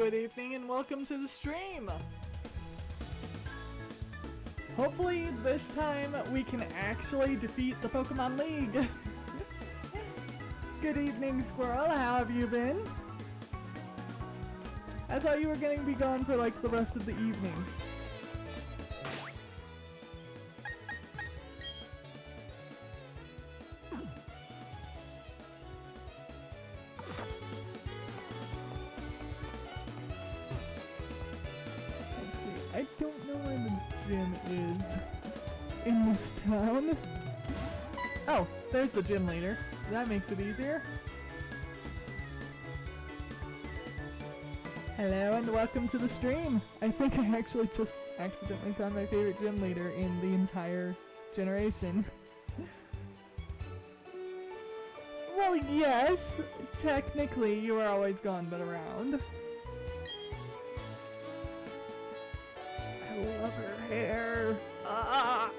Good evening and welcome to the stream! Hopefully this time we can actually defeat the Pokemon League! Good evening, Squirrel, how have you been? I thought you were going to be gone for like the rest of the evening. I don't know where the gym is in this town. Oh, there's the gym leader. That makes it easier. Hello and welcome to the stream. I think I actually just accidentally found my favorite gym leader in the entire generation. Well, yes, technically you are always gone but around. I love her hair. Ah!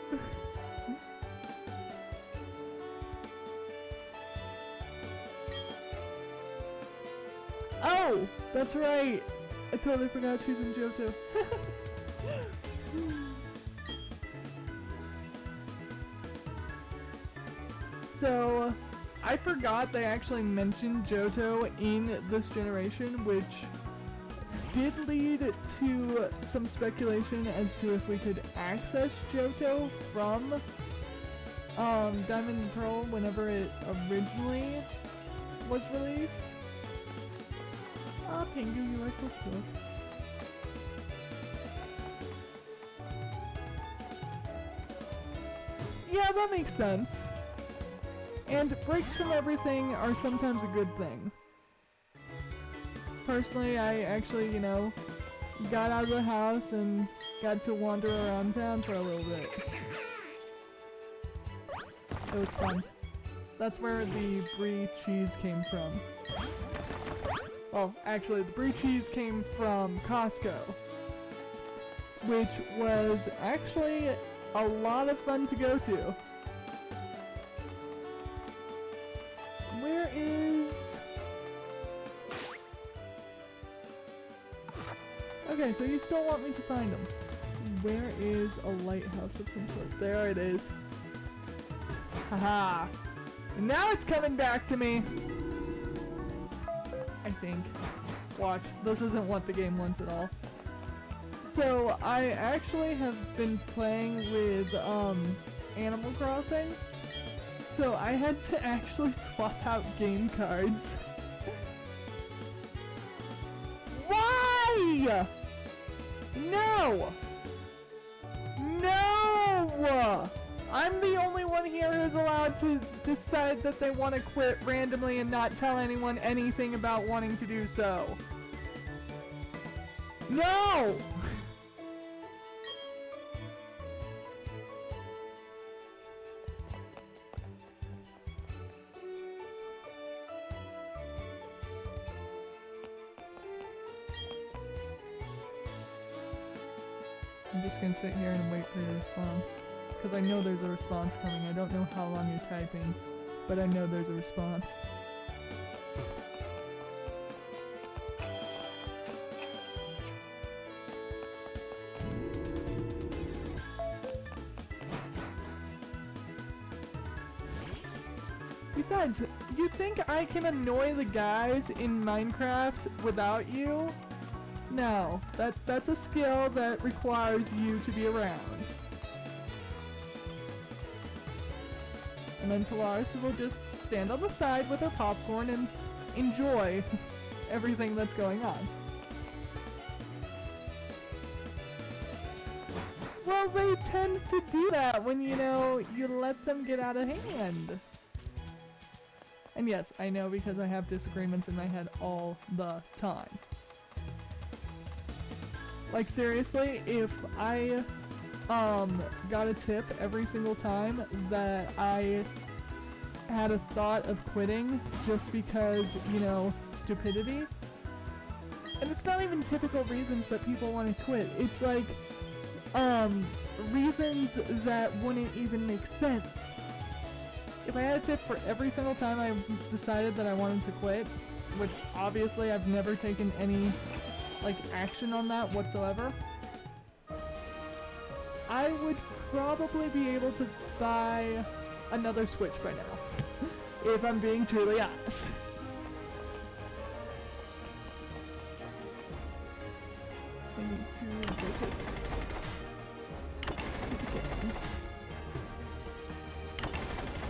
Oh, that's right. I totally forgot she's in Johto. So, I forgot they actually mentioned Johto in this generation, which did lead to some speculation as to if we could access Johto from Diamond and Pearl whenever it originally was released. Ah, Pingu, you are so cute. Yeah, that makes sense. And breaks from everything are sometimes a good thing. Personally, I actually, you know, got out of the house and got to wander around town for a little bit. It was fun. That's where the brie cheese came from. Well, actually, the brie cheese came from Costco, which was actually a lot of fun to go to. Where is... Okay, so you still want me to find them. Where is a lighthouse of some sort? There it is. Haha. And now it's coming back to me. I think. Watch, this isn't what the game wants at all. So, I actually have been playing with, Animal Crossing. So, I had to actually swap out game cards. Why? No! No! I'm the only one here who's allowed to decide that they want to quit randomly and not tell anyone anything about wanting to do so. No! I'm just gonna sit here and wait for your response. Because I know there's a response coming. I don't know how long you're typing, but I know there's a response. Besides, you think I can annoy the guys in Minecraft without you? No, that's a skill that requires you to be around. And then Polaris will just stand on the side with her popcorn and enjoy everything that's going on. Well, they tend to do that when, you know, you let them get out of hand. And yes, I know because I have disagreements in my head all the time. Like seriously, if I got a tip every single time that I had a thought of quitting just because, you know, stupidity. And it's not even typical reasons that people want to quit. It's like, reasons that wouldn't even make sense. If I had a tip for every single time I decided that I wanted to quit, which obviously I've never taken any like action on that whatsoever, I would probably be able to buy another Switch by now, if I'm being truly honest. I need to break it.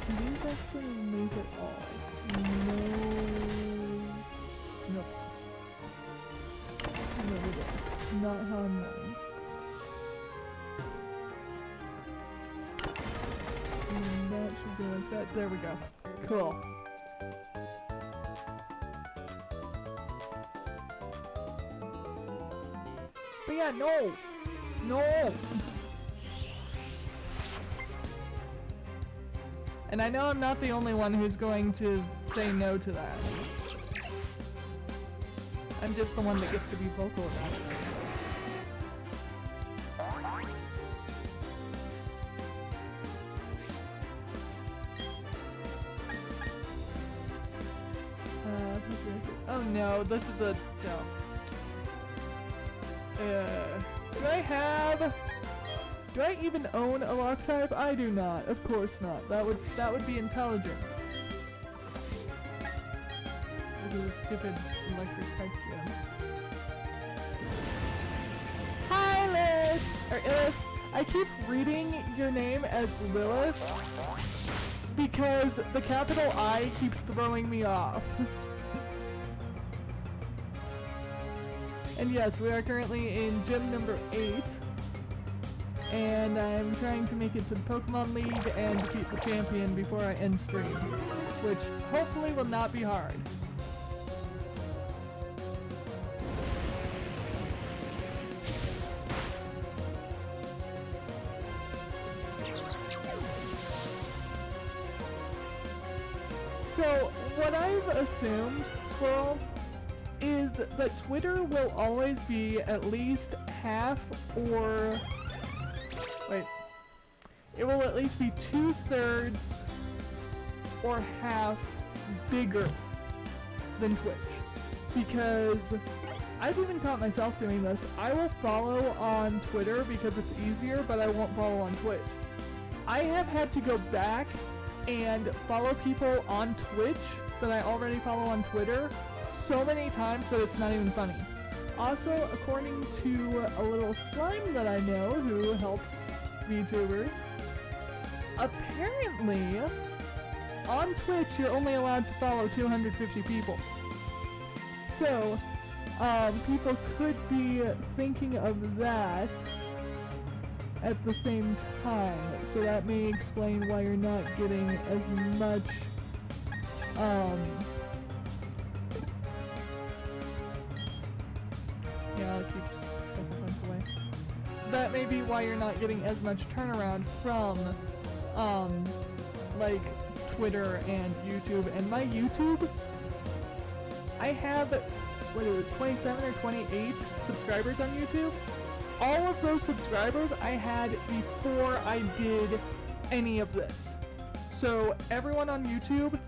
Can these actually make it all? No. Nope. No, they don't. Not how I'm running. And that should go like that. There we go. Cool. But yeah, no! No! And I know I'm not the only one who's going to say no to that. I'm just the one that gets to be vocal about it. Oh no, this is a no. Do I even own a lock type? I do not. Of course not. That would be intelligent. This is a stupid electric type gem. Hi, Liz! Or Ilith. I keep reading your name as Lilith because the capital I keeps throwing me off. And yes, we are currently in gym number 8. And I'm trying to make it to the Pokemon League and defeat the champion before I end stream. Which hopefully will not be hard. So, what I've assumed, Squirrel, is that Twitter will always be at least half or... Wait. It will at least be 2/3 or half bigger than Twitch. Because I've even caught myself doing this. I will follow on Twitter because it's easier, but I won't follow on Twitch. I have had to go back and follow people on Twitch that I already follow on Twitter so many times that it's not even funny. Also, according to a little slime that I know who helps VTubers, apparently on Twitch you're only allowed to follow 250 people. So, people could be thinking of that at the same time. So that may explain why you're not getting as much, yeah, I'll keep second punch away. That may be why you're not getting as much turnaround from, like, Twitter and YouTube. And my YouTube, I have, what is it, 27 or 28 subscribers on YouTube. All of those subscribers I had before I did any of this. So everyone on YouTube,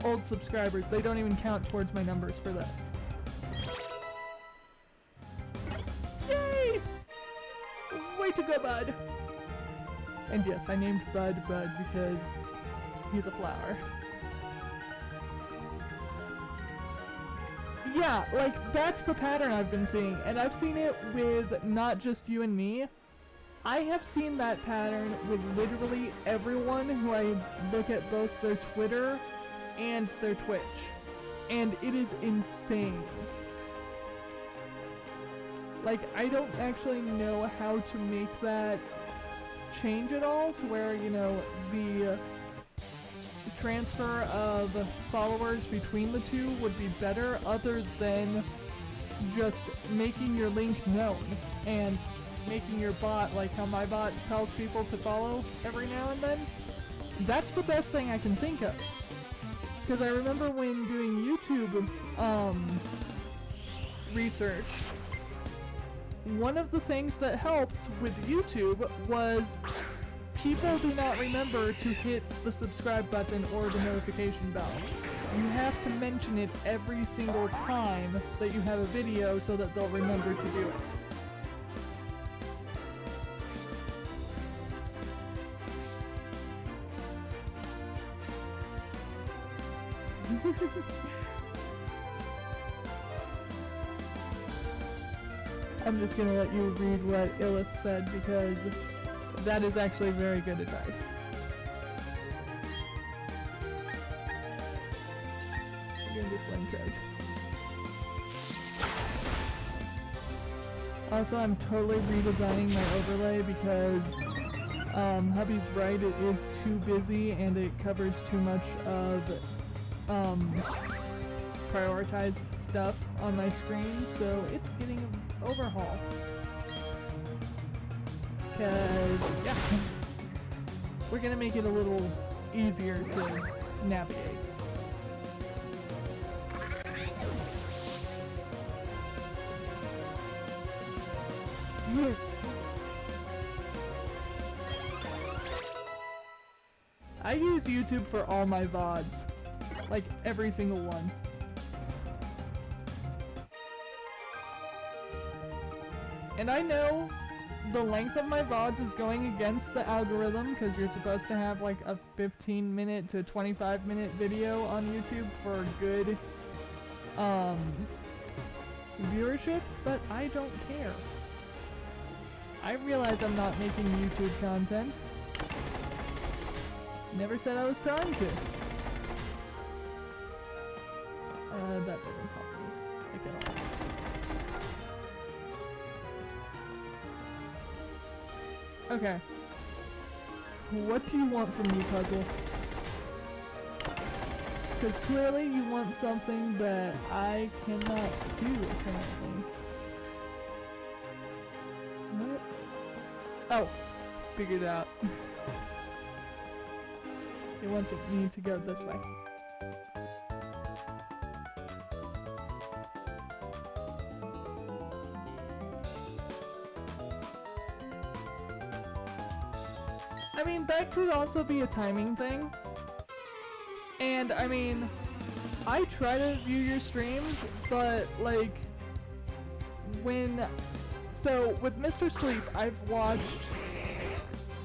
old subscribers, they don't even count towards my numbers for this. Yay! Way to go, Bud! And yes, I named Bud because he's a flower. Yeah, like, that's the pattern I've been seeing, and I've seen it with not just you and me. I have seen that pattern with literally everyone who I look at both their Twitter and their Twitch. And it is insane. Like, I don't actually know how to make that change at all to where, you know, the transfer of followers between the two would be better other than just making your link known and making your bot, like how my bot tells people to follow every now and then. That's the best thing I can think of. Because I remember when doing YouTube research, one of the things that helped with YouTube was people do not remember to hit the subscribe button or the notification bell. You have to mention it every single time that you have a video so that they'll remember to do it. I'm just gonna let you read what Illith said because that is actually very good advice. I'm gonna do flame charge. Also, I'm totally redesigning my overlay because hubby's right, it is too busy and it covers too much of prioritized stuff on my screen, so it's getting an overhaul. Cause, yeah, we're gonna make it a little easier to navigate. I use YouTube for all my VODs. Like, every single one. And I know the length of my VODs is going against the algorithm because you're supposed to have like a 15-minute to 25-minute video on YouTube for good viewership, but I don't care. I realize I'm not making YouTube content. Never said I was trying to. That doesn't help me. I can Okay. What do you want from me, Puzzle? Because clearly you want something that I cannot do, apparently. What? Oh! Figured it out. He wants me to go this way. I mean, that could also be a timing thing. And, I mean, I try to view your streams, but, like, when... So, with Mr. Sleep, I've watched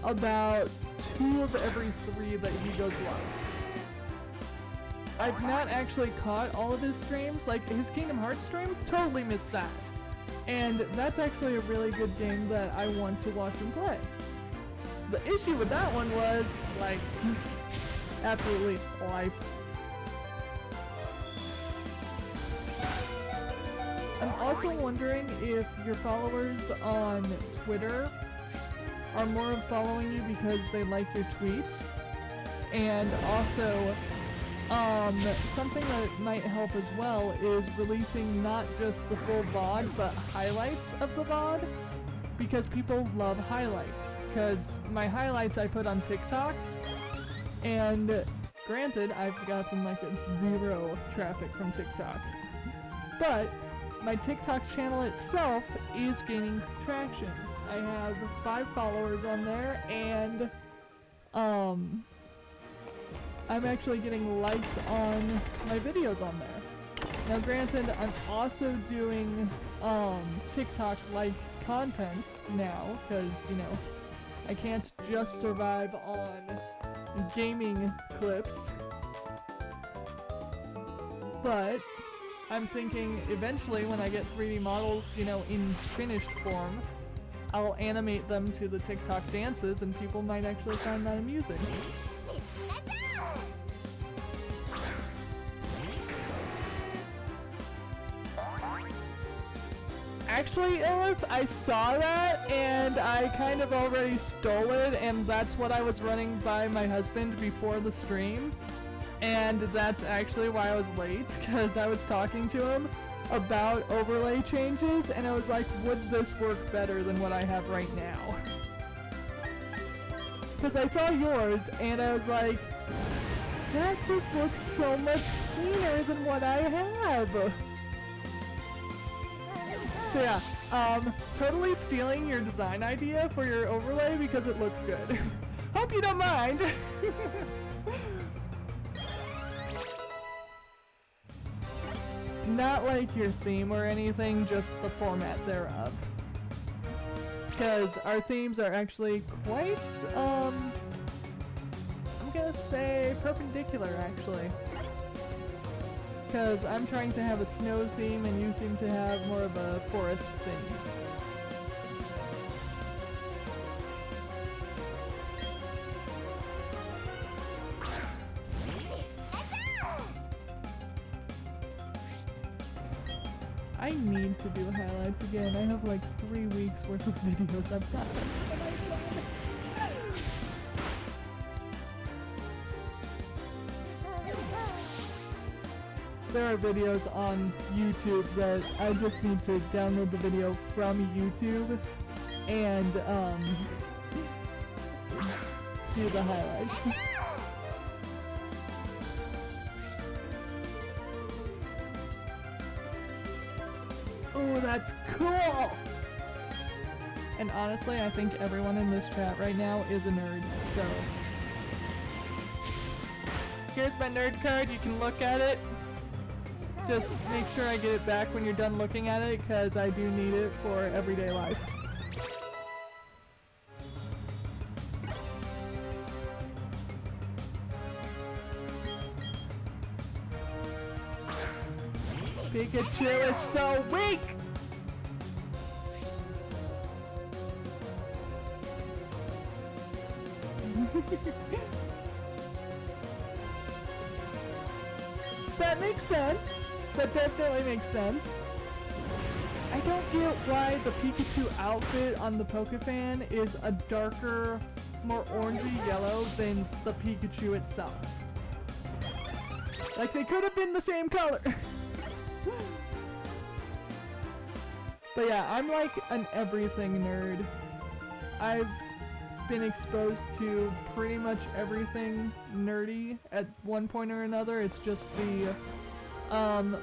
about 2 of every 3 that he goes live. I've not actually caught all of his streams, like, his Kingdom Hearts stream, totally missed that. And that's actually a really good game that I want to watch him play. The issue with that one was, like, absolutely life. I'm also wondering if your followers on Twitter are more of following you because they like your tweets. And also, something that might help as well is releasing not just the full VOD, but highlights of the VOD. Because people love highlights. Because my highlights I put on TikTok, and granted, I've gotten like a 0 traffic from TikTok. But my TikTok channel itself is gaining traction. I have 5 followers on there, and I'm actually getting likes on my videos on there. Now granted, I'm also doing TikTok like content now, because, you know, I can't just survive on gaming clips. But I'm thinking eventually when I get 3D models, you know, in finished form, I'll animate them to the TikTok dances and people might actually find that amusing. Actually, Illith, I saw that and I kind of already stole it, and that's what I was running by my husband before the stream. And that's actually why I was late, because I was talking to him about overlay changes, and I was like, would this work better than what I have right now? Because I saw yours, and I was like, that just looks so much cleaner than what I have! So yeah, totally stealing your design idea for your overlay because it looks good. Oh, hope you don't mind. Not like your theme or anything, just the format thereof. Because our themes are actually quite, I'm gonna say perpendicular actually. Because I'm trying to have a snow theme and you seem to have more of a forest theme. I need to do highlights again. I have like 3 weeks worth of videos I've got. There are videos on YouTube that I just need to download the video from YouTube and do the highlights. Oh, that's cool! And honestly, I think everyone in this chat right now is a nerd, so... Here's my nerd card, you can look at it. Just make sure I get it back when you're done looking at it, because I do need it for everyday life. Pikachu is so weak! That makes sense. That definitely makes sense. I don't get why the Pikachu outfit on the Pokefan is a darker, more orangey yellow than the Pikachu itself. Like, they could have been the same color. But yeah, I'm like an everything nerd. I've been exposed to pretty much everything nerdy at one point or another. It's just the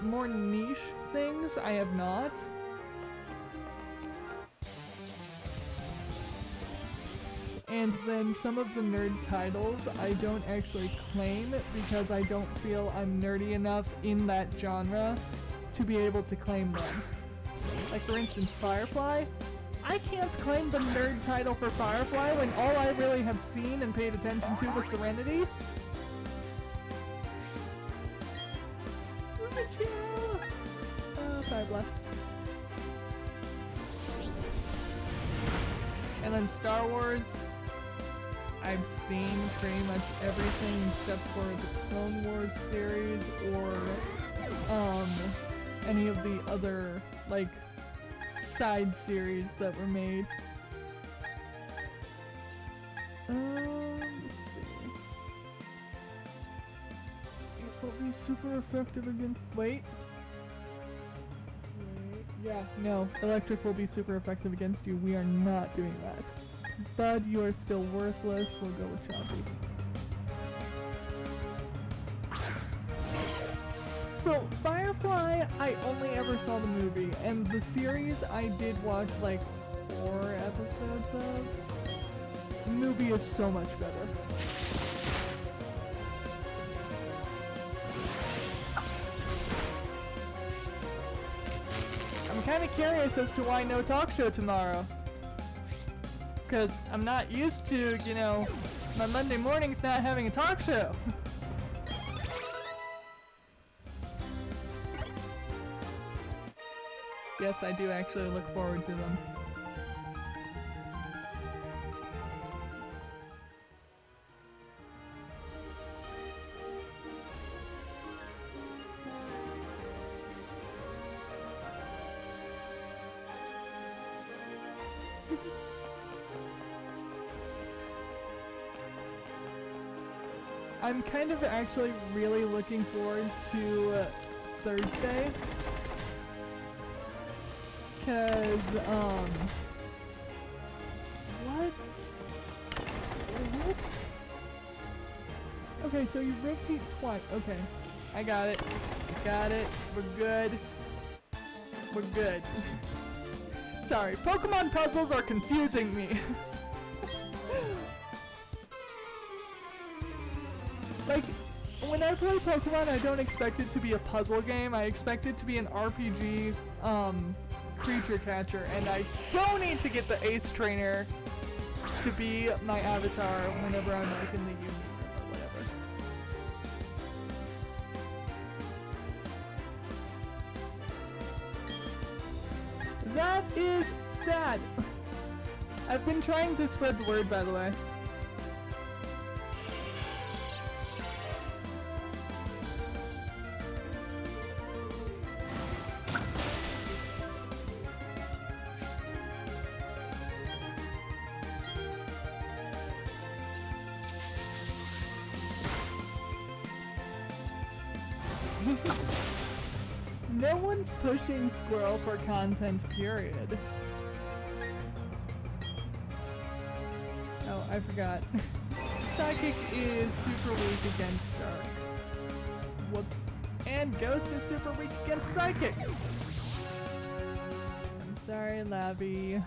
more niche things I have not. And then some of the nerd titles I don't actually claim because I don't feel I'm nerdy enough in that genre to be able to claim them. Like for instance, Firefly. I can't claim the nerd title for Firefly when all I really have seen and paid attention to was Serenity. Fire Blast. And then Star Wars, I've seen pretty much everything except for the Clone Wars series or any of the other like side series that were made. Let's see. It will be super effective against. Wait. Yeah, no. Electric will be super effective against you. We are not doing that. Bud, you are still worthless. We'll go with Chompy. So, Firefly, I only ever saw the movie, and the series I did watch like 4 episodes of. The movie is so much better. I'm kind of curious as to why no talk show tomorrow. Because I'm not used to, you know, my Monday mornings not having a talk show. Yes, I do actually look forward to them. I'm kind of actually really looking forward to Thursday. Cause, what? Okay, so you rotate twice. Okay, I got it. Got it. We're good. We're good. Sorry, Pokemon puzzles are confusing me. when I play Pokemon, I don't expect it to be a puzzle game. I expect it to be an RPG, creature catcher, and I so need to get the Ace Trainer to be my avatar whenever I'm like in the union or whatever. That is sad. I've been trying to spread the word, by the way. No one's pushing Squirrel for content, period. Oh, I forgot. Psychic is super weak against Dark. Whoops. And Ghost is super weak against Psychic. I'm sorry, Labby.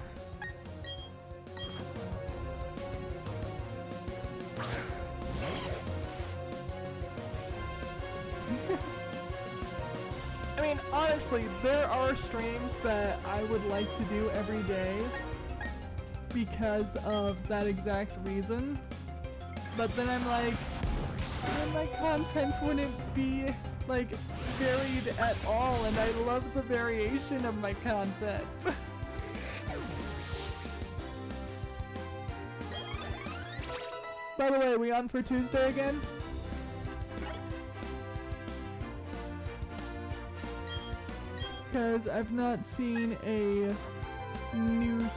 I mean, honestly, there are streams that I would like to do every day because of that exact reason. But then I'm like, then my content wouldn't be, like, varied at all, and I love the variation of my content. By the way, are we on for Tuesday again? Because I've not seen a new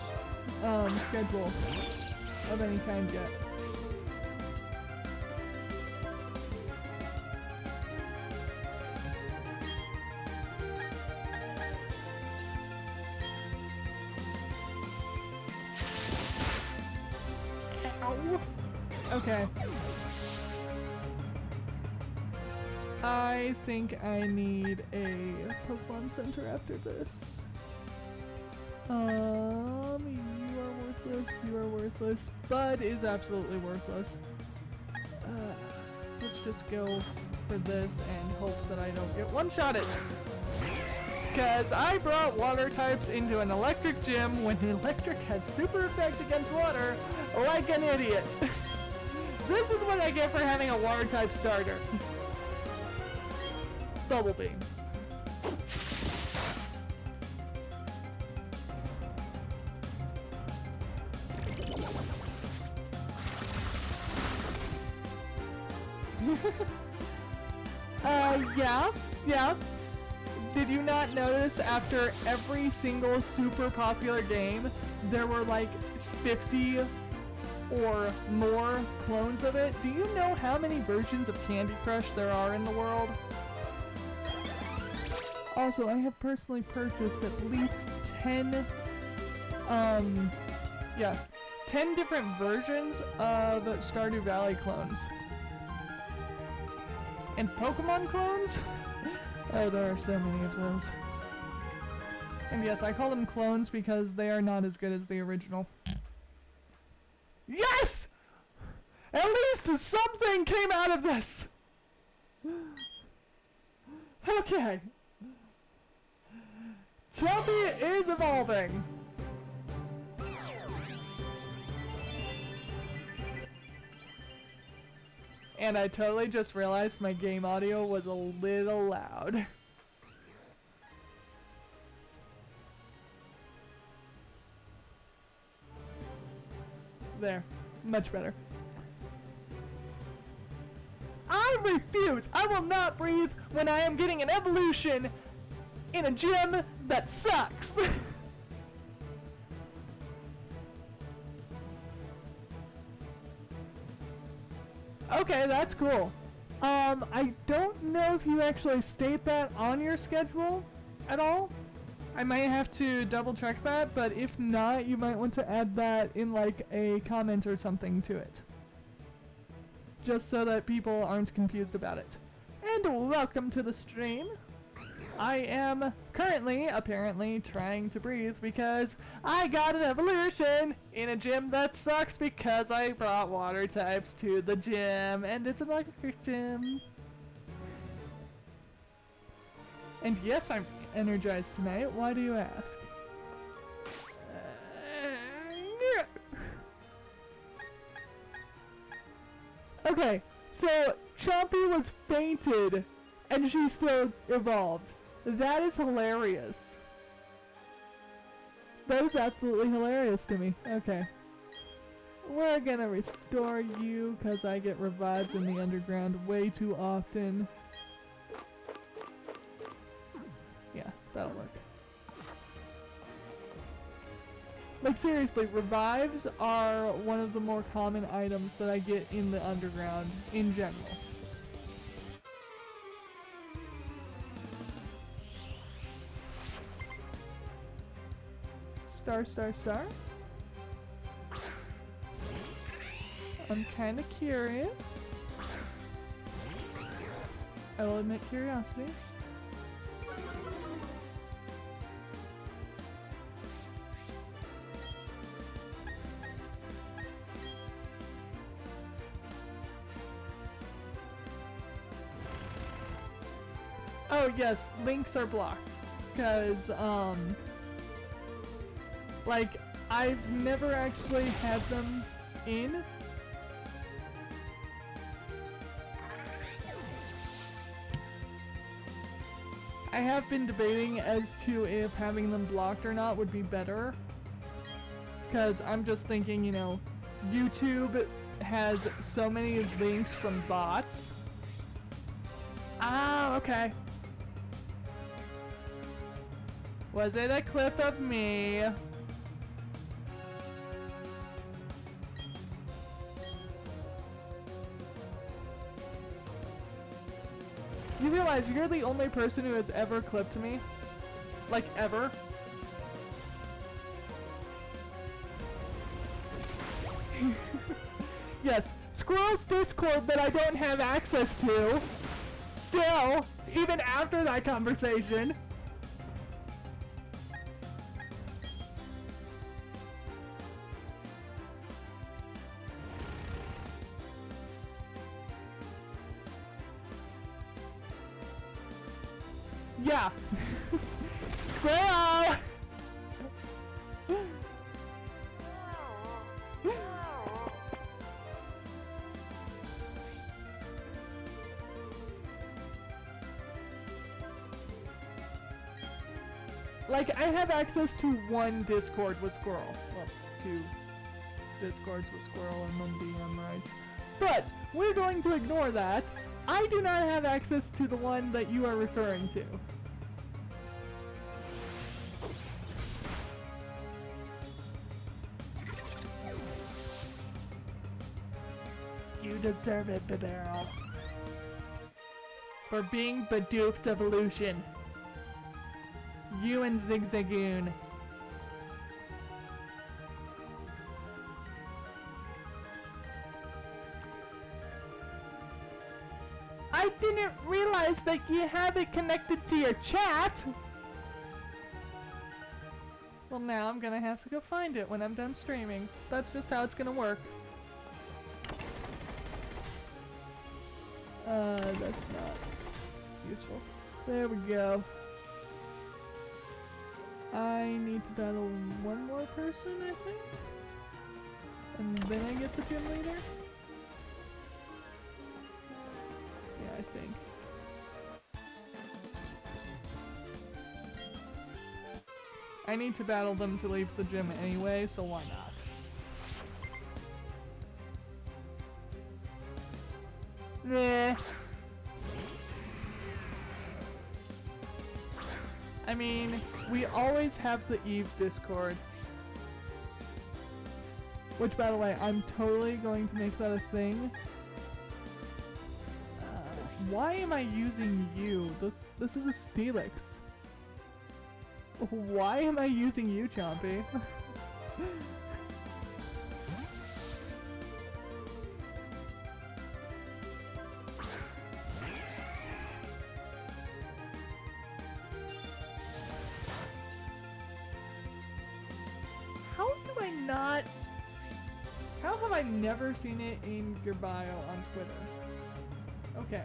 schedule of any kind yet. Ow. Okay. I think I need a Pokemon Center after this. You are worthless, you are worthless. Bud is absolutely worthless. Let's just go for this and hope that I don't get one-shotted. Because I brought water types into an electric gym when the electric has super effect against water, like an idiot. This is what I get for having a water type starter. Bubble Beam. Yeah. Did you not notice after every single super popular game, there were like 50 or more clones of it? Do you know how many versions of Candy Crush there are in the world? Also, I have personally purchased at least 10 different versions of Stardew Valley clones. And Pokemon clones? Oh, there are so many of those. And yes, I call them clones because they are not as good as the original. Yes! At least something came out of this! Okay. Chompy is evolving! And I totally just realized my game audio was a little loud. There. Much better. I refuse! I will not breathe when I am getting an evolution in a gym that sucks! Okay, that's cool. I don't know if you actually state that on your schedule at all. I might have to double check that, but if not, you might want to add that in like a comment or something to it. Just so that people aren't confused about it. And welcome to the stream. I am currently, apparently, trying to breathe because I got an evolution in a gym that sucks because I brought water types to the gym and it's an electric gym. And yes, I'm energized tonight. Why do you ask? Okay, so Chompy was fainted and she still evolved. That is hilarious. That is absolutely hilarious to me. Okay. We're gonna restore you because I get revives in the underground way too often. Yeah, that'll work. Like seriously, revives are one of the more common items that I get in the underground in general. Star. I'm kinda curious. I will admit curiosity. Oh yes, links are blocked. Because, like, I've never actually had them in. I have been debating as to if having them blocked or not would be better. Because I'm just thinking, you know, YouTube has so many links from bots. Ah, okay. Was it a clip of me? You realize you're the only person who has ever clipped me? Like, ever? Yes, Squirrel's Discord that I don't have access to. Still, even after that conversation. Yeah. Squirrel! Like, I have access to one Discord with Squirrel. Well, two Discords with Squirrel and one DM rights. But, we're going to ignore that. I do not have access to the one that you are referring to. You deserve it, Bibero. For being Bidoof's evolution. You and Zigzagoon. I didn't realize that you have it connected to your chat! Well, now I'm gonna have to go find it when I'm done streaming. That's just how it's gonna work. That's not useful. There we go. I need to battle one more person, I think? And then I get the gym leader? Yeah, I think. I need to battle them to leave the gym anyway, so why not? Nah. I mean, we always have the Eve Discord. Which, by the way, I'm totally going to make that a thing. Why am I using you? This is a Steelix. Why am I using you, Chompy? How have I never seen it in your bio on Twitter? Okay.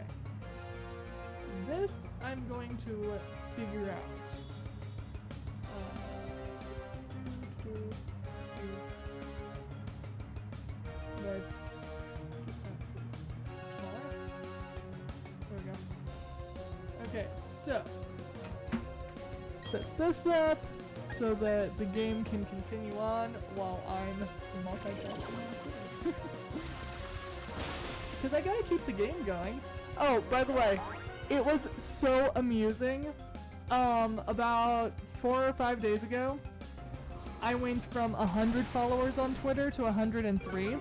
This I'm going to figure out. Let's smaller. There we go. Okay, so set this up so that the game can continue on while I'm multitasking. Because I gotta keep the game going. Oh, by the way, it was so amusing. About 4 or 5 days ago, I went from 100 followers on Twitter to 103.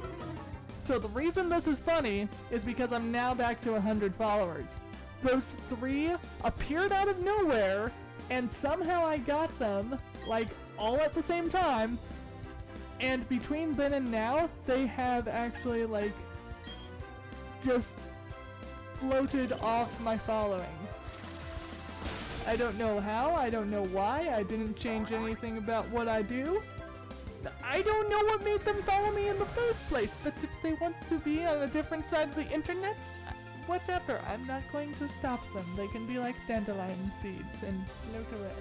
So the reason this is funny is because I'm now back to 100 followers. Those 3 appeared out of nowhere, and somehow I got them, like, all at the same time. And between then and now, they have actually, like, just floated off my following. I don't know how, I don't know why, I didn't change anything about what I do. I don't know what made them follow me in the first place, but if they want to be on a different side of the internet, whatever, I'm not going to stop them. They can be like dandelion seeds and float away.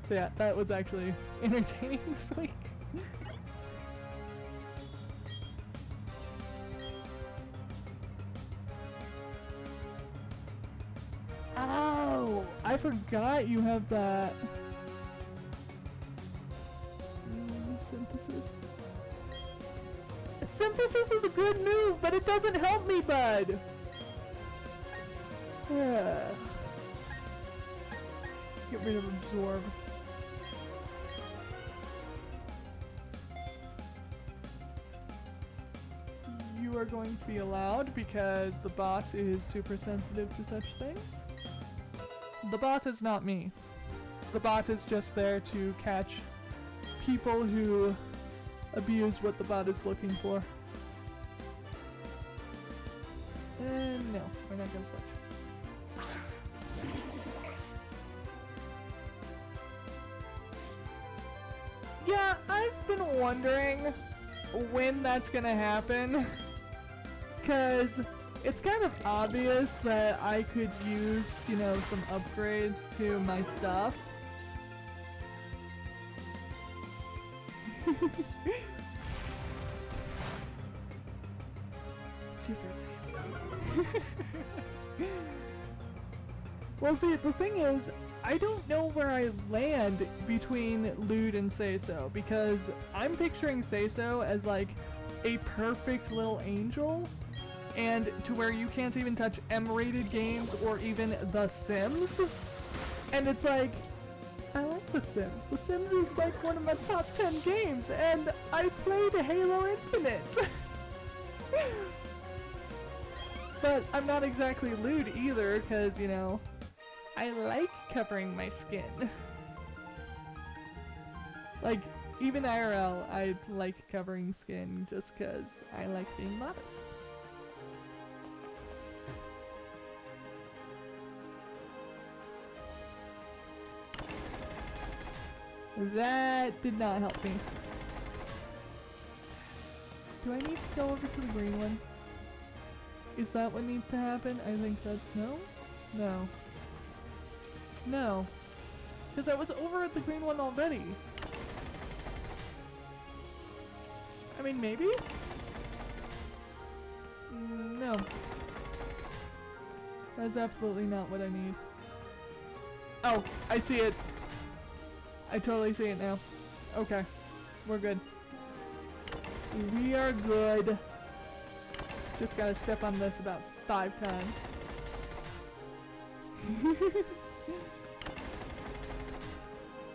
So yeah, that was actually entertaining this week. Ow! I forgot you have that. Synthesis. Synthesis is a good move, but it doesn't help me, bud! Get rid of absorb. You are going to be allowed because the bot is super sensitive to such things. The bot is not me. The bot is just there to catch people who abuse what the bot is looking for. And no, we're not gonna switch. Yeah, I've been wondering when that's gonna happen. 'Cause it's kind of obvious that I could use, you know, some upgrades to my stuff. Super say so. Well, see, the thing is, I don't know where I land between Lewd and Say So, because I'm picturing Say So as like a perfect little angel, and to where you can't even touch M-rated games or even The Sims. And it's like, I like The Sims. The Sims is like one of my top 10 games, and I played Halo Infinite. But I'm not exactly lewd either, because, you know, I like covering my skin. Like, even IRL, I like covering skin just because I like being modest. That did not help me. Do I need to go over to the green one? Is that what needs to happen? I think that's no? No. No. Because I was over at the green one already. I mean, maybe? No. That's absolutely not what I need. Oh, I see it. I totally see it now. Okay. We're good. We are good. Just gotta step on this about 5 times.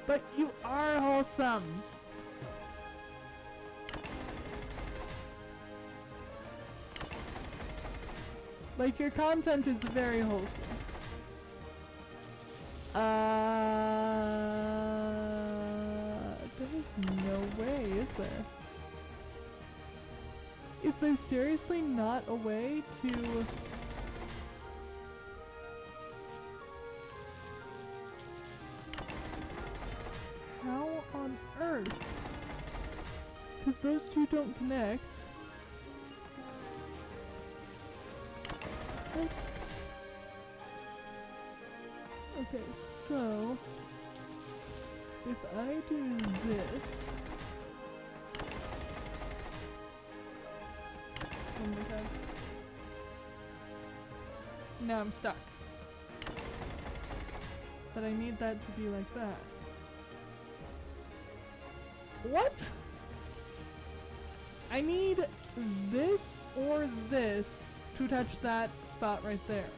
But you are wholesome. Like, your content is very wholesome. There's no way, is there? Is there seriously not a way to... How on earth? Because those two don't connect. What? Okay, so if I do this, one more time. Now I'm stuck. But I need that to be like that. What? I need this or this to touch that spot right there.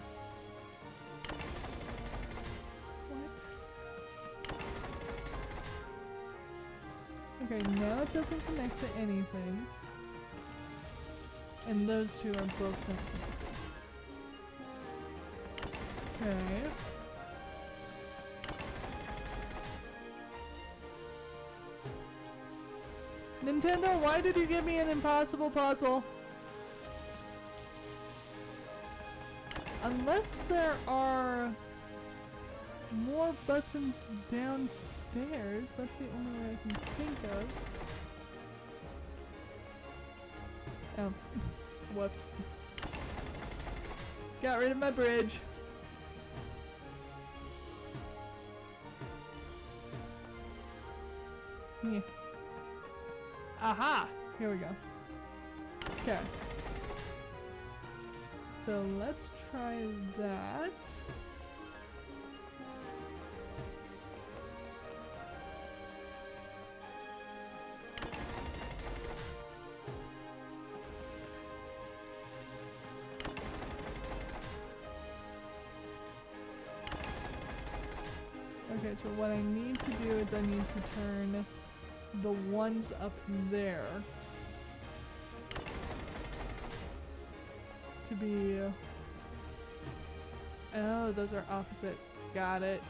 What? Okay, now it doesn't connect to anything. And those two are both not connected. Okay. Nintendo, why did you give me an impossible puzzle? Unless there are more buttons downstairs, that's the only way I can think of. Oh, whoops. Got rid of my bridge. Yeah. Aha! Here we go. Okay. So let's try that. Okay, so what I need to do is I need to turn the ones up there to be... Oh, those are opposite. Got it.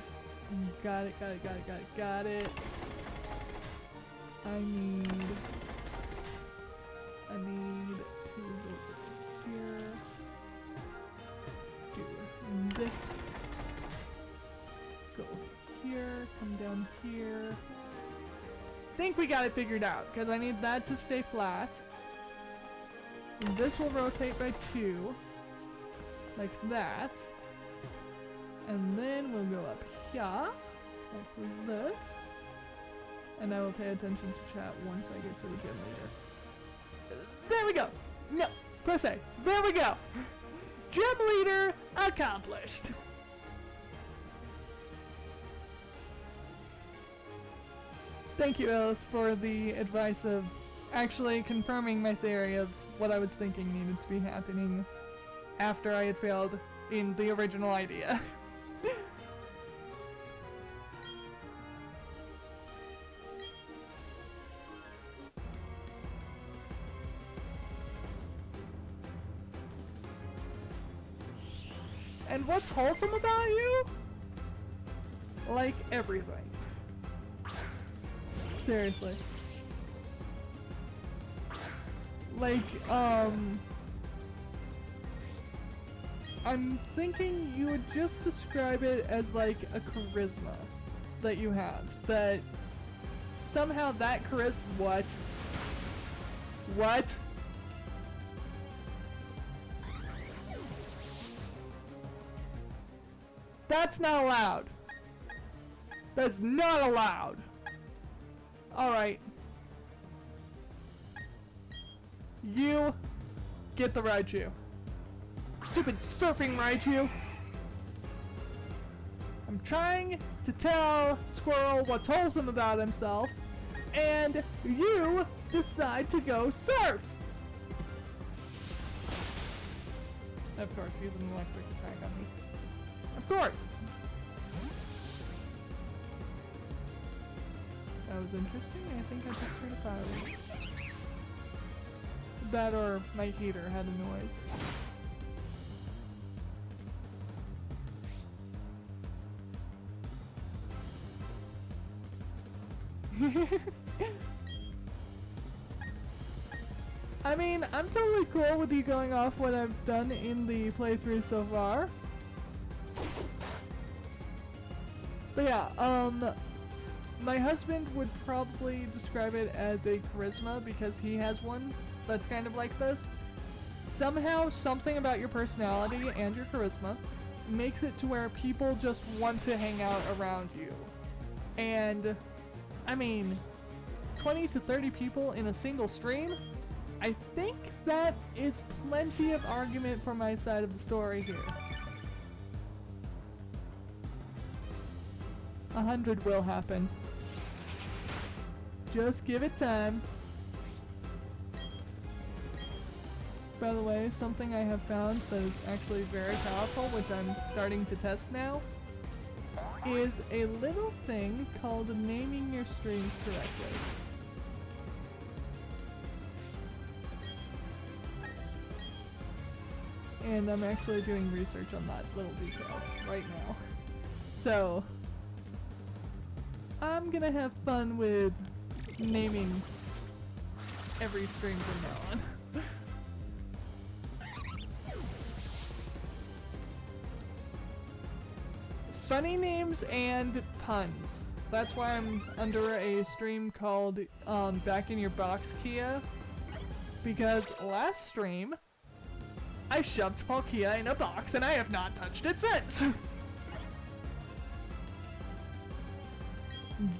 Got it, got it, got it, got it, got it. I need to go here. Do this. Go here, come down here. Think we got it figured out, because I need that to stay flat. And this will rotate by 2, like that. And then we'll go up here, like this. And I will pay attention to chat once I get to the gym leader. There we go! No, press A. There we go! Gym leader accomplished! Thank you, Alice, for the advice of actually confirming my theory of what I was thinking needed to be happening after I had failed in the original idea. And what's wholesome about you? Like everything. Seriously. Like, I'm thinking you would just describe it as like a charisma that you have. That somehow that charisma— What? What? That's not allowed. That's not allowed. Alright. You get the Raichu. Stupid surfing Raichu. I'm trying to tell Squirrel what's wholesome about himself, and you decide to go surf! Of course, use an electric attack on me. Of course! That was interesting. I think I just heard a fire. That or my heater had a noise. I mean, I'm totally cool with you going off what I've done in the playthrough so far. But yeah, my husband would probably describe it as a charisma because he has one that's kind of like this. Somehow, something about your personality and your charisma makes it to where people just want to hang out around you. And I mean, 20 to 30 people in a single stream, I think that is plenty of argument for my side of the story here. 100 will happen. Just give it time. By the way, something I have found that is actually very powerful, which I'm starting to test now, is a little thing called naming your streams correctly. And I'm actually doing research on that little detail right now. So, I'm gonna have fun with naming every stream from now on. Funny names and puns. That's why I'm under a stream called Back in Your Box Kia. Because last stream, I shoved Palkia in a box and I have not touched it since!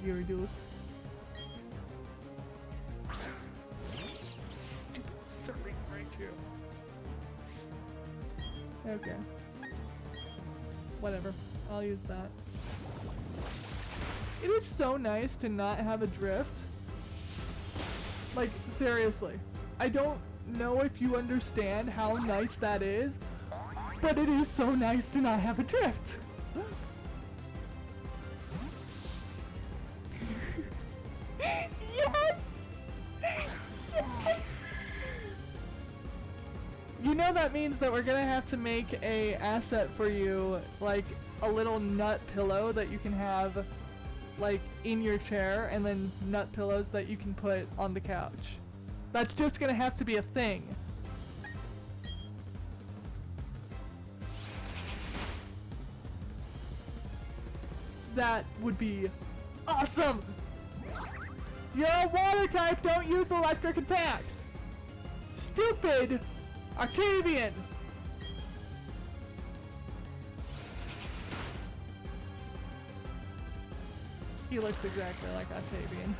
Gyarados. Surfing right here. Okay. Whatever. I'll use that. It is so nice to not have a drift. Like, seriously. I don't know if you understand how nice that is, but it is so nice to not have a drift. Yes! Yes! You know that means that we're gonna have to make a asset for you, like a little nut pillow that you can have like in your chair, and then nut pillows that you can put on the couch. That's just gonna have to be a thing. That would be awesome! You're a water type, don't use electric attacks! Stupid Octavian! He looks exactly like Octavian.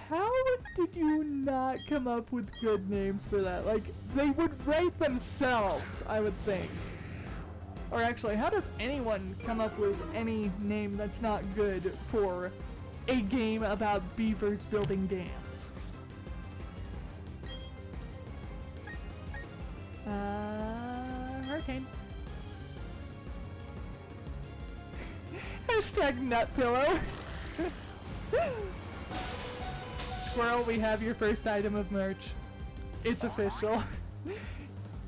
How did you not come up with good names for that? Like, they would rate themselves, I would think. Or actually, how does anyone come up with any name that's not good for a game about beavers building dams? Hurricane. Hashtag nut pillow. Squirrel, we have your first item of merch. It's official.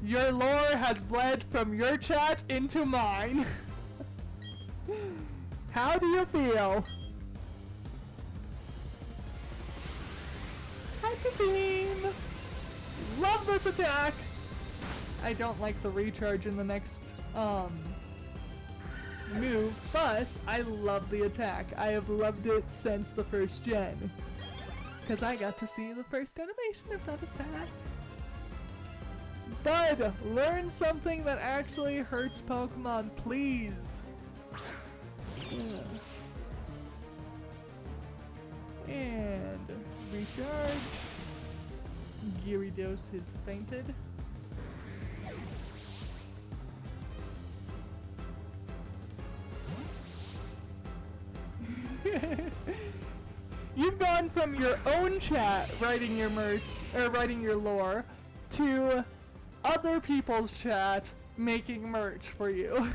Your lore has bled from your chat into mine. How do you feel? Happy beam! Love this attack! I don't like the recharge in the next move, but I love the attack. I have loved it since the first gen. Because I got to see the first animation of that attack. Bud, learn something that actually hurts Pokemon, please. Yes. And recharge. Gyarados is fainted. You've gone from your own chat writing your merch, or writing your lore, to other people's chat making merch for you.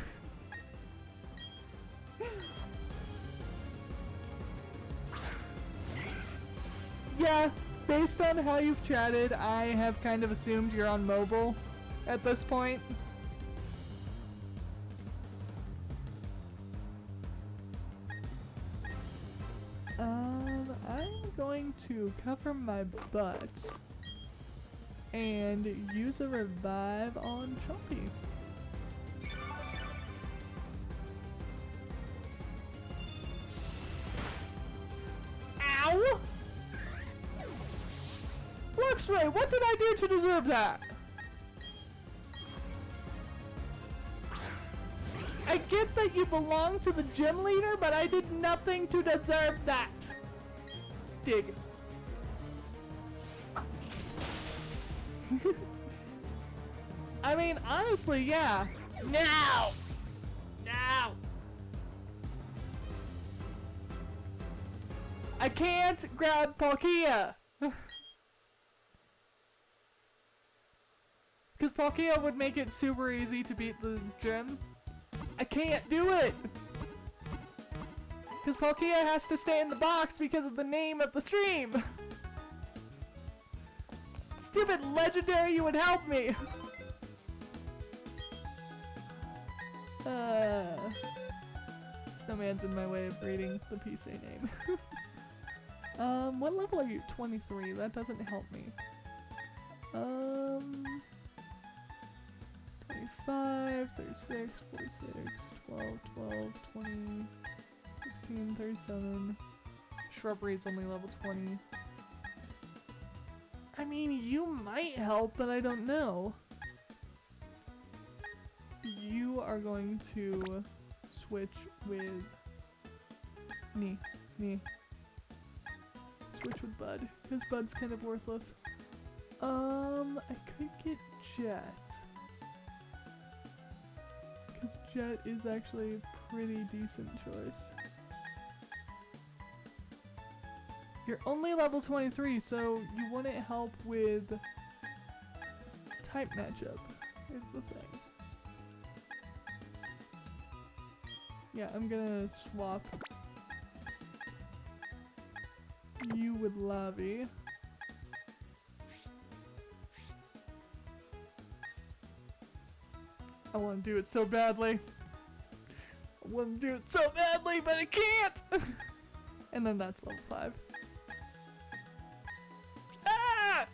Yeah, based on how you've chatted, I have kind of assumed you're on mobile at this point. I'm going to cover my butt and use a revive on Chompy. X-Ray, what did I do to deserve that? I get that you belong to the gym leader, but I did nothing to deserve that. Dig. I mean, honestly, yeah. Now! Now! I can't grab Palkia! Because Palkia would make it super easy to beat the gym. I can't do it! Because Palkia has to stay in the box because of the name of the stream! Stupid legendary, you would help me! Snowman's in my way of reading the PC name. What level are you? 23. That doesn't help me. 25, 36, 46, 12, 12, 20, 16, 37. Shrubbery's only level 20. I mean, you might help, but I don't know. You are going to switch with me. Switch with Bud, because Bud's kind of worthless. I could get Jet. Because Jet is actually a pretty decent choice. You're only level 23, so you wouldn't help with type matchup, is the thing. Yeah, I'm gonna swap you with Lavi. I want to do it so badly. I want to do it so badly, but I can't! And then that's level 5. Ah!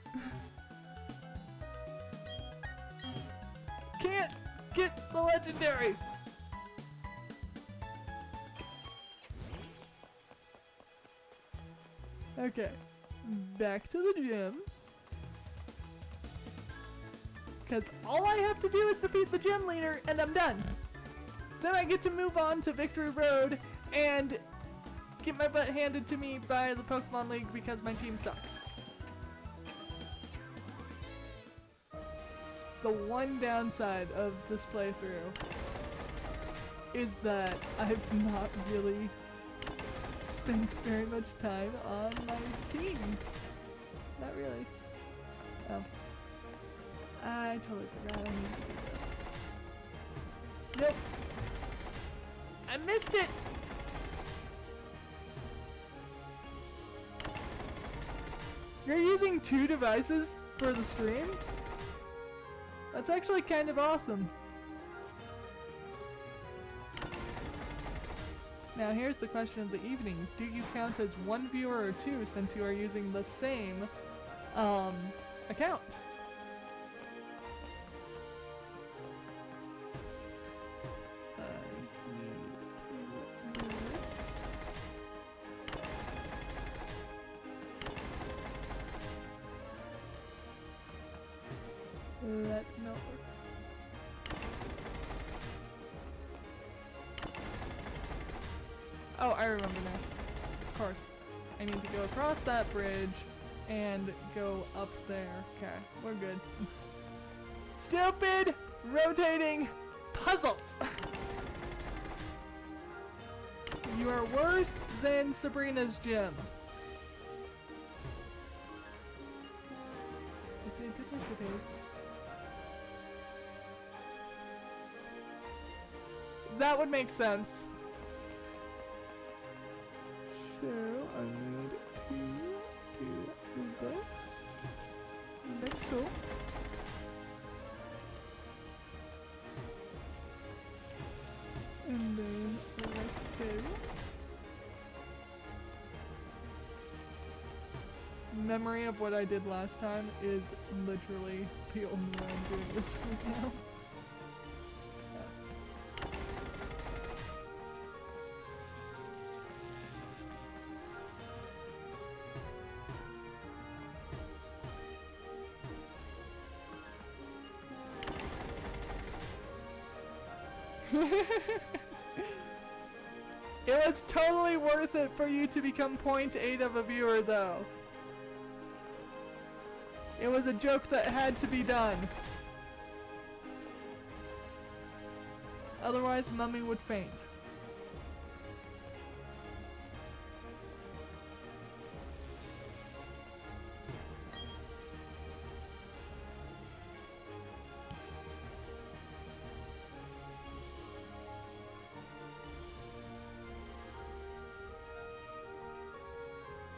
Can't get the legendary! Okay, back to the gym. Because all I have to do is defeat the gym leader and I'm done. Then I get to move on to Victory Road and get my butt handed to me by the Pokemon League because my team sucks. The one downside of this playthrough is that I've not really spent very much time on my team. Not really. Oh. I totally forgot I need to do this. Nope. I missed it! You're using 2 devices for the stream? That's actually kind of awesome. Now here's the question of the evening. Do you count as 1 viewer or 2 since you are using the same account? That not work. Oh, I remember now. Of course. I need to go across that bridge and go up there. Okay, we're good. Stupid rotating puzzles! You are worse than Sabrina's gym. That would make sense. So I need to do both. That's cool. And then let's save. Memory of what I did last time is literally the only way I'm doing this right now. It was totally worth it for you to become 0.8 of a viewer, though. It was a joke that had to be done. Otherwise, Mummy would faint.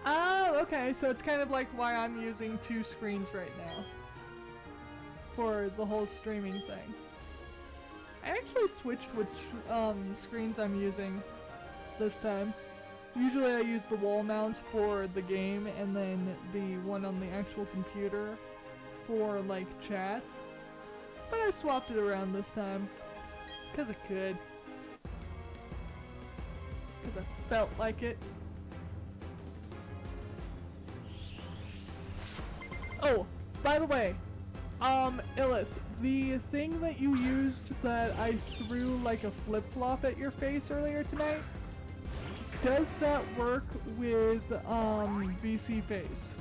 Oh, okay, so it's kind of like why I'm using 2 screens right now for the whole streaming thing. I actually switched which screens I'm using this time. Usually I use the wall mount for the game and then the one on the actual computer for like chat. But I swapped it around this time because I could. Because I felt like it. Oh, by the way, Illith, the thing that you used that I threw like a flip-flop at your face earlier tonight, does that work with, VC face?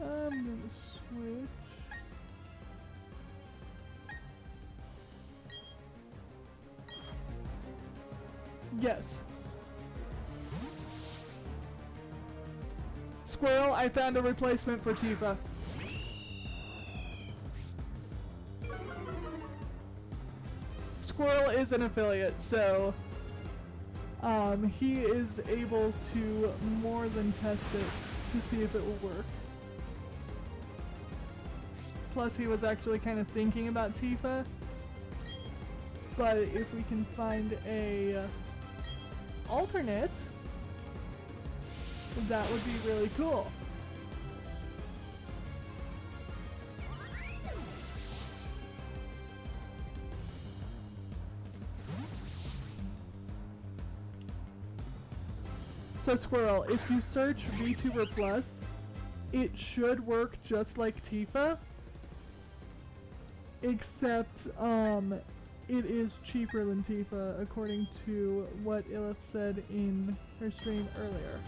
I'm gonna switch. Yes. Squirrel, I found a replacement for Tifa. Squirrel is an affiliate, so he is able to more than test it to see if it will work. Plus, he was actually kind of thinking about Tifa, but if we can find a alternate, that would be really cool. So Squirrel, if you search VTuber Plus, it should work just like Tifa, except it is cheaper than Tifa, according to what Illith said in her stream earlier.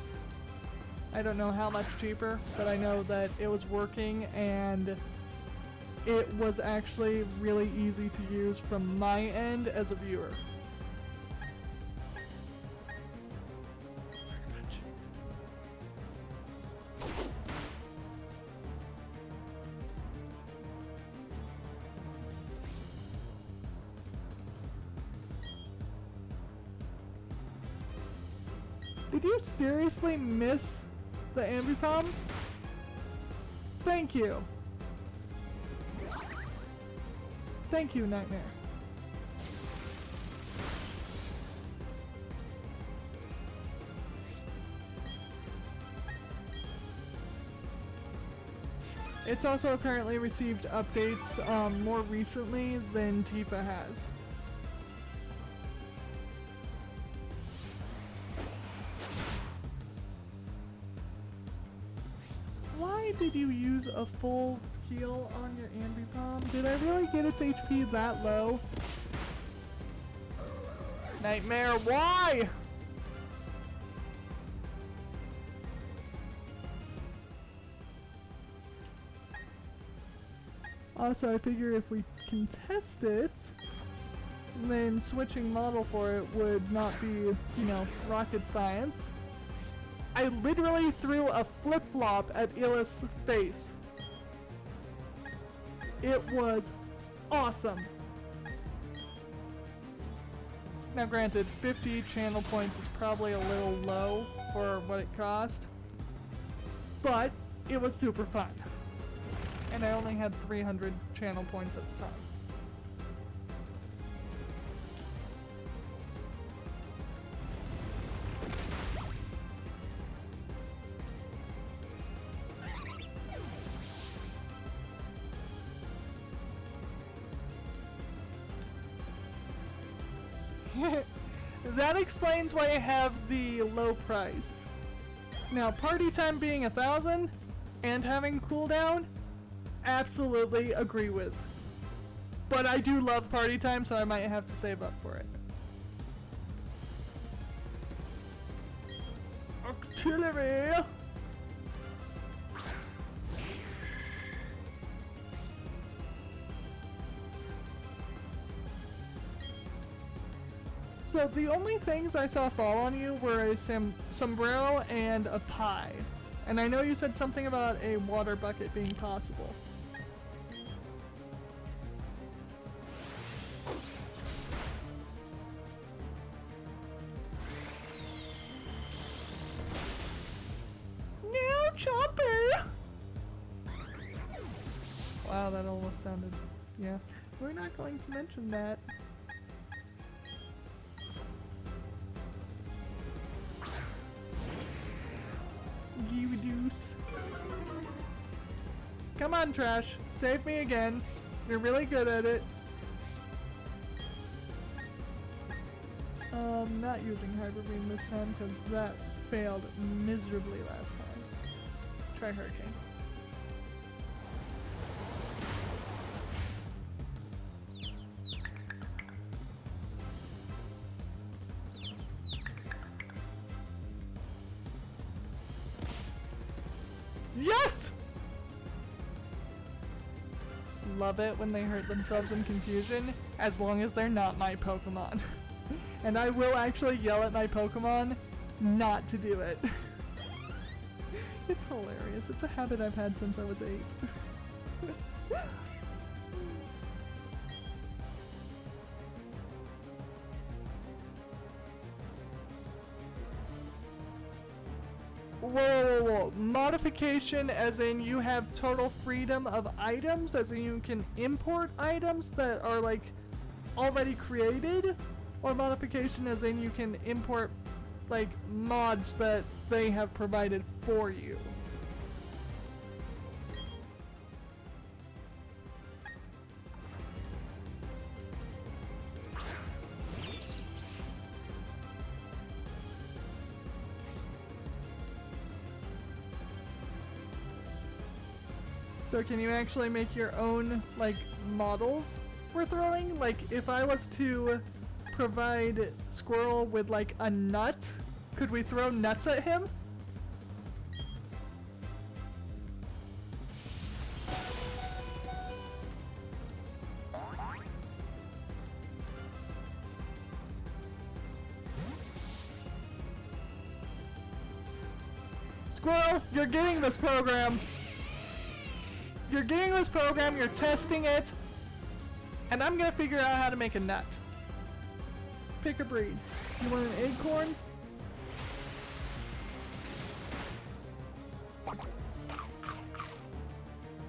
I don't know how much cheaper, but I know that it was working and it was actually really easy to use from my end as a viewer. Did you seriously miss the Ambipom? Thank you. Thank you, Nightmare. It's also apparently received updates more recently than Tifa has. Did you use a full heal on your Ambipom? Did I really get its HP that low? Nightmare, why? Also, I figure if we can test it, then switching model for it would not be, you know, rocket science. I literally threw a flip-flop at Illith's face. It was awesome. Now granted, 50 channel points is probably a little low for what it cost, but it was super fun. And I only had 300 channel points at the time. That explains why I have the low price. Now, party time being 1,000, and having cooldown, absolutely agree with. But I do love party time, so I might have to save up for it. Artillery! So the only things I saw fall on you were a sombrero and a pie. And I know you said something about a water bucket being possible. No, Chopper! Wow, that almost sounded... Yeah. We're not going to mention that. You deuce. Come on, Trash. Save me again. You're really good at it. Not using Hyper Beam this time because that failed miserably last time. Try Hurricane. Yes! Love it when they hurt themselves in confusion, as long as they're not my Pokemon. And I will actually yell at my Pokemon not to do it. It's hilarious. It's a habit I've had since I was 8. Whoa. Modification as in you have total freedom of items, as in you can import items that are like already created? Or modification as in you can import like mods that they have provided for you? So can you actually make your own, like, models we're throwing? Like, if I was to provide Squirrel with, like, a nut, could we throw nuts at him? Squirrel, you're getting this program! You're getting this program, you're testing it, and I'm gonna figure out how to make a nut. Pick a breed. You want an acorn?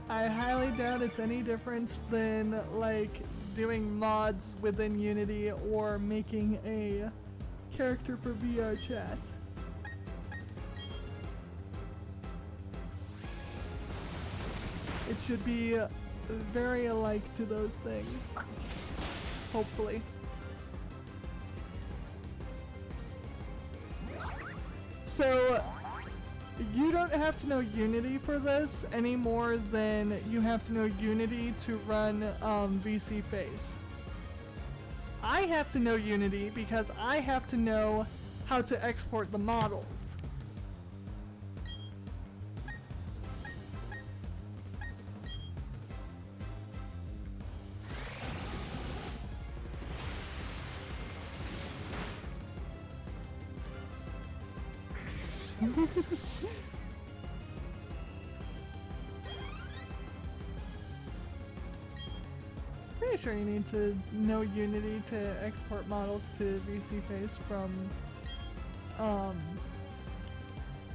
I highly doubt it's any different than, like, doing mods within Unity or making a character for VR chat. It should be very alike to those things. Hopefully. So, you don't have to know Unity for this any more than you have to know Unity to run VC Face. I have to know Unity because I have to know how to export the models. Pretty sure you need to know Unity to export models to VC Face from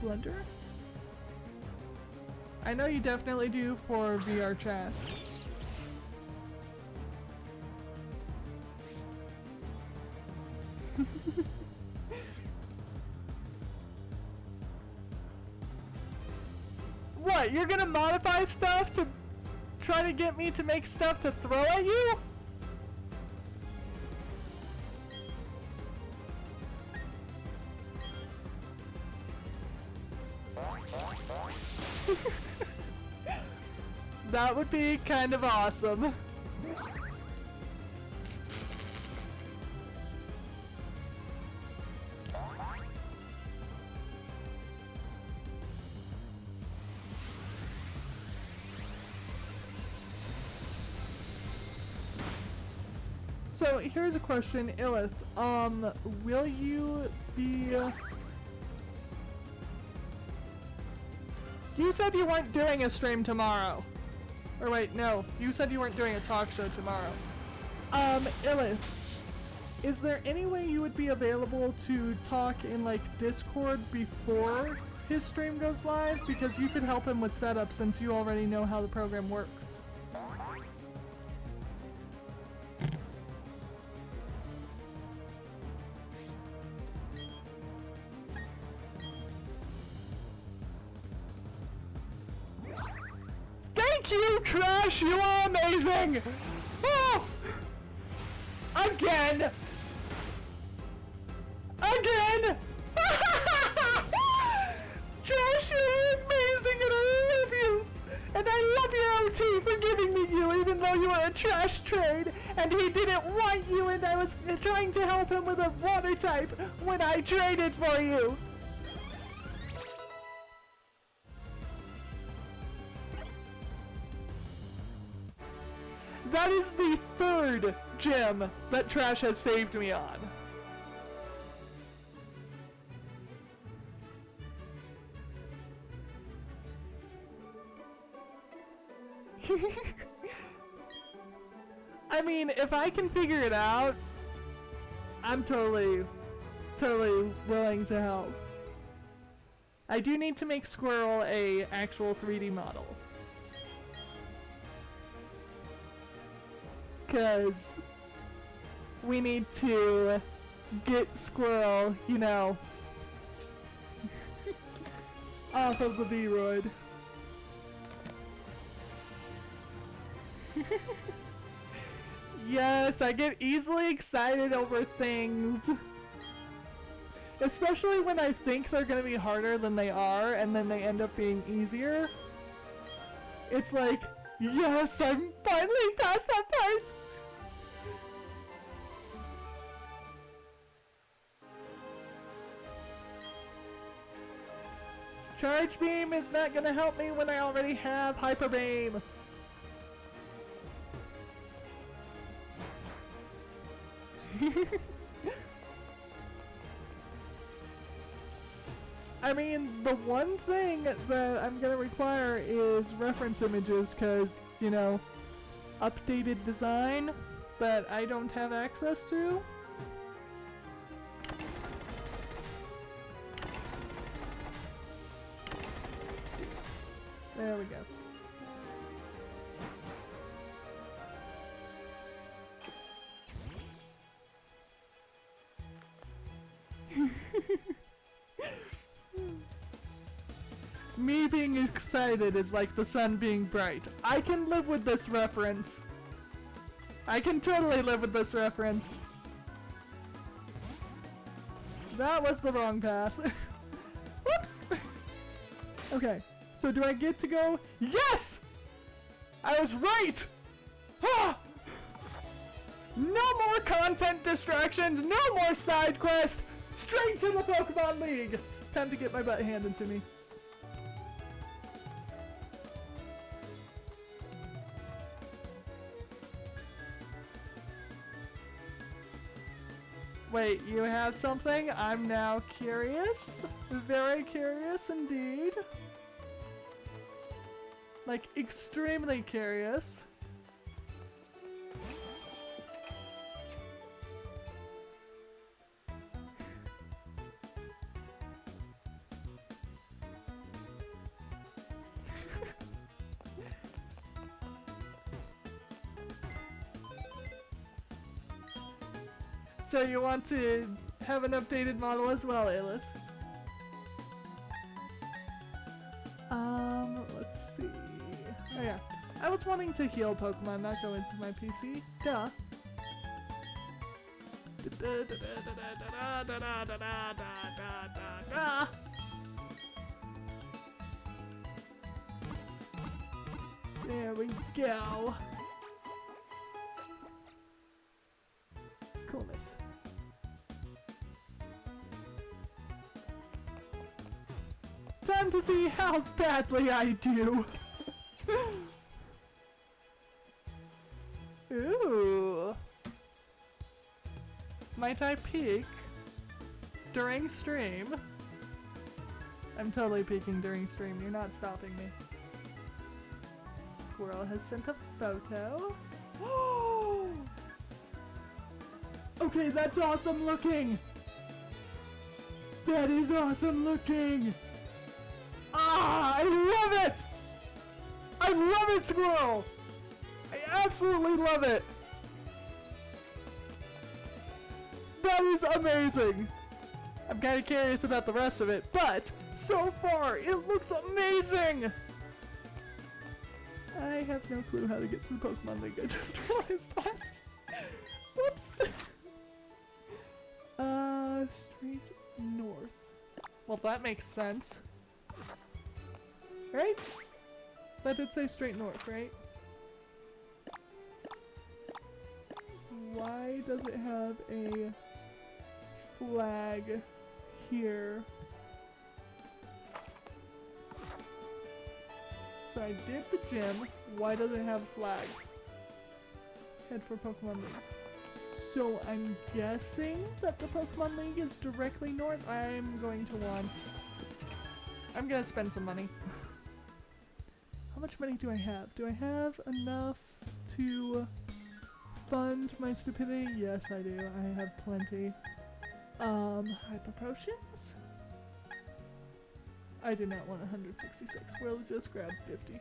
Blender. I know you definitely do for VR chat. What, you're gonna modify stuff to try to get me to make stuff to throw at you? That would be kind of awesome. So here's a question, Illith. Will you be... You said you weren't doing a stream tomorrow. Or wait, no. You said you weren't doing a talk show tomorrow. Illith, is there any way you would be available to talk in, like, Discord before his stream goes live? Because you could help him with setup since you already know how the program works. Thank you, Trash! You are amazing! Oh! Again! Again! Trash, you're amazing and I love you! And I love your OT for giving me you even though you were a trash trade and he didn't want you and I was trying to help him with a water type when I traded for you! That is the third gem that Trash has saved me on. I mean, if I can figure it out, I'm totally willing to help. I do need to make Squirrel a actual 3D model. Because we need to get Squirrel, you know, off of the B-Roid. Yes, I get easily excited over things. Especially when I think they're gonna be harder than they are, and then they end up being easier. It's like, yes, I'm finally past that part! Charge Beam is not gonna help me when I already have Hyper Beam! I mean, the one thing that I'm gonna require is reference images, cause, you know, updated design that I don't have access to. There we go. Me being excited is like the sun being bright. I can live with this reference. I can totally live with this reference. That was the wrong path. Whoops! Okay, so do I get to go? Yes! I was right! Ah! No more content distractions, no more side quests! Straight to the Pokemon League! Time to get my butt handed to me. Wait, you have something? I'm now curious. Very curious indeed. Like, extremely curious. So you want to have an updated model as well, Aelith? Let's see. Oh yeah. I was wanting to heal Pokemon, not go into my PC. Duh. There we go. Coolness. Time to see how badly I do. Ooh. Might I peek during stream? I'm totally peeking during stream. You're not stopping me. Squirrel has sent a photo. Okay, that's awesome looking. That is awesome looking. Ah, I love it! I love it, Squirrel! I absolutely love it! That is amazing! I'm kind of curious about the rest of it, but so far, it looks amazing! I have no clue how to get to the Pokemon League, I just realized that. Whoops! Straight north. Well, that makes sense. Right? That did say straight north, right? Why does it have a flag here? So I did the gym. Why does it have a flag? Head for Pokemon League. So I'm guessing that the Pokemon League is directly north. I'm going to spend some money. How much money do I have? Do I have enough to fund my stupidity? Yes, I do. I have plenty. Hyper potions? I do not want 166. We'll just grab 50.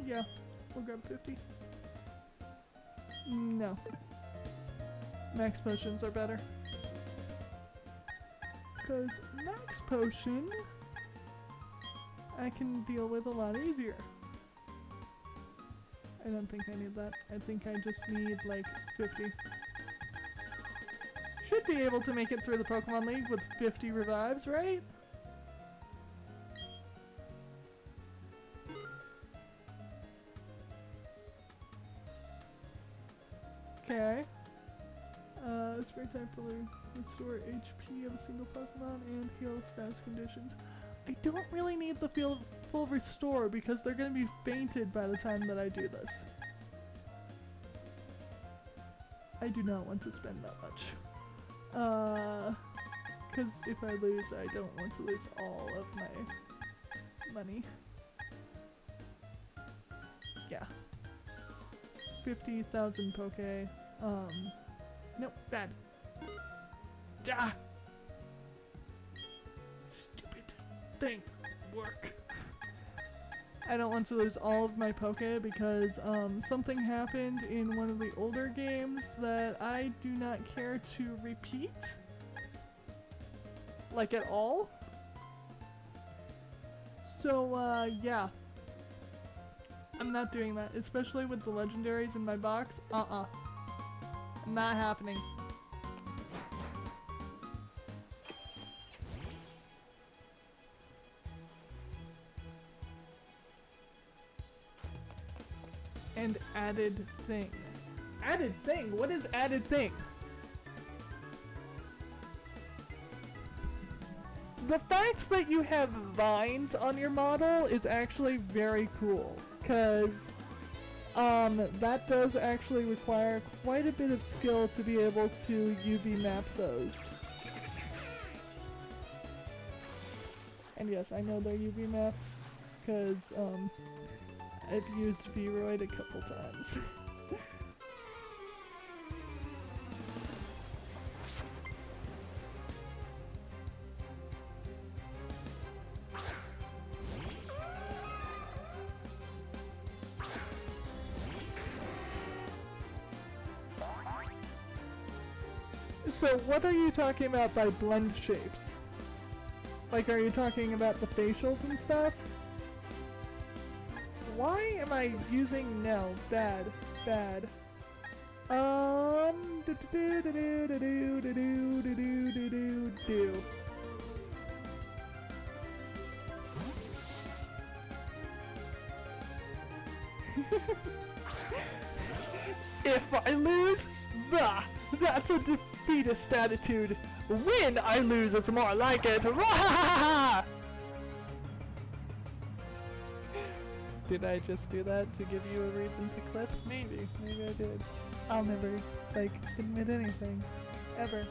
Yeah, we'll grab 50. No. Max potions are better. Because max potion I can deal with a lot easier. I don't think I need that. I think I just need like 50. Should be able to make it through the Pokemon League with 50 revives, right? Okay. Spray type filler. Restore HP of a single Pokemon and heal status conditions. I don't really need the full restore because they're going to be fainted by the time that I do this. I do not want to spend that much. Because if I lose, I don't want to lose all of my money. Yeah. 50,000 Poke. Nope, bad. Ah! Stupid thing. Work. I don't want to lose all of my Poke because something happened in one of the older games that I do not care to repeat. Like at all. So yeah. I'm not doing that, especially with the legendaries in my box. Not happening. And added thing. Added thing? What is added thing? The fact that you have vines on your model is actually very cool, because that does actually require quite a bit of skill to be able to UV map those. And yes, I know they're UV mapped, because I've used Vroid a couple times. So what are you talking about by blend shapes? Like, are you talking about the facials and stuff? Why am I using no? Bad. Bad. Do do do do do do do do do do do do do. If I lose, that's a defeatist attitude. When I lose, it's more like it. Did I just do that to give you a reason to clip? Maybe I did. I'll never, like, admit anything. Ever.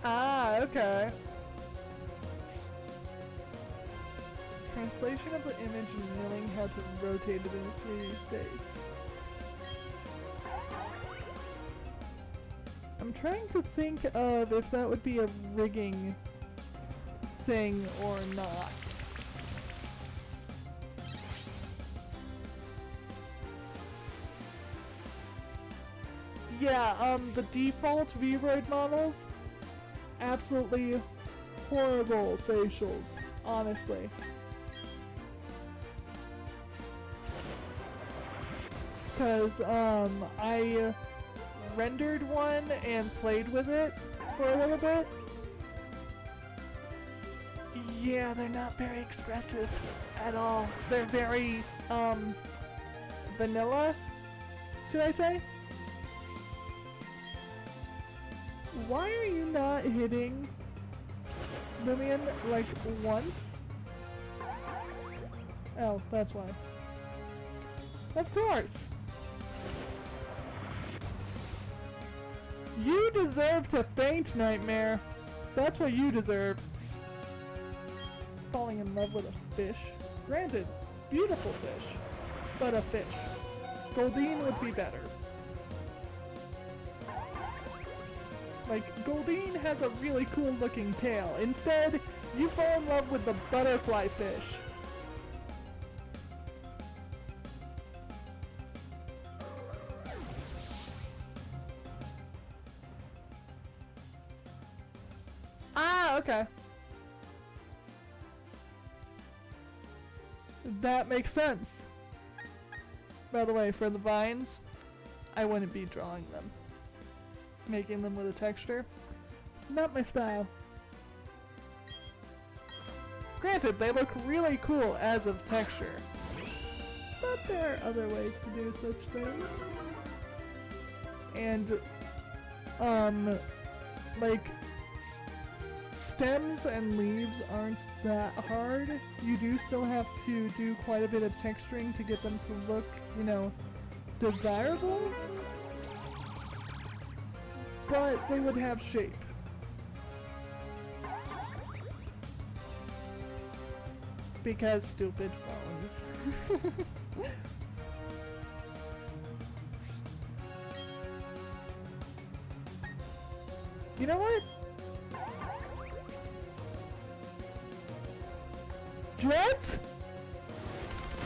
Ah, okay. Translation of the image and knowing how to rotate it in 3D space. I'm trying to think of if that would be a rigging thing or not. Yeah, the default V-Roid models, absolutely horrible facials, honestly. Because, I rendered one and played with it for a little bit. Yeah, they're not very expressive at all. They're very, vanilla, should I say? Why are you not hitting Lumion, like, once? Oh, that's why. Of course! You deserve to faint, Nightmare! That's what you deserve. Falling in love with a fish. Granted, beautiful fish, but a fish. Goldeen would be better. Like, Goldeen has a really cool looking tail. Instead, you fall in love with the butterfly fish. Ah, okay. That makes sense. By the way, for the vines, I wouldn't be drawing them. Making them with a texture, not my style. Granted, they look really cool as of texture, but there are other ways to do such things. And, like, stems and leaves aren't that hard. You do still have to do quite a bit of texturing to get them to look, you know, desirable. But they would have shape. Because stupid phones. You know what? Jet?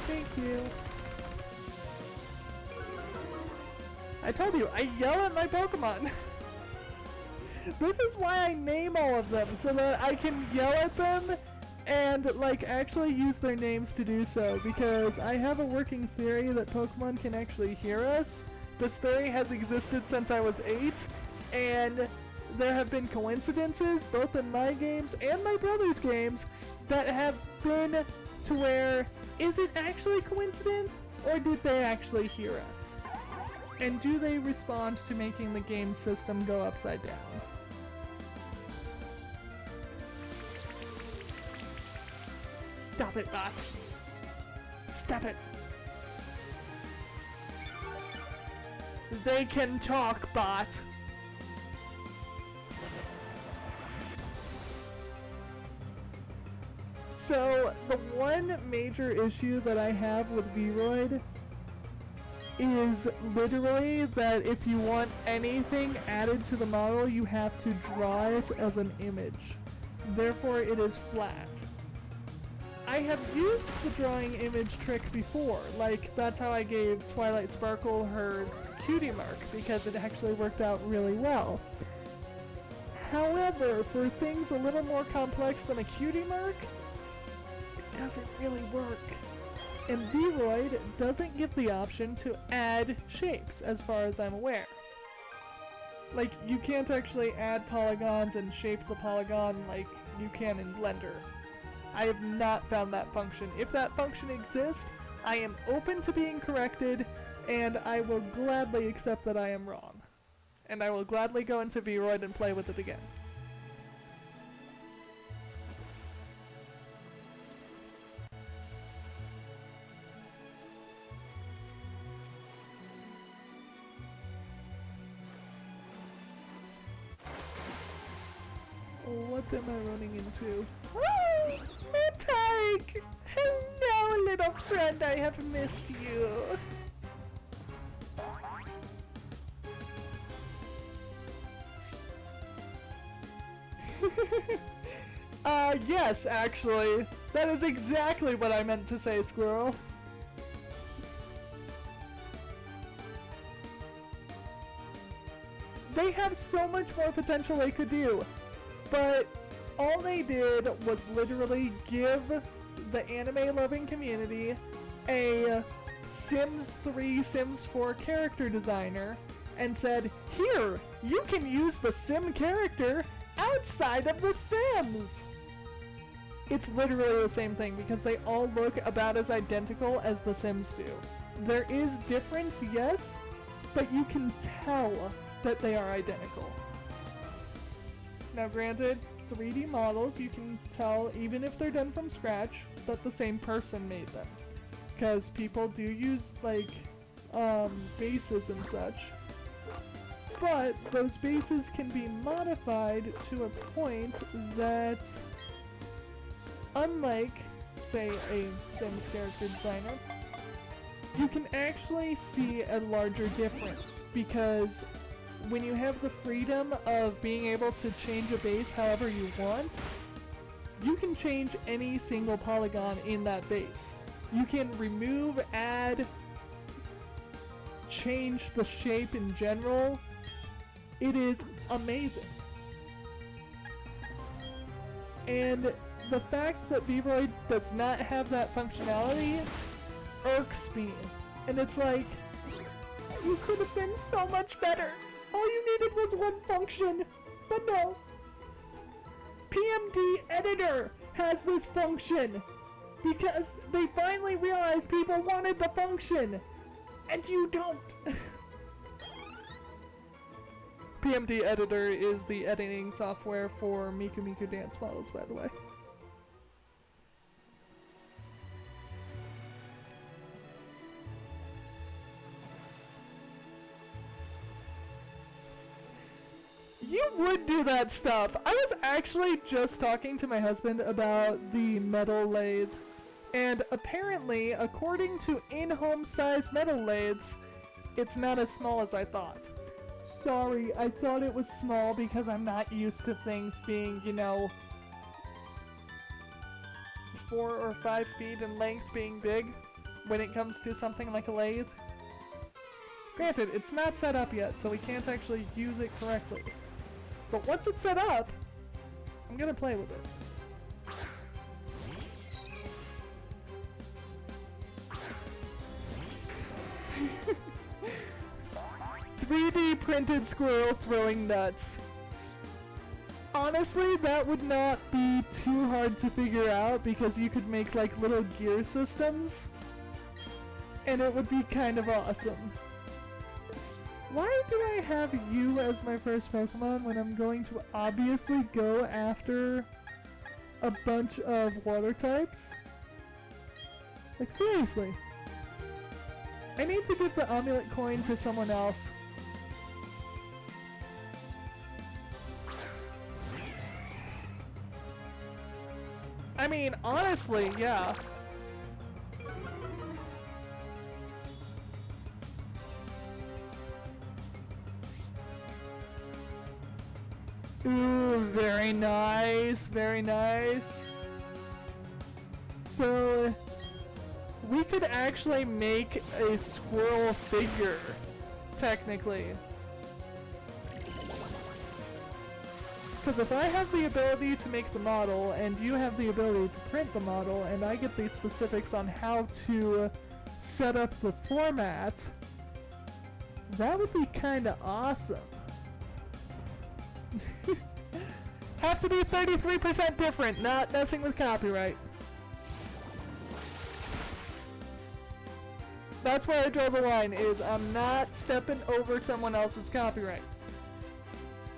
Thank you. I told you, I yell at my Pokemon. This is why I name all of them, so that I can yell at them and, like, actually use their names to do so, because I have a working theory that Pokemon can actually hear us. This theory has existed since I was 8, and there have been coincidences, both in my games and my brother's games, that have been to where, is it actually coincidence, or did they actually hear us? And do they respond to making the game system go upside down? Stop it, bot. Stop it. They can talk, bot. So, the one major issue that I have with V-Roid is literally that if you want anything added to the model, you have to draw it as an image. Therefore, it is flat. I have used the drawing image trick before, like that's how I gave Twilight Sparkle her cutie mark, because it actually worked out really well. However, for things a little more complex than a cutie mark, it doesn't really work. And Vroid doesn't give the option to add shapes, as far as I'm aware. Like, you can't actually add polygons and shape the polygon like you can in Blender. I have not found that function. If that function exists, I am open to being corrected, and I will gladly accept that I am wrong. And I will gladly go into Vroid and play with it again. What am I running into? Oh, Matark! Hello, little friend, I have missed you. Yes, actually. That is exactly what I meant to say, Squirrel. They have so much more potential they could do. But all they did was literally give the anime-loving community a Sims 3, Sims 4 character designer and said, here, you can use the Sim character outside of the Sims! It's literally the same thing because they all look about as identical as the Sims do. There is difference, yes, but you can tell that they are identical. Now granted, 3D models, you can tell, even if they're done from scratch, that the same person made them. Because people do use, like, bases and such. But those bases can be modified to a point that, unlike, say, a Sims character designer, you can actually see a larger difference. Because when you have the freedom of being able to change a base however you want, you can change any single polygon in that base. You can remove, add, change the shape in general. It is amazing. And the fact that Vroid does not have that functionality irks me. And it's like, you could have been so much better. All you needed was one function, but no. PMD Editor has this function because they finally realized people wanted the function, and you don't. PMD Editor is the editing software for Miku Miku dance models, by the way. You would do that stuff. I was actually just talking to my husband about the metal lathe, and apparently, according to in-home size metal lathes, it's not as small as I thought. Sorry, I thought it was small because I'm not used to things being, you know, 4 or 5 feet in length being big when it comes to something like a lathe. Granted, it's not set up yet, so we can't actually use it correctly. But once it's set up, I'm gonna play with it. 3D printed squirrel throwing nuts. Honestly, that would not be too hard to figure out because you could make like little gear systems. And it would be kind of awesome. Why did I have you as my first Pokemon when I'm going to obviously go after a bunch of water types? Like, seriously. I need to give the amulet coin to someone else. I mean, honestly, yeah. Ooh, very nice, very nice. So, we could actually make a squirrel figure, technically. Because if I have the ability to make the model, and you have the ability to print the model, and I get the specifics on how to set up the format, that would be kinda awesome. Have to be 33% different, not messing with copyright. That's where I draw the line, is I'm not stepping over someone else's copyright.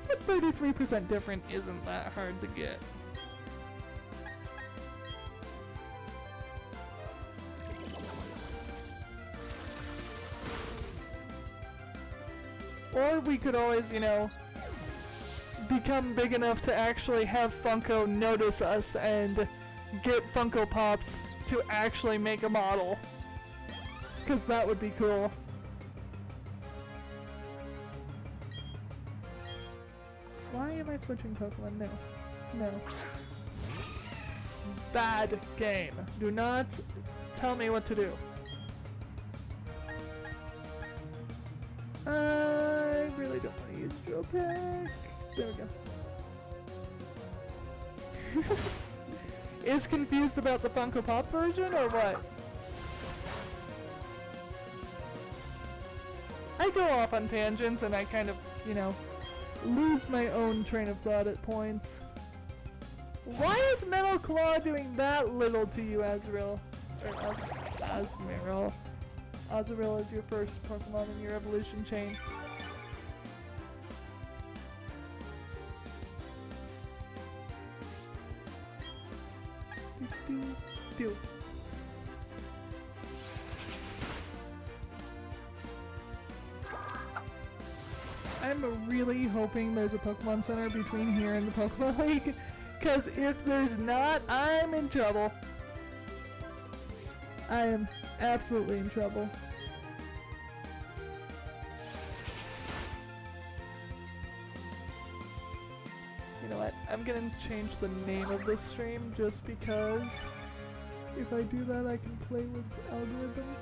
But 33% different isn't that hard to get. Or we could always, you know, become big enough to actually have Funko notice us and get Funko Pops to actually make a model. 'Cause that would be cool. Why am I switching Pokemon? No. No. Bad game. Do not tell me what to do. I really don't want to use Drill Peck. There we go. Is confused about the Funko Pop version or what? I go off on tangents and I kind of, you know, lose my own train of thought at points. Why is Metal Claw doing that little to you, Azrael? Or Azrael. Azrael is your first Pokemon in your evolution chain. Do. I'm really hoping there's a Pokemon Center between here and the Pokemon League, because if there's not, I'm in trouble. I am absolutely in trouble. You know what? I'm gonna change the name of this stream just because if I do that, I can play with algorithms.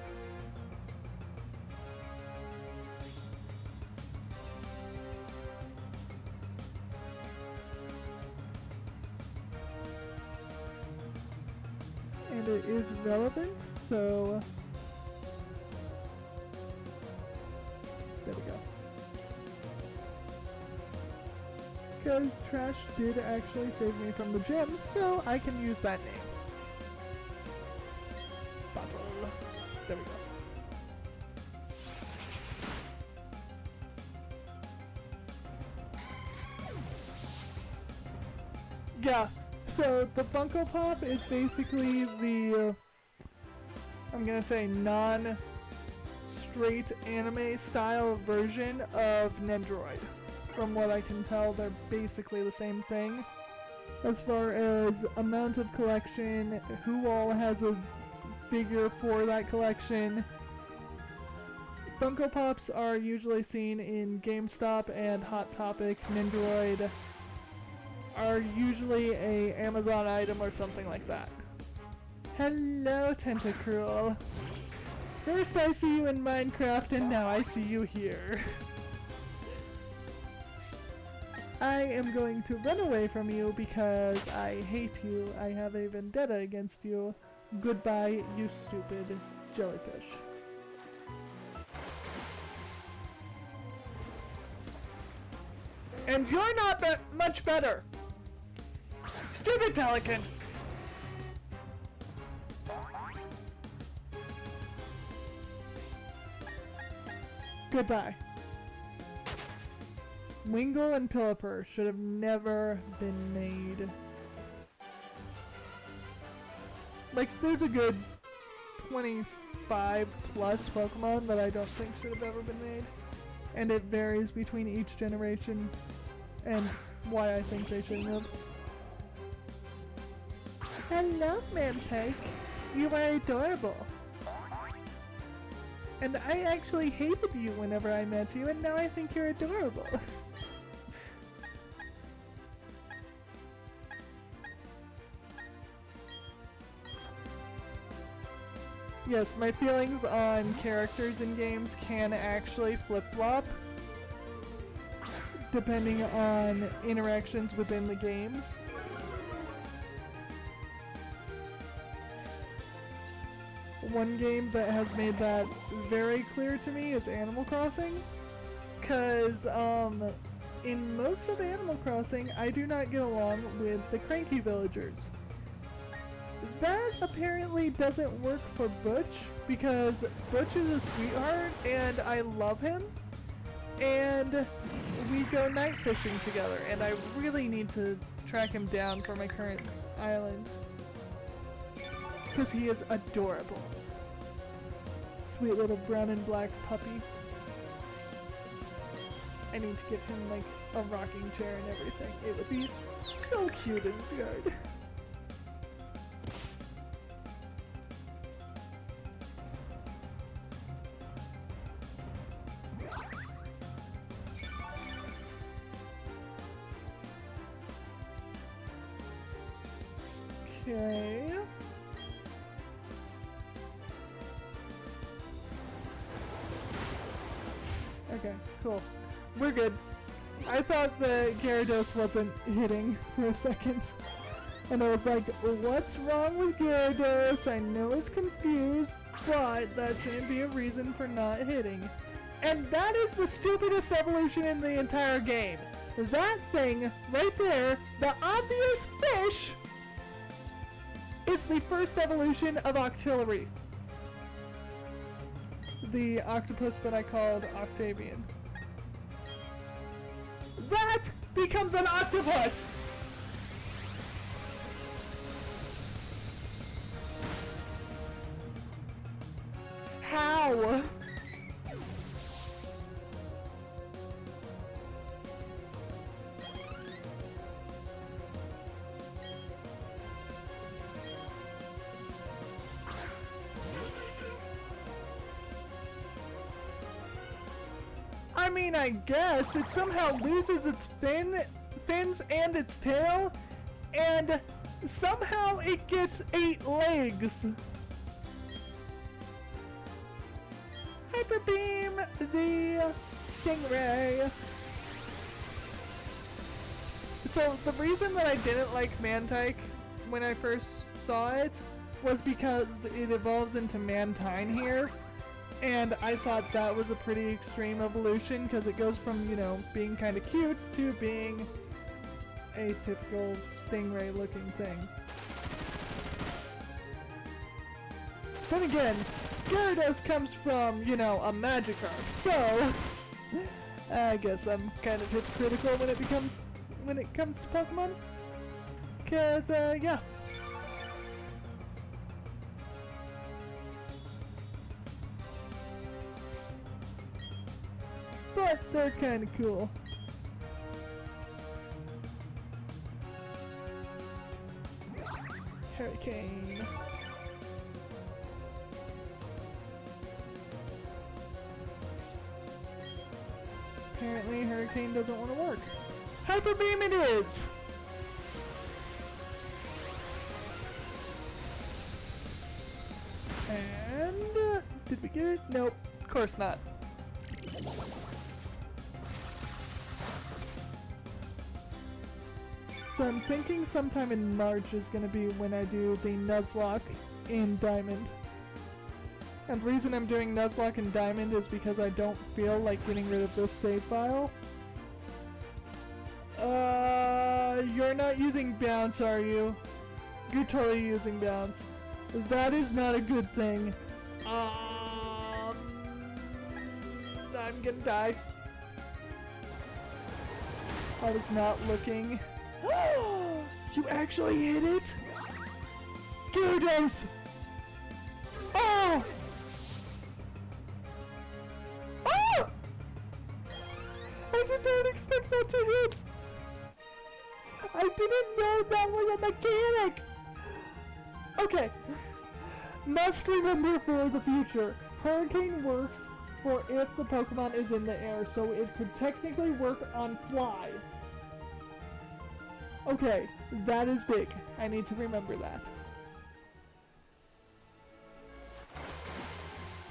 And it is relevant, so there we go. Because Trash did actually save me from the gym, so I can use that name. Bottle. There we go. Yeah. So the Funko Pop is basically the, I'm gonna say non-straight anime style version of Nendoroid. From what I can tell, they're basically the same thing. As far as amount of collection, who all has a figure for that collection. Funko Pops are usually seen in GameStop and Hot Topic. Nendoroid are usually a Amazon item or something like that. Hello, Tentacruel. First I see you in Minecraft and now I see you here. I am going to run away from you because I hate you. I have a vendetta against you. Goodbye, you stupid jellyfish. And you're not much better. Stupid pelican! Goodbye. Wingull and Pillaper should have never been made. Like, there's a good 25 plus Pokemon that I don't think should have ever been made. And it varies between each generation and why I think they shouldn't have. Hello, Mantake. You are adorable. And I actually hated you whenever I met you, and now I think you're adorable. Yes, my feelings on characters in games can actually flip-flop. depending on interactions within the games. One game that has made that very clear to me is Animal Crossing, because in most of Animal Crossing I do not get along with the cranky villagers. That apparently doesn't work for Butch, because Butch is a sweetheart and I love him, and we go night fishing together, and I really need to track him down for my current island, because he is adorable. Sweet little brown and black puppy. I need to give him like a rocking chair and everything. It would be so cute in this yard. Okay. Okay, cool. We're good. I thought the Gyarados wasn't hitting for a second. And I was like, what's wrong with Gyarados? I know it's confused, but that shouldn't be a reason for not hitting. And that is the stupidest evolution in the entire game. That thing right there, the obvious fish, is the first evolution of Octillery. The octopus that I called Octavian. That becomes an octopus! How? I mean, I guess it somehow loses its fins and its tail, and somehow it gets 8 legs. Hyper Beam the Stingray. So the reason that I didn't like Mantike when I first saw it was because it evolves into Mantine here. And I thought that was a pretty extreme evolution, because it goes from, you know, being kind of cute to being a typical stingray looking thing. Then again, Gyarados comes from, you know, a Magikarp, so I guess I'm kind of hypocritical when it comes to Pokemon. Cause yeah. But they're kind of cool. Hurricane. Apparently Hurricane doesn't want to work. Hyper Beam it is! And did we get it? Nope, of course not. So I'm thinking sometime in March is going to be when I do the Nuzlocke in Diamond. And the reason I'm doing Nuzlocke in Diamond is because I don't feel like getting rid of this save file. You're not using Bounce, are you? You're totally using Bounce. That is not a good thing. I'm gonna die. I was not looking. You actually hit it? Gyarados! Oh! Oh! I did not expect that to hit! I didn't know that was a mechanic! Okay. Must remember for the future. Hurricane works for if the Pokemon is in the air, so it could technically work on fly. Okay, that is big. I need to remember that.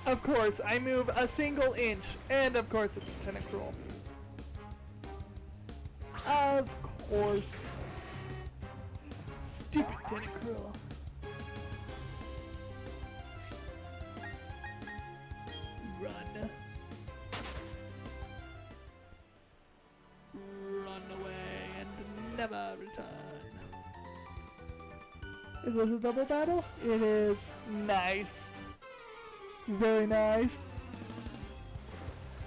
Of course, I move a single inch, and of course it's Tentacruel. Of course. Stupid Tentacruel. Run. Run away and never return. Is this a double battle? It is. Nice. Very nice.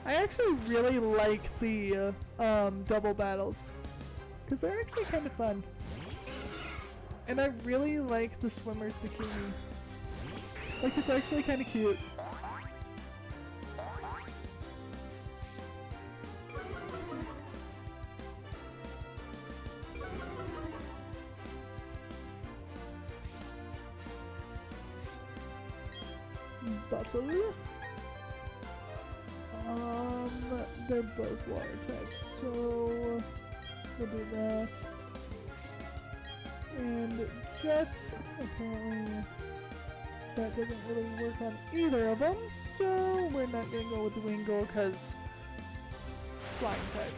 I actually really like the double battles, because they're actually kind of fun. And I really like the swimmer's bikini. Like, it's actually kind of cute. Bottle. They're both water types, so we'll do that. And Jets, apparently that doesn't really work on either of them, so we're not gonna go with the Wingull because flying type.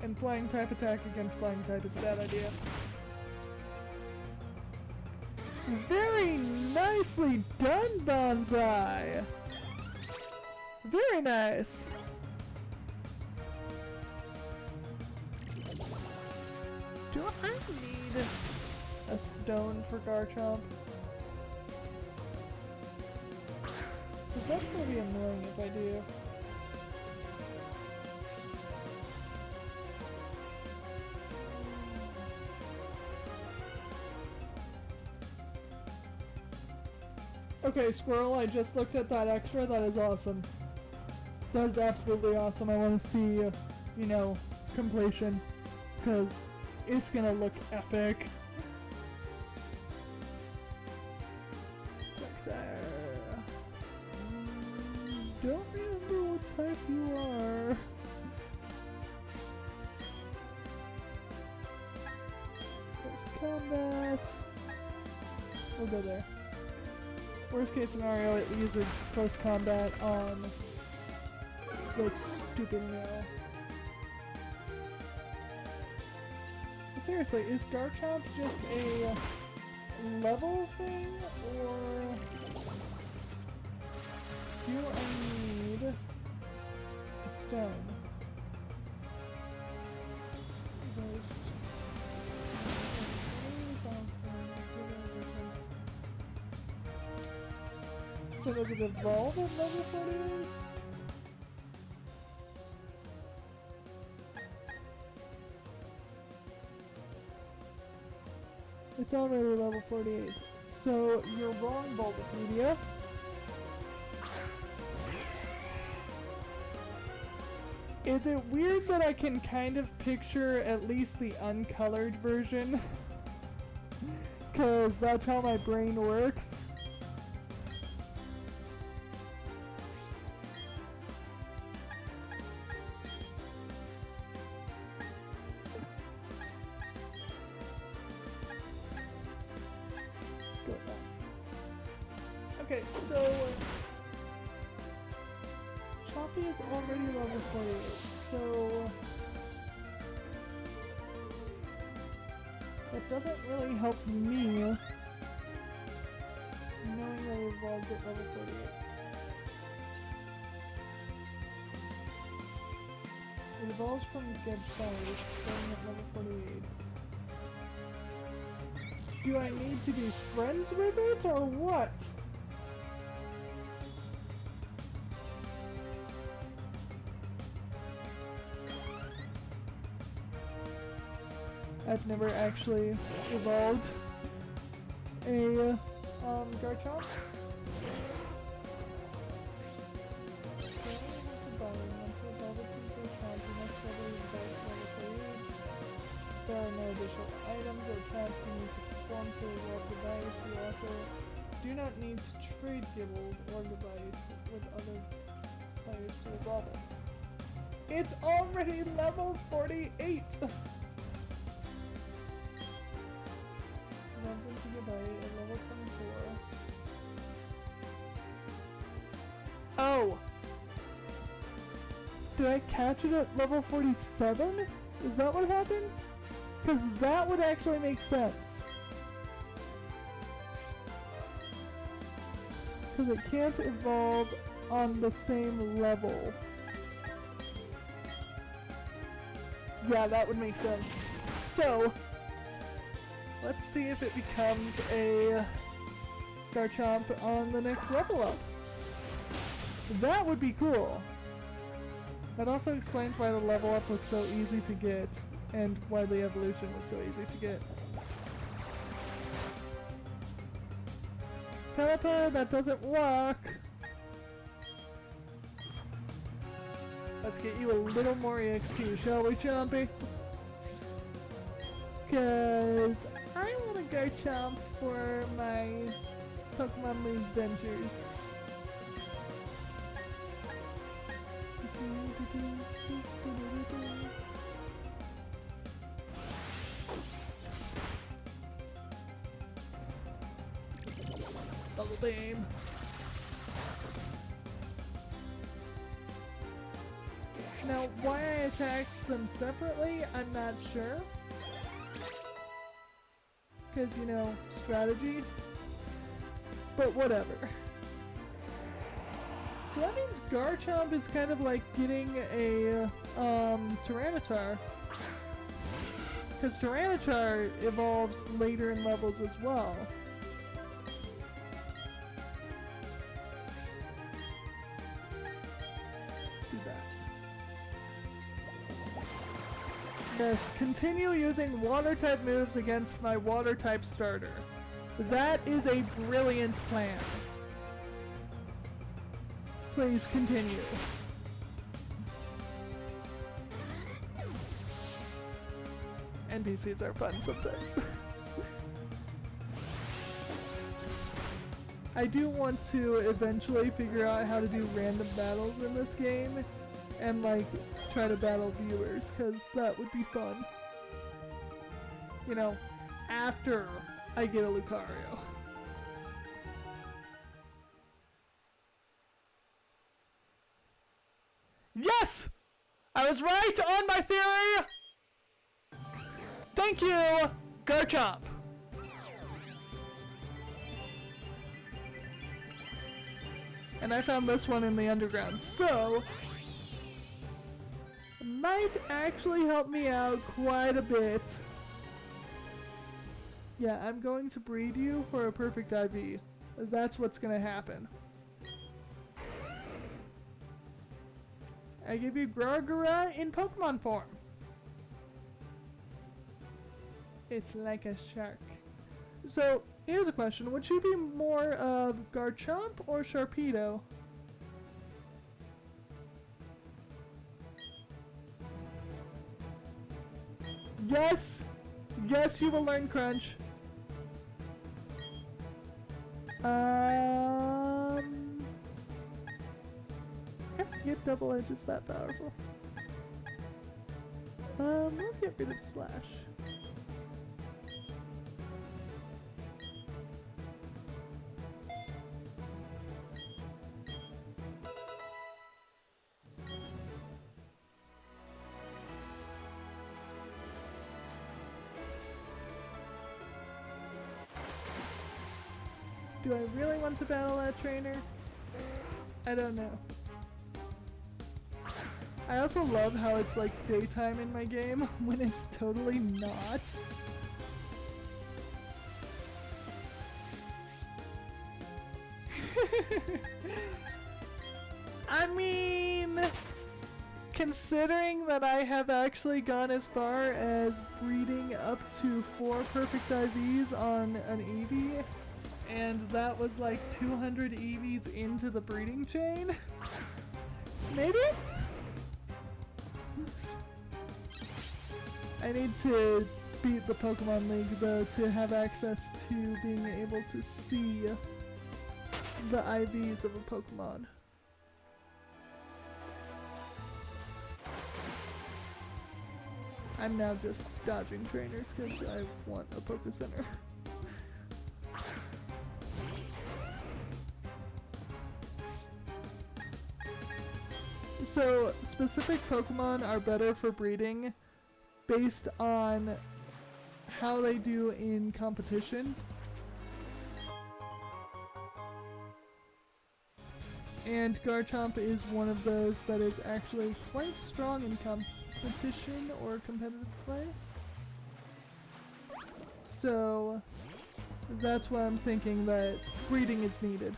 And flying type attack against flying type is a bad idea. Very nicely done, Bonsai! Very nice! Do I need a stone for Garchomp? Because that's gonna be annoying if I do. Okay, Squirrel, I just looked at that extra. That is awesome. That is absolutely awesome. I want to see, you know, completion. Because it's gonna look epic. Don't remember what type you are. There's combat. We'll go there. Worst case scenario, it uses close combat on the stupid nail. But seriously, is Garchomp just a level thing, or do I need a stone? So does it evolve at level 48? It's already level 48. So you're wrong, Bulbapedia. Is it weird that I can kind of picture at least the uncolored version? 'Cause that's how my brain works. Okay, so Choppy is already level 48, so that doesn't really help me knowing that it evolved at level 48. It evolves from Gebside, starting at level 48. Do I need to be friends with it, or what? I've never actually evolved a Garchomp. There are no additional items or tasks you need to perform to evolve the device. You also do not need to trade Gibble or device with other players to evolve it. It's already level 48! Runs into the bite at level 24. Oh! Did I catch it at level 47? Is that what happened? Because that would actually make sense. Because it can't evolve on the same level. Yeah, that would make sense. So, let's see if it becomes a Garchomp on the next level up. That would be cool. That also explains why the level up was so easy to get, and why the evolution was so easy to get. Pelipper, that doesn't work! Let's get you a little more EXP, shall we, Chompy? Cause I want to go Chomp for my Pokemon League ventures. Double beam. Now, why I attacked them separately, I'm not sure. Because, you know, strategy. But whatever. So that means Garchomp is kind of like getting a Tyranitar. Because Tyranitar evolves later in levels as well. Do that. Yes, continue using water-type moves against my water-type starter. That is a brilliant plan. Please continue. NPCs are fun sometimes. I do want to eventually figure out how to do random battles in this game and like try to battle viewers, because that would be fun. You know, after I get a Lucario. Yes! I was right on my theory! Thank you, Garchomp! And I found this one in the underground, so it might actually help me out quite a bit. Yeah, I'm going to breed you for a perfect IV. That's what's gonna happen. I give you Gargara in Pokemon form. It's like a shark. So, here's a question. Would she be more of Garchomp or Sharpedo? Yes! Yes, you will learn Crunch. I forget Double Edge is that powerful. We'll get rid of Slash. Do I really want to battle that trainer? I don't know. I also love how it's like daytime in my game when it's totally not. I mean, considering that I have actually gone as far as breeding up to 4 perfect IVs on an Eevee, and that was like 200 EVs into the breeding chain, maybe? I need to beat the Pokemon League though to have access to being able to see the IVs of a Pokemon. I'm now just dodging trainers because I want a Poké Center. So, specific Pokemon are better for breeding based on how they do in competition. And Garchomp is one of those that is actually quite strong in competition or competitive play. So that's why I'm thinking that breeding is needed.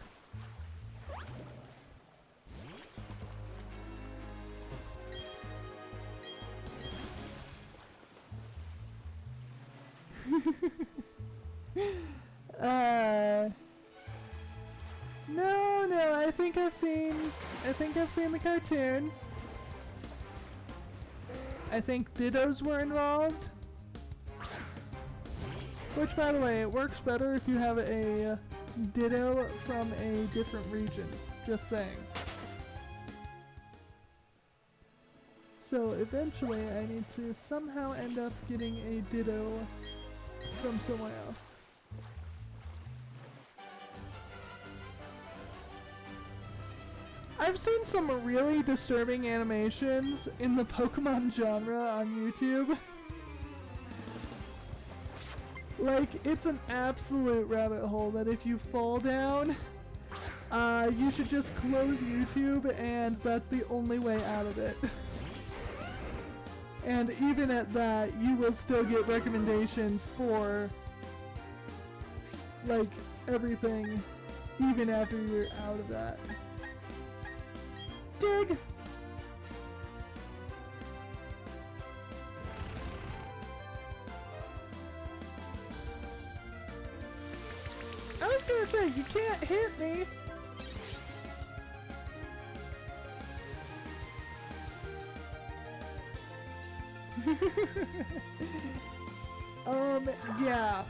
No, I think I've seen the cartoon. I think Dittos were involved. Which, by the way, it works better if you have a Ditto from a different region. Just saying. So eventually I need to somehow end up getting a Ditto from somewhere else. I've seen some really disturbing animations in the Pokemon genre on YouTube. Like, it's an absolute rabbit hole that if you fall down, you should just close YouTube and that's the only way out of it. And even at that, you will still get recommendations for, like, everything, even after you're out of that. Dig! I was gonna say, you can't hit me! Yeah.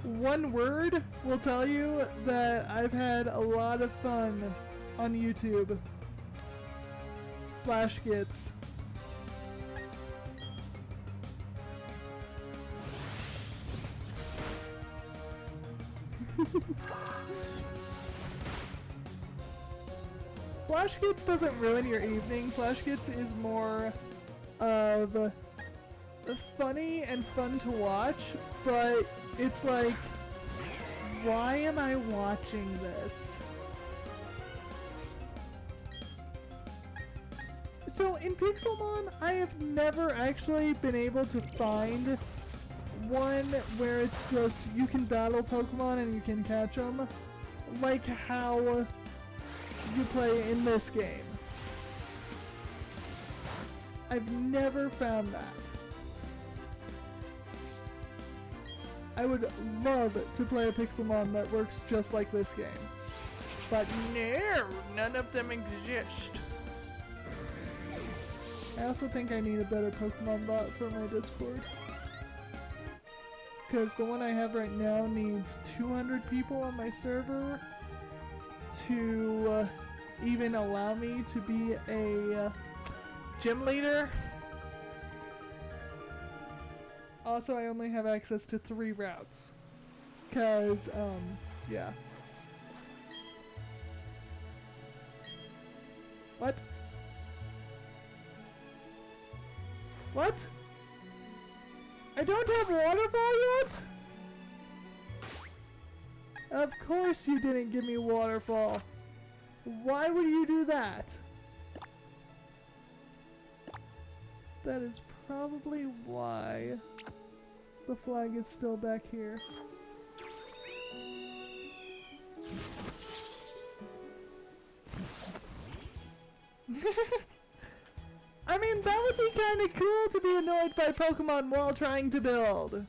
One word will tell you that I've had a lot of fun on YouTube. Flash Gits. Flash Gits doesn't ruin your evening. Flash Gits is more of funny and fun to watch, but it's like, why am I watching this? So in Pixelmon, I have never actually been able to find one where it's just you can battle Pokemon and you can catch them, like how you play in this game. I've never found that. I would love to play a Pixelmon that works just like this game. But no, none of them exist. I also think I need a better Pokemon bot for my Discord. Because the one I have right now needs 200 people on my server to even allow me to be a gym leader. Also, I only have access to 3 routes. Cause, yeah. What? What? I don't have waterfall yet? Of course you didn't give me waterfall. Why would you do that? That is probably why the flag is still back here. I mean, that would be kinda cool to be annoyed by Pokemon while trying to build.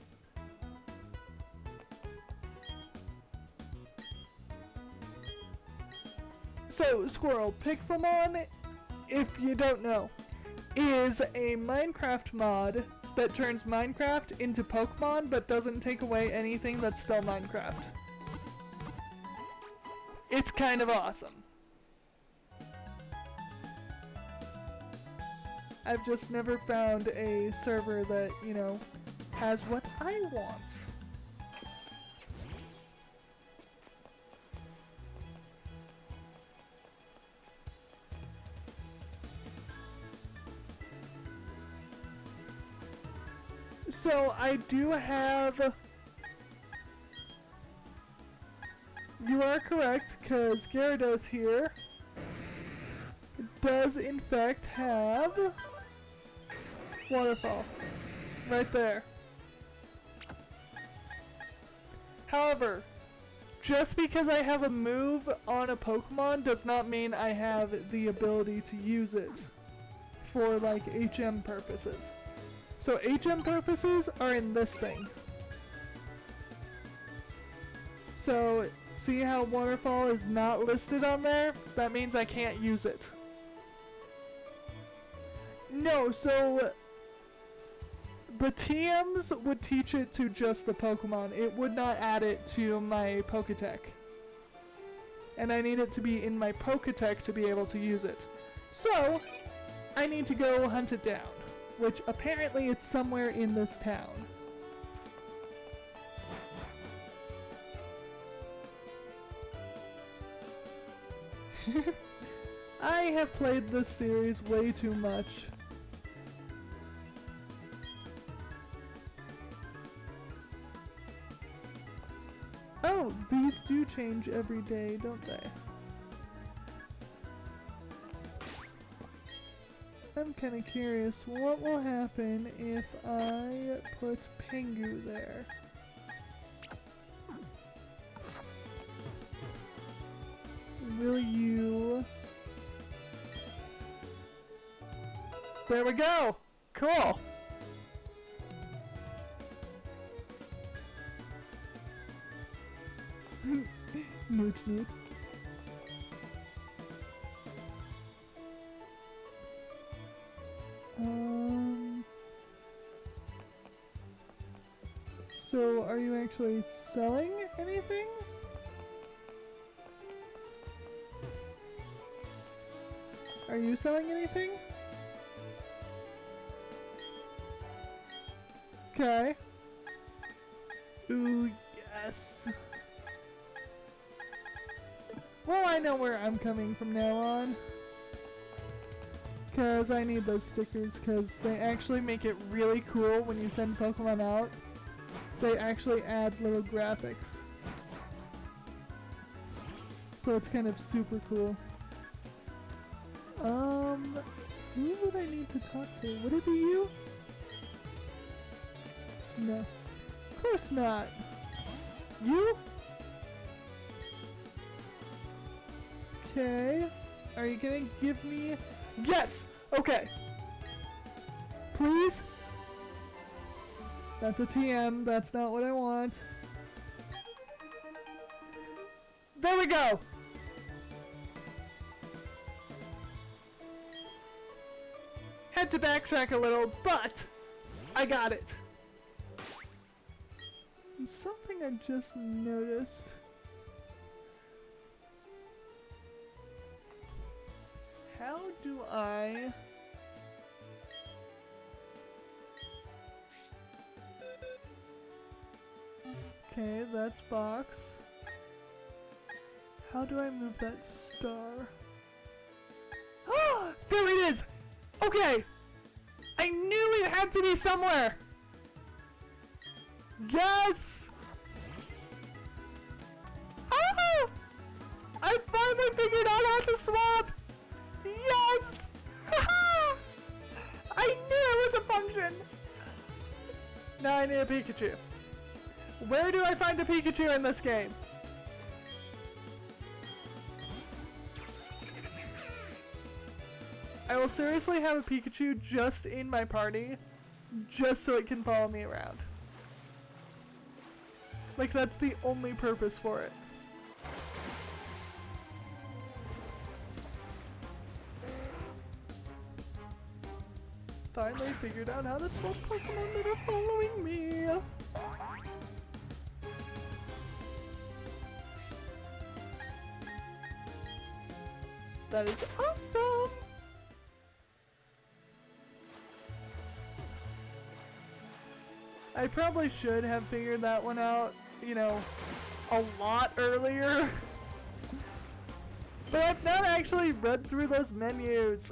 So, Squirrel, Pixelmon, if you don't know, is a Minecraft mod that turns Minecraft into Pokemon but doesn't take away anything that's still Minecraft. It's kind of awesome. I've just never found a server that, you know, has what I want. So I do have... You are correct, because Gyarados here does in fact have Waterfall. Right there. However, just because I have a move on a Pokemon does not mean I have the ability to use it for like HM purposes. So HM purposes are in this thing. So see how Waterfall is not listed on there? That means I can't use it. No, so the TMs would teach it to just the Pokemon. It would not add it to my Poketech. And I need it to be in my Poketech to be able to use it. So, I need to go hunt it down. Which apparently it's somewhere in this town. I have played this series way too much. Oh, these do change every day, don't they? I'm kinda curious, what will happen if I put Pengu there? Will you... There we go! Cool! Newt. So are you actually selling anything? Are you selling anything? Okay. Ooh, yes. Well, I know where I'm coming from now on. Because I need those stickers, because they actually make it really cool when you send Pokemon out. They actually add little graphics. So it's kind of super cool. Who would I need to talk to? Would it be you? No. Of course not. You? Okay. Are you gonna give me... Yes! Okay. Please? That's a TM. That's not what I want. There we go! Had to backtrack a little, but I got it. And something I just noticed. How do I... Okay, that's box. How do I move that star? Ah! There it is! Okay! I knew it had to be somewhere! Yes! Ah! I finally figured out how to swap! Yes! I knew it was a function! Now I need a Pikachu. Where do I find a Pikachu in this game? I will seriously have a Pikachu just in my party, just so it can follow me around. Like, that's the only purpose for it. Finally figured out how to swap Pokemon that are following me. That is awesome! I probably should have figured that one out, you know, a lot earlier. But I've not actually read through those menus.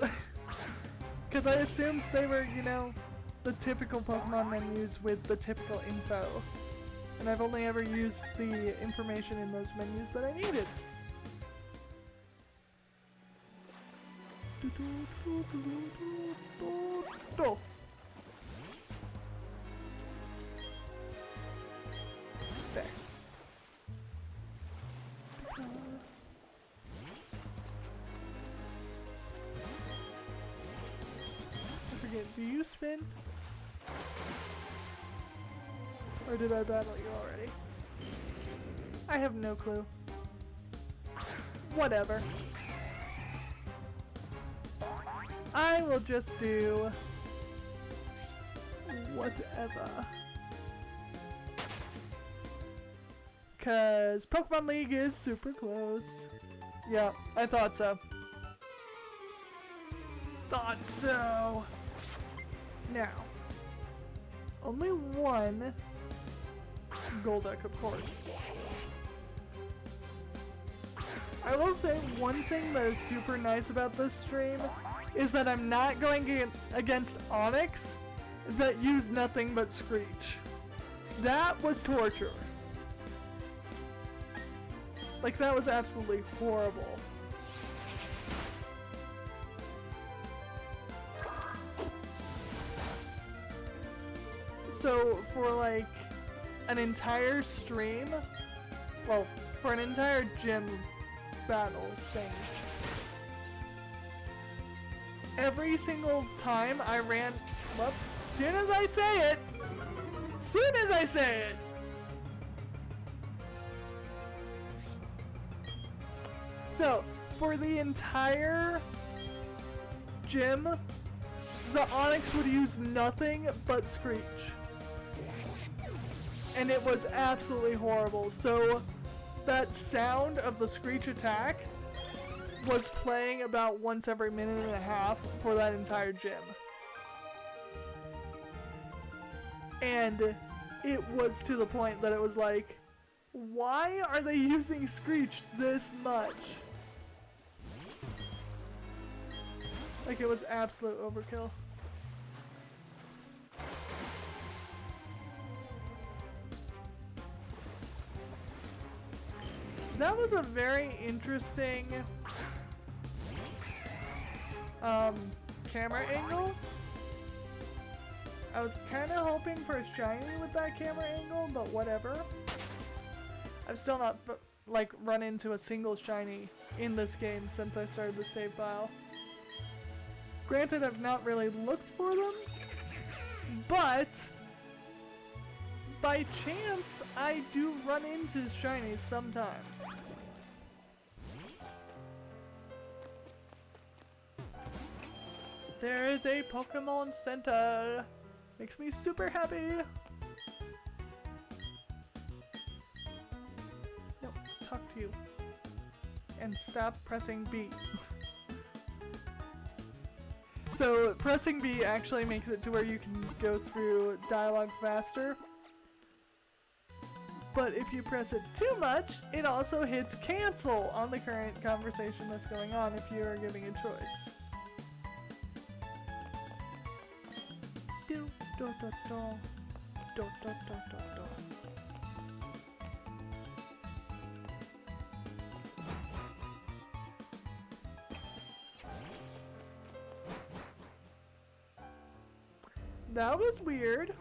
Because I assumed they were, you know, the typical Pokemon menus with the typical info. And I've only ever used the information in those menus that I needed. There. I forget, do you spin? Or did I battle you already? I have no clue. Whatever. I will just do whatever. Cause Pokemon League is super close. Yeah, I thought so. Thought so. Now, only one Golduck, of course. I will say one thing that is super nice about this stream is that I'm not going against Onix that used nothing but Screech. That was torture. Like, that was absolutely horrible. So, for like an entire stream, well, for an entire gym battle thing, every single time I ran, well, soon as I say it, so, for the entire gym, the Onix would use nothing but Screech. And it was absolutely horrible. So, that sound of the Screech attack was playing about once every minute and a half for that entire gym. And it was to the point that it was like, why are they using Screech this much? Like, it was absolute overkill. That was a very interesting camera angle. I was kind of hoping for a shiny with that camera angle, but whatever. I've still not like run into a single shiny in this game since I started the save file. Granted, I've not really looked for them, but by chance, I do run into shinies sometimes. There is a Pokemon Center. Makes me super happy. No, talk to you. And stop pressing B. So, pressing B actually makes it to where you can go through dialogue faster. But if you press it too much, it also hits cancel on the current conversation that's going on if you are giving a choice. Do do do do do do do do do. That was weird.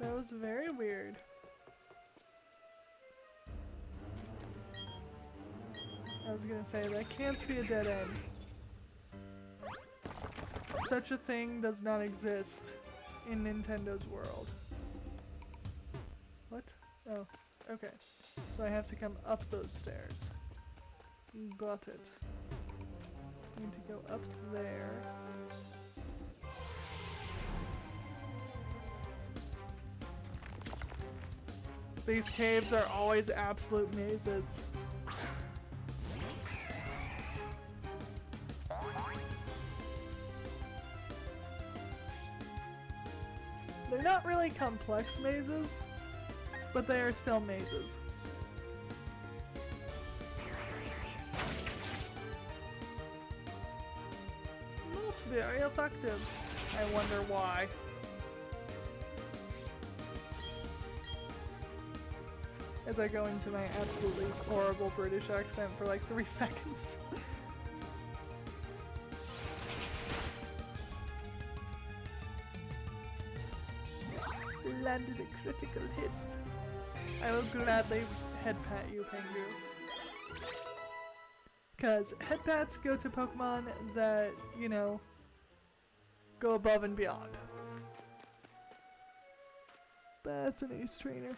That was very weird. I was gonna say, that can't be a dead end. Such a thing does not exist in Nintendo's world. What? Oh, okay. So I have to come up those stairs. Got it. Need to go up there. These caves are always absolute mazes. They're not really complex mazes, but they are still mazes. not very effective. I wonder why. As I go into my absolutely horrible British accent for like 3 seconds. Landed a critical hit. I will gladly head pat you, Pengu. Because head pats go to Pokemon that, you know, go above and beyond. That's an ace trainer.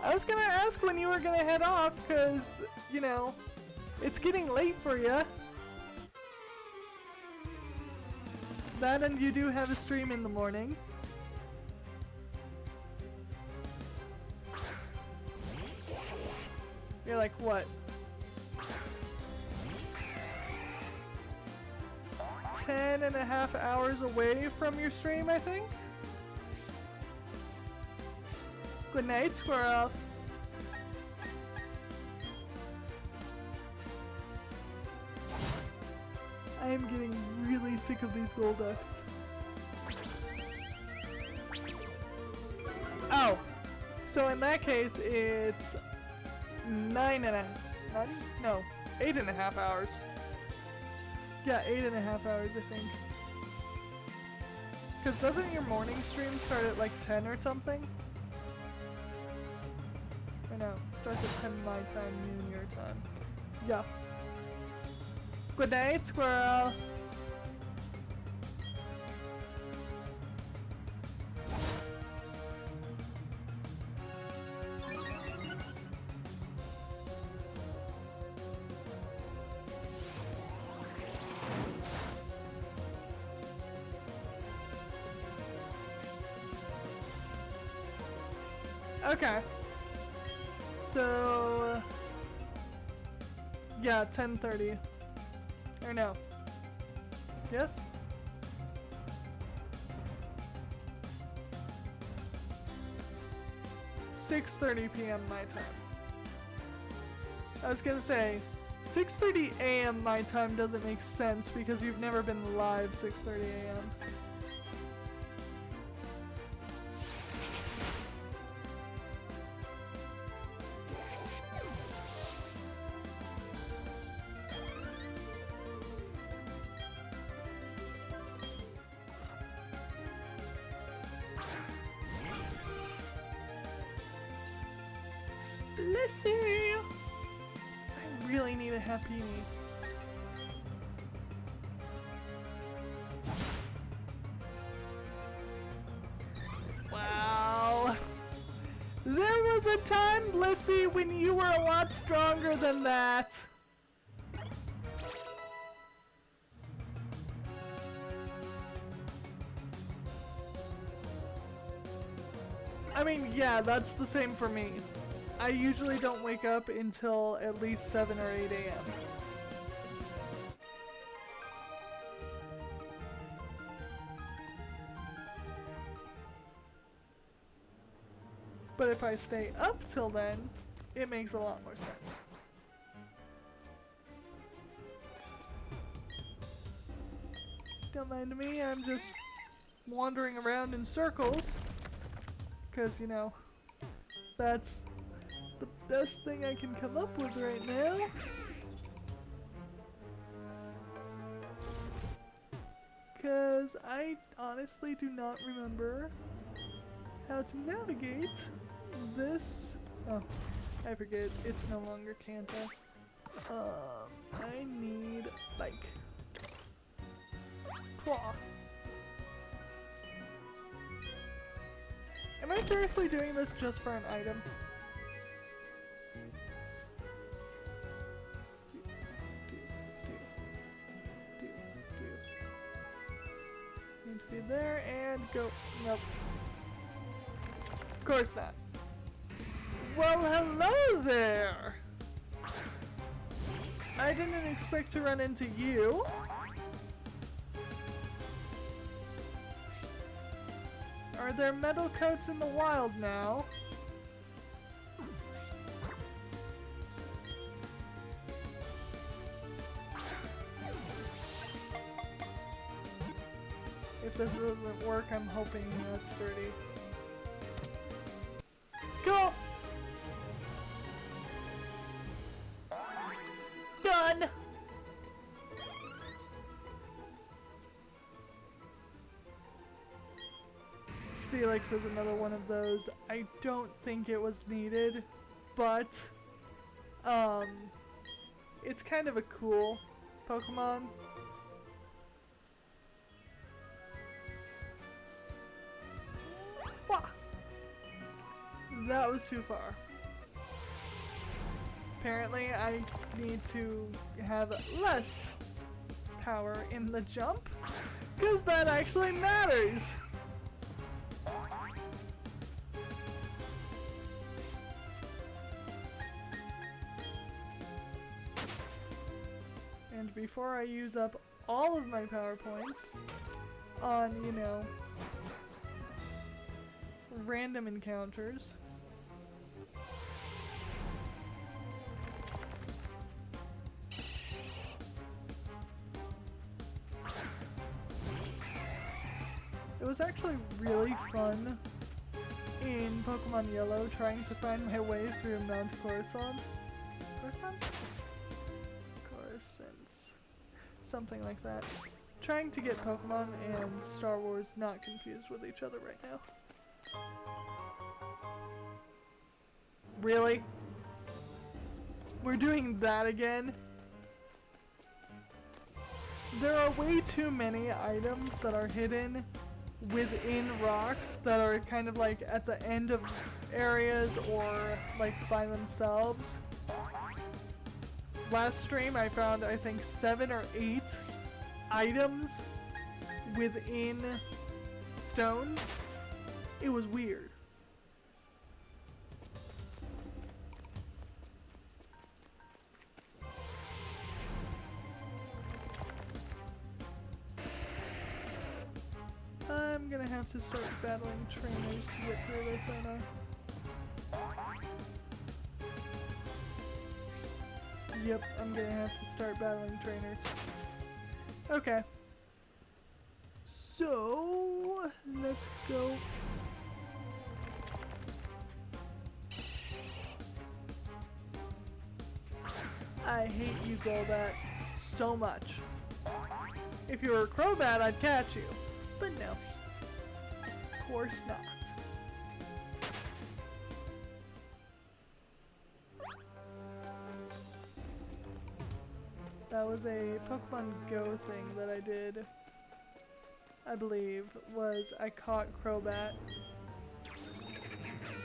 I was gonna ask when you were gonna head off, because, you know, it's getting late for you. That and you do have a stream in the morning. You're like, what? 10.5 hours away from your stream, I think? Good night, squirrel. I am getting really sick of these Golducks. Oh! So in that case, it's 8.5 hours. Yeah, 8.5 hours, I think. Because doesn't your morning stream start at like 10 or something? Or no, starts at 10 my time, noon your time. Yeah. Good night, squirrel! Okay. So... yeah, 10:30. Or no. Yes? $6:30 p.m. my time. I was gonna say, 6:30 a.m. my time doesn't make sense because you've never been live 6:30 a.m. Lissy! I really need a Happiny. Wow! There was a time, Blissy, when you were a lot stronger than that! I mean, yeah, that's the same for me. I usually don't wake up until at least 7 or 8 a.m. But if I stay up till then, it makes a lot more sense. Don't mind me, I'm just wandering around in circles. Because, you know, that's the best thing I can come up with right now. Because I honestly do not remember how to navigate this. Oh, I forget. It's no longer Kanto. I need, like, cloth. Am I seriously doing this just for an item? Need to be there and go. Nope. Of course not. Well, hello there! I didn't expect to run into you. Are there metal coats in the wild now? if this doesn't work, I'm hoping he has sturdy. Go! Done! Felix is another one of those. I don't think it was needed, but it's kind of a cool Pokemon. Wah! That was too far. Apparently I need to have less power in the jump, because that actually matters! And before I use up all of my power points on, you know, random encounters, it was actually really fun in Pokemon Yellow trying to find my way through Mount Coruscant. Coruscant? Coruscant. Something like that. Trying to get Pokemon and Star Wars not confused with each other right now. Really? We're doing that again? There are way too many items that are hidden within rocks that are kind of like at the end of areas or like by themselves. Last stream I found I think 7 or 8 items within stones. It was weird. I'm gonna have to start battling trainers to get through this, aren't I? Yep, I'm gonna have to start battling trainers. Okay. So, let's go. I hate you, Golbat, so much. If you were a Crobat, I'd catch you. But no. Of course not. That was a Pokemon Go thing that I did, I believe, was I caught Crobat.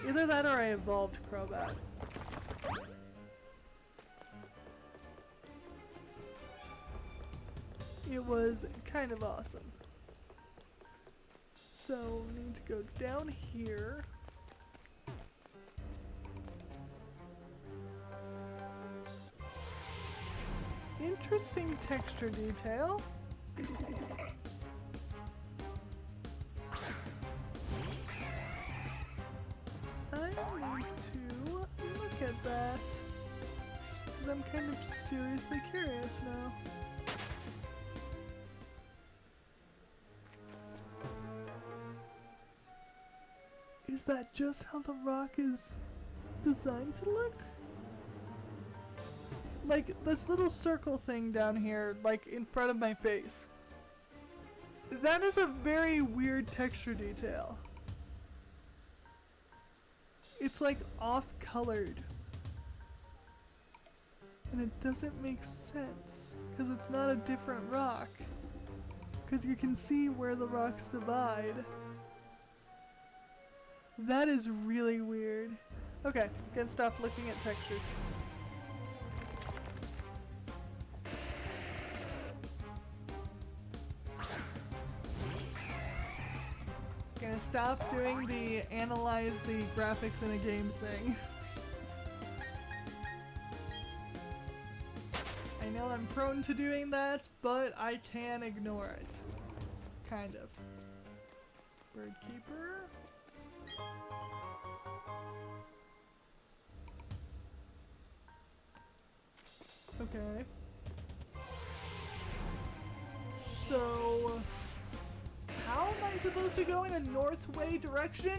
Either that or I evolved Crobat. It was kind of awesome. So, need to go down here. Interesting texture detail. I need to look at that, because I'm kind of seriously curious now. Is that just how the rock is designed to look? Like, this little circle thing down here, like, in front of my face. That is a very weird texture detail. It's, like, off-colored. And it doesn't make sense, because it's not a different rock. Because you can see where the rocks divide. That is really weird. Okay, gonna stop looking at textures. Gonna stop doing the analyze the graphics in a game thing. I know I'm prone to doing that, but I can ignore it. Kind of. Bird Keeper. Okay. So, how supposed to go in a north-way direction?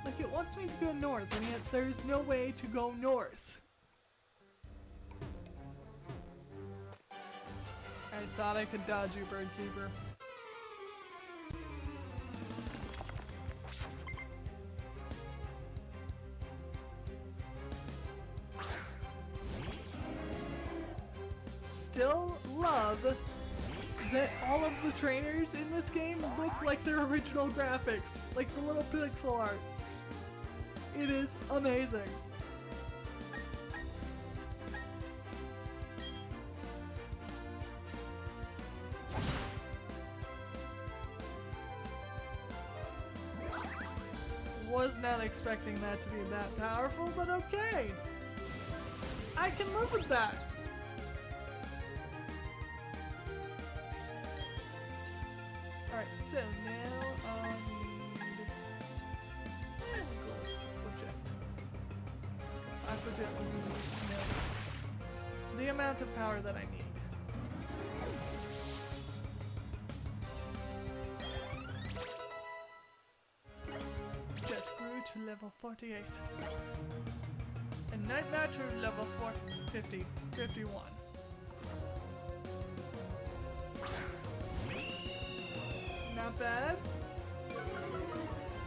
Like, it wants me to go north, and yet there's no way to go north. I thought I could dodge you, Bird Keeper. Still love that all of the trainers in this game look like their original graphics, like the little pixel arts. It is amazing. Was not expecting that to be that powerful, but okay. I can live with that. Alright, so now I need project. I project the amount of power that I need. Jet grew to level 48. And Nightmare to level 50, 51. Not bad.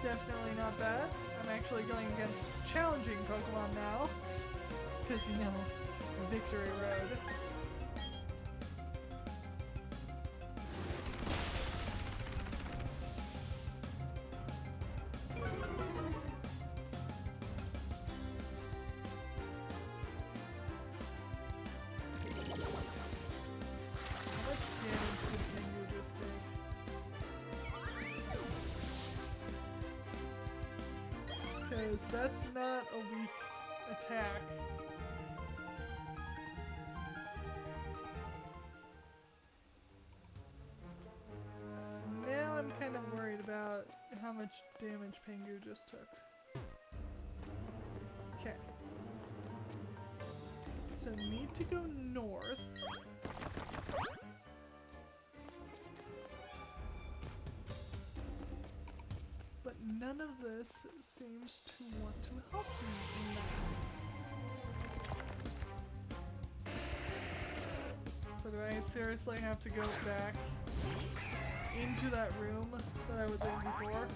Definitely not bad. I'm actually going against challenging Pokemon now. Because, you know, Victory Road. How much damage did you just take? Because that's not a weak attack. Now I'm kind of worried about how much damage Pengu just took. Okay. So need to go north. But none of this seems to want to help me in that. So do I seriously have to go back into that room that I was in before?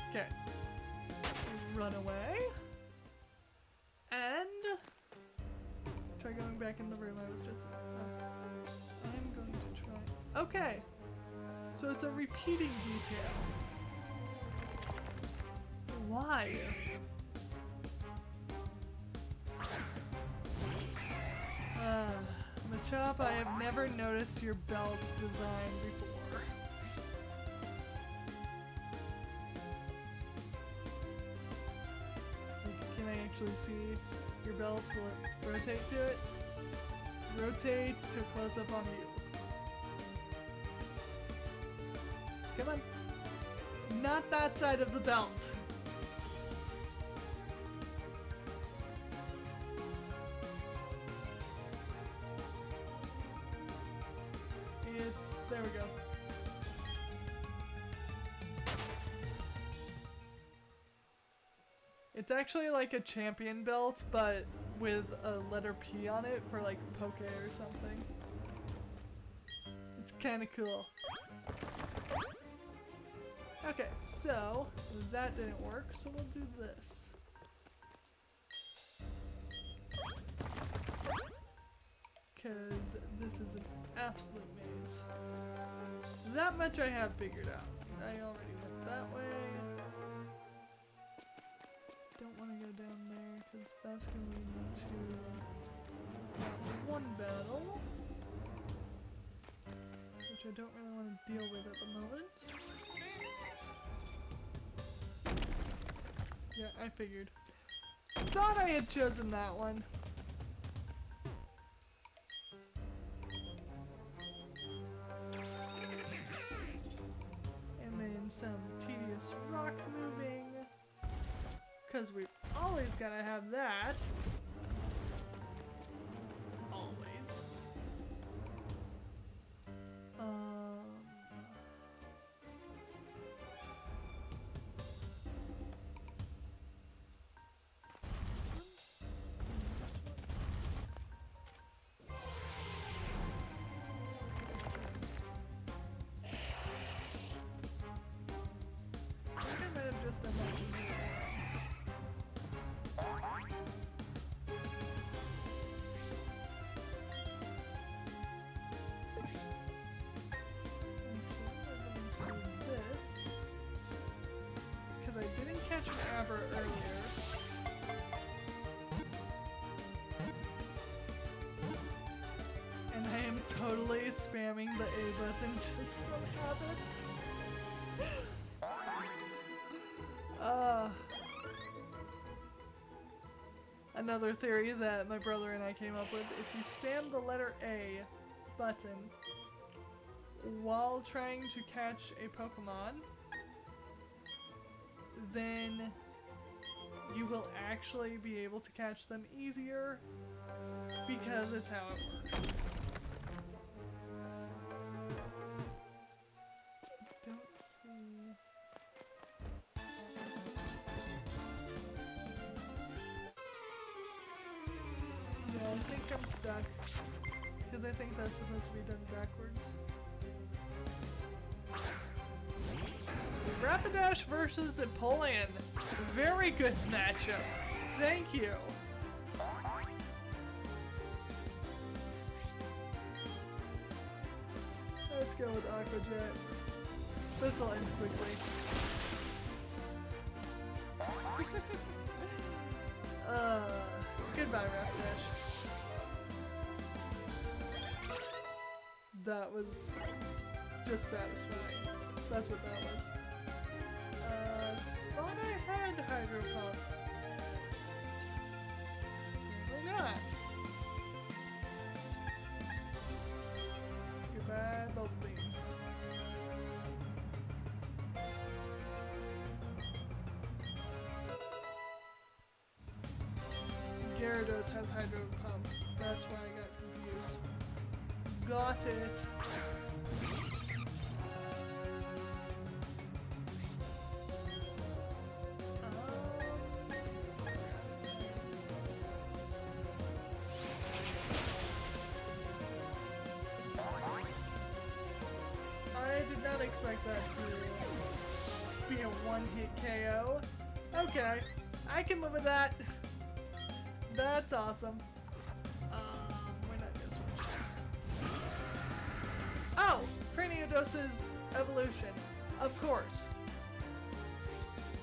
Okay. Run away. And try going back in the room I was just in. I'm going to try. Okay. So it's a repeating detail. Why? Machop, I have never noticed your belt's design before. Can I actually see your belt? Will it rotate to it? Rotates to close up on you. Come on. Not that side of the belt. There we go. It's actually like a champion belt, but with a letter P on it for like Poke or something. It's kind of cool. Okay, so that didn't work, so we'll do this. Because this is an absolute maze. That much I have figured out. I already went that way. Don't want to go down there because that's going to lead me to that one battle, which I don't really want to deal with at the moment. Yeah, I figured. Thought I had chosen that one. And then some tedious rock moving. because we've always gotta have that. Always. Just this because I didn't catch an Aber earlier. And I am totally spamming the A button just from habit. Another theory that my brother and I came up with, if you spam the letter A button while trying to catch a Pokemon, then you will actually be able to catch them easier because it's how it works. I think I'm stuck, because I think that's supposed to be done backwards. Rapidash versus Empoleon. Very good matchup. Thank you. Let's go with Aqua Jet. This'll end quickly. Goodbye, Rapidash. That was just satisfying. That's what that was. Thought I had Hydro Pump. Apparently not. Goodbye, Bubblebeam. Gyarados has Hydro Pump. That's why I got confused. Got it. I did not expect that to be a one-hit KO. Okay, I can live with that. That's awesome. We're not gonna switch. Oh! Craniodos's evolution. Of course.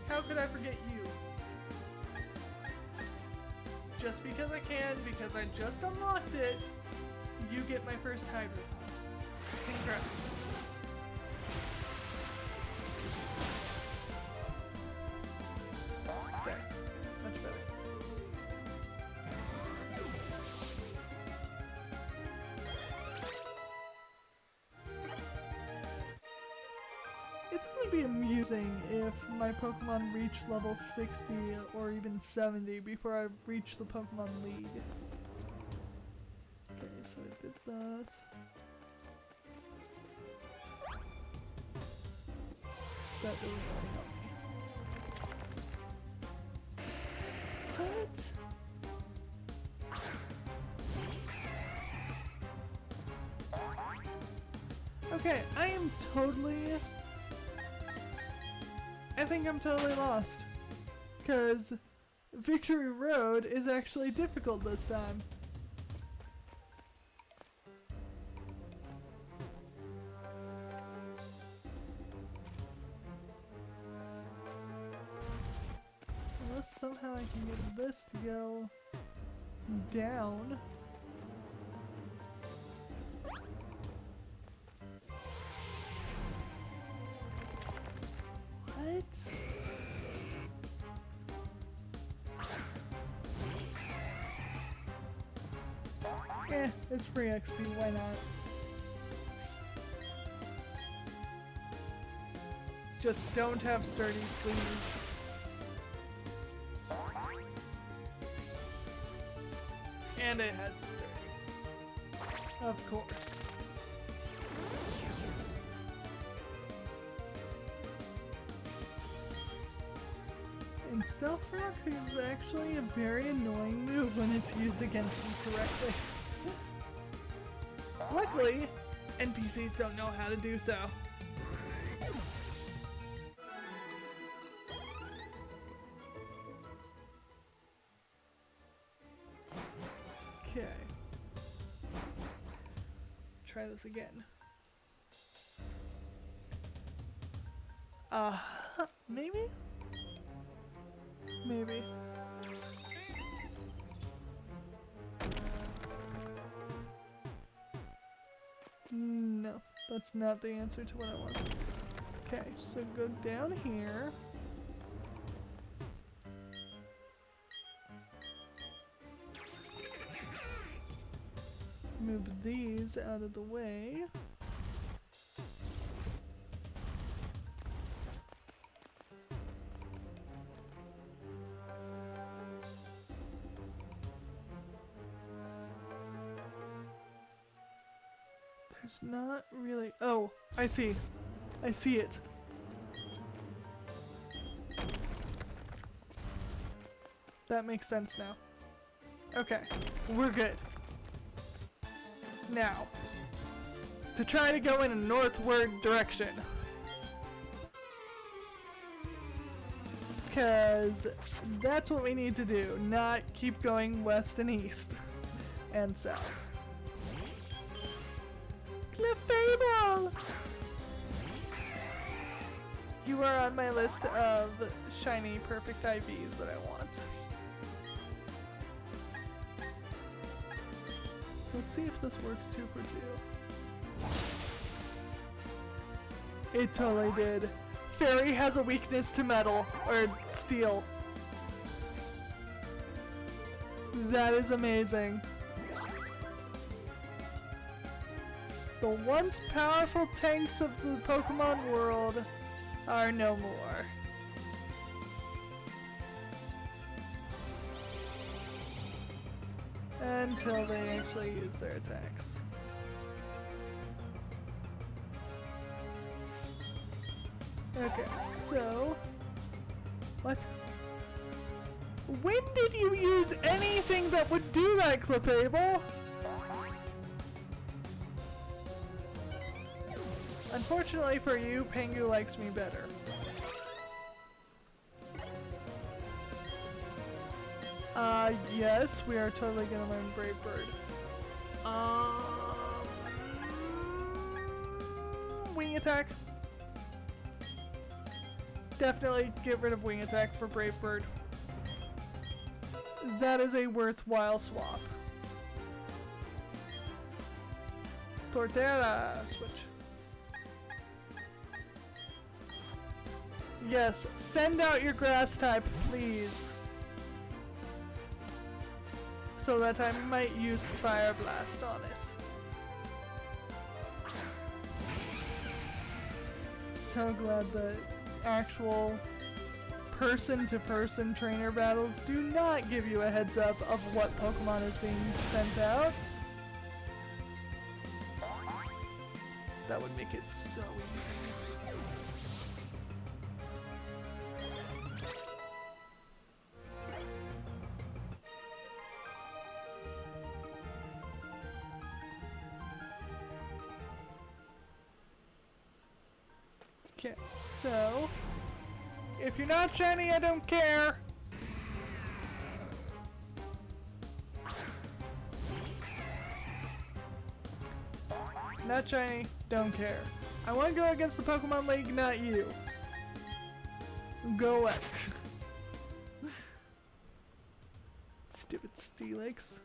How could I forget you? Just because I can, because I just unlocked it, you get my first hybrid. Congrats. There. Much better. It's gonna be amusing if my Pokemon reach level 60 or even 70 before I reach the Pokemon League. Okay, so I did that. That really helped me. What? Okay, I think I'm totally lost. Because Victory Road is actually difficult this time. Unless somehow I can get this to go down. What? It's free XP, why not? Just don't have sturdy, please. And it has sturdy. Of course. And Stealth Rock is actually a very annoying move when it's used against you correctly. Luckily, NPCs don't know how to do so. Okay. Try this again. Maybe? Maybe. No, that's not the answer to what I want. Okay, so go down here. Move these out of the way. There's not really... Oh, I see. I see it. That makes sense now. Okay, we're good. Now, to try to go in a northward direction. Because that's what we need to do, not keep going west and east and south. Clefable! You are on my list of shiny perfect IVs that I want. Let's see if this works 2 for 2. It totally did. Fairy has a weakness to metal, or steel. That is amazing. The once powerful tanks of the Pokemon world are no more. Until they actually use their attacks. Okay, so... What? When did you use anything that would do that, Clefable? Unfortunately for you, Pengu likes me better. Yes, we are totally gonna learn Brave Bird. Wing attack. Definitely get rid of wing attack for Brave Bird. That is a worthwhile swap. Torterra, switch. Yes, send out your grass type, please. So that I might use Fire Blast on it. So glad that actual person-to-person trainer battles do not give you a heads up of what Pokemon is being sent out. That would make it so easy. Okay, so if you're not shiny, I don't care. Not shiny, don't care. I want to go against the Pokemon League, not you. Go away. Stupid Steelix.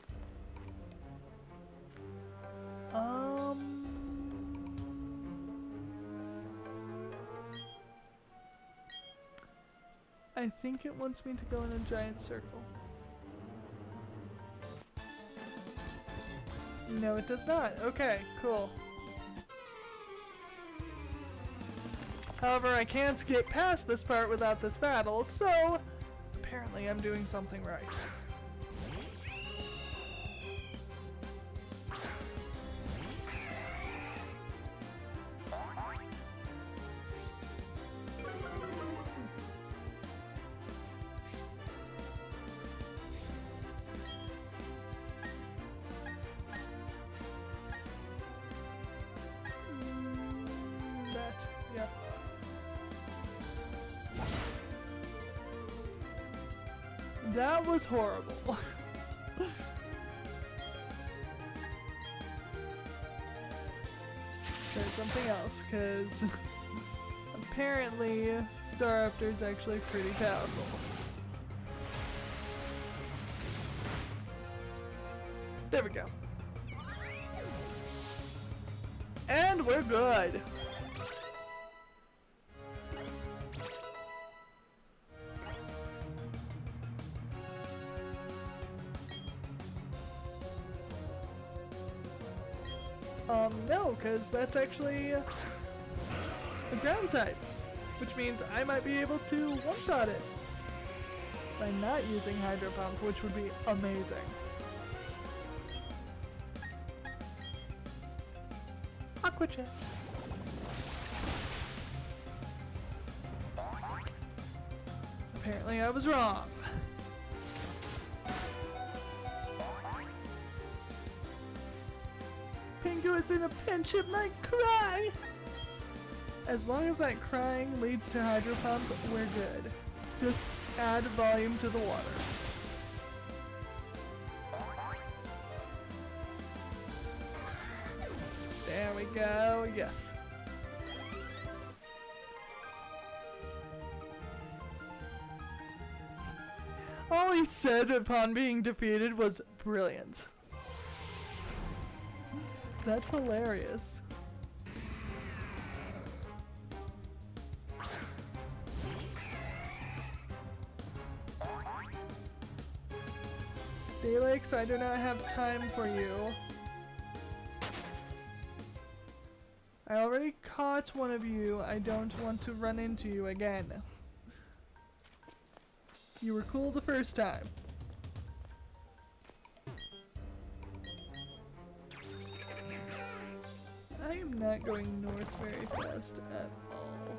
I think it wants me to go in a giant circle. No, it does not. Okay, cool. However, I can't get past this part without this battle, so apparently I'm doing something right. That was horrible. There's something else, because apparently Staraptor is actually pretty powerful. There we go. And we're good. No, because that's actually a ground type, which means I might be able to one-shot it by not using Hydro Pump, which would be amazing. Aqua Jet. Apparently I was wrong. Pingu is in a pinch, it might cry! As long as that crying leads to Hydro Pump, we're good. Just add volume to the water. There we go, yes. All he said upon being defeated was brilliant. That's hilarious. Stalix, I do not have time for you. I already caught one of you. I don't want to run into you again. You were cool the first time. I am not going north very fast at all.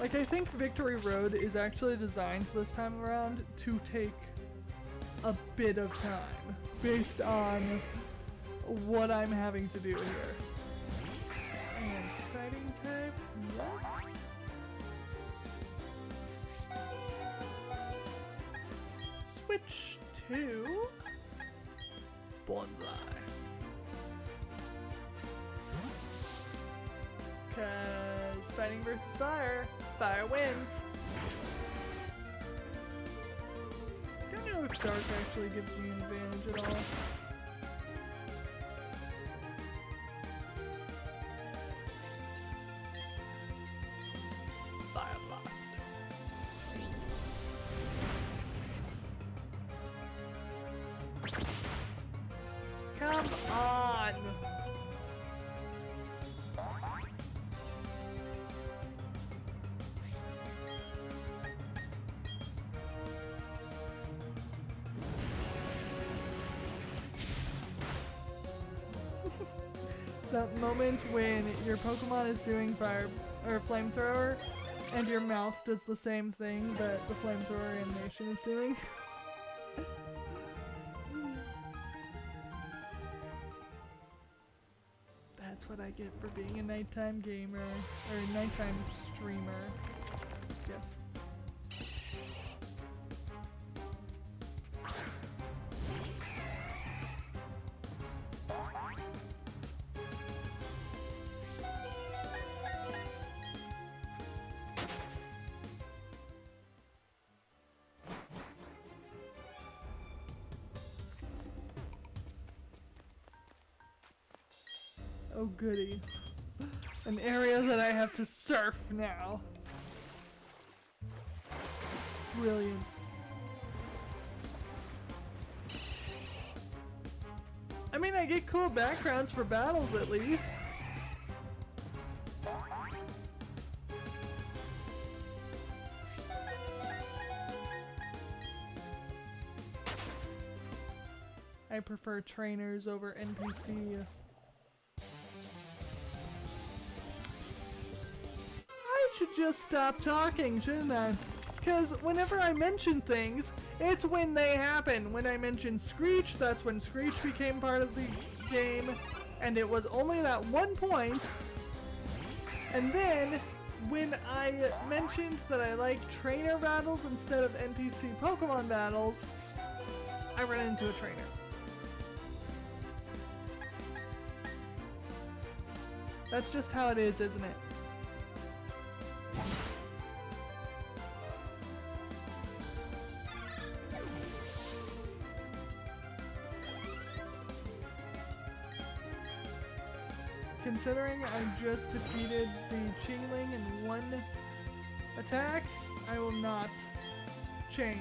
Like, I think Victory Road is actually designed this time around to take a bit of time based on what I'm having to do here. And fighting type, yes. Switch to Bonsai. Cause fighting versus fire, fire wins. Don't know if Dark actually gives me an advantage at all. Fire Blast. Come on! That moment when your Pokemon is doing fire or flamethrower and your mouth does the same thing that the flamethrower animation is doing. That's what I get for being a nighttime gamer or a nighttime streamer. Yes. Oh goody. An area that I have to surf now. Brilliant. I mean, I get cool backgrounds for battles at least. I prefer trainers over NPC. I should just stop talking, shouldn't I? Because whenever I mention things, it's when they happen. When I mentioned Screech, that's when Screech became part of the game, and it was only that 1 point. And then, when I mentioned that I like trainer battles instead of NPC Pokemon battles, I ran into a trainer. That's just how it is, isn't it? Considering I just defeated the Chingling in 1 attack, I will not change.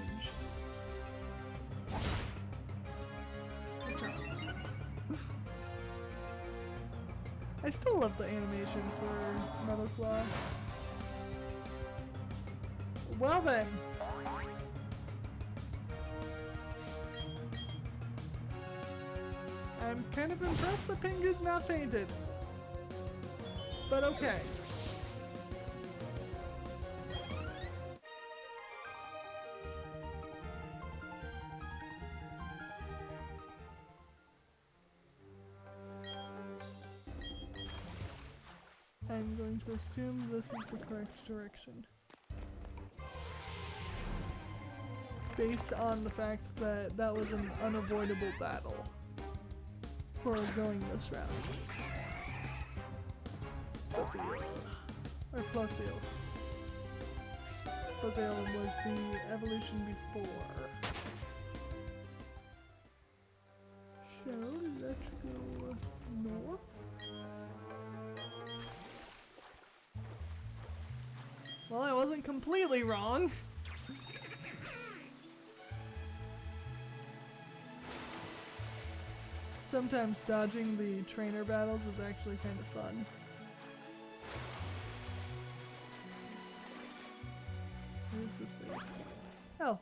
I still love the animation for Metal Claw. Well then. I'm kind of impressed that Pingu's not fainted. But okay. I'm going to assume this is the correct direction. Based on the fact that that was an unavoidable battle for going this route. Or Floatzel. Floatzel was the evolution before. So let's go north. Well, I wasn't completely wrong. Sometimes dodging the trainer battles is actually kind of fun. What is this thing? Oh,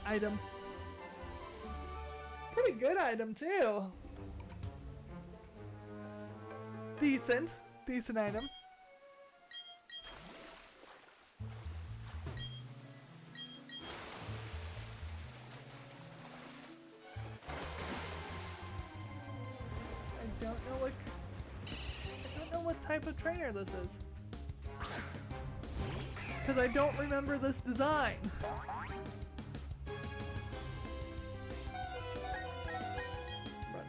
item. Pretty good item too. Decent item. I don't know what type of trainer this is. Because I don't remember this design. Run.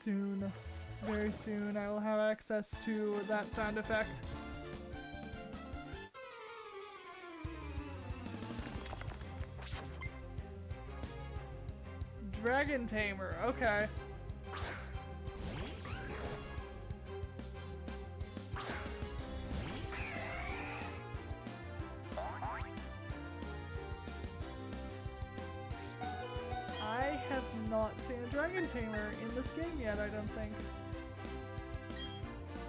Soon, very soon, I will have access to that sound effect. Dragon Tamer, okay. I have not seen a Dragon Tamer in this game yet, I don't think.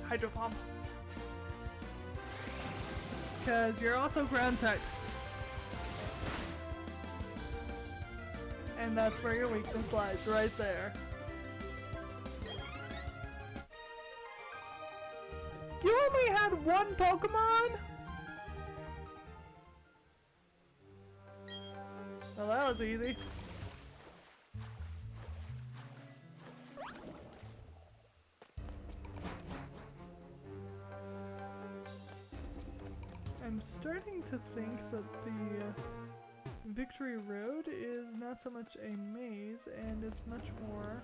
Hydro Pump. Because you're also ground type. And that's where your weakness lies, right there. You only had 1 Pokemon? Well, that was easy. I'm starting to think that the Victory Road is not so much a maze, and it's much more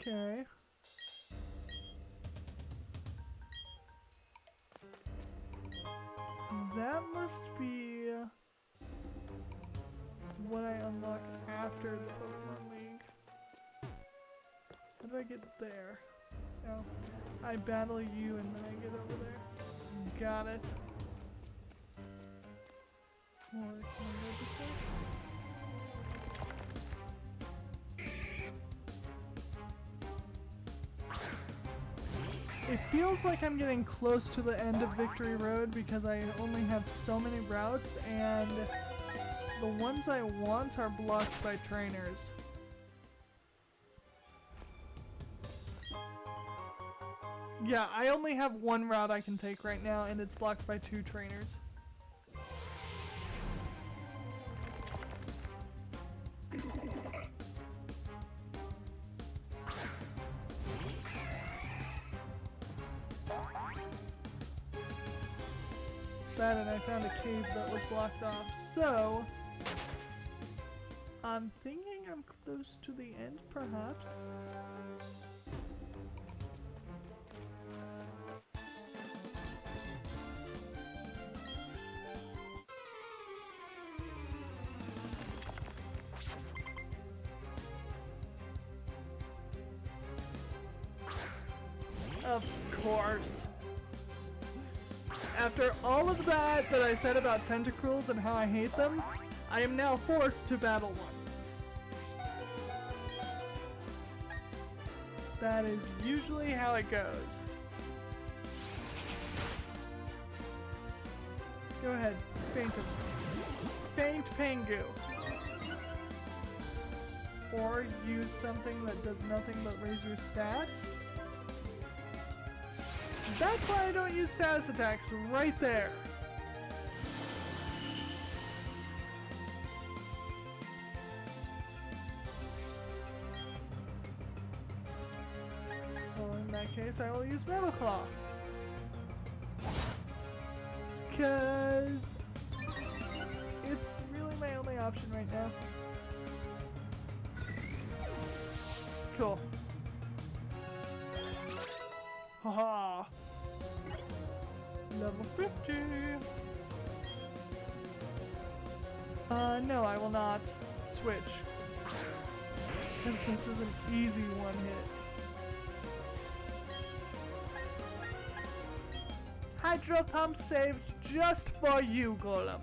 okay. That must be what I unlock after the Pokemon League. How do I get there? Oh, I battle you and then I get over there. Got it. Or can I go this way? It feels like I'm getting close to the end of Victory Road because I only have so many routes and the ones I want are blocked by trainers. Yeah, I only have one route I can take right now, and it's blocked by 2 trainers. That, and I found a cave that was blocked off, so I'm thinking I'm close to the end, perhaps. Of course. After all of that I said about tentacruels and how I hate them, I am now forced to battle one. That is usually how it goes. Go ahead, faint him. Faint Pengu. Or use something that does nothing but raise your stats. That's why I don't use status attacks right there. Well, in that case, I will use Metal Claw. Because it's really my only option right now. Cool. Haha. Level 50. No, I will not switch. Because this is an easy one hit. Hydro Pump saved just for you, Golem.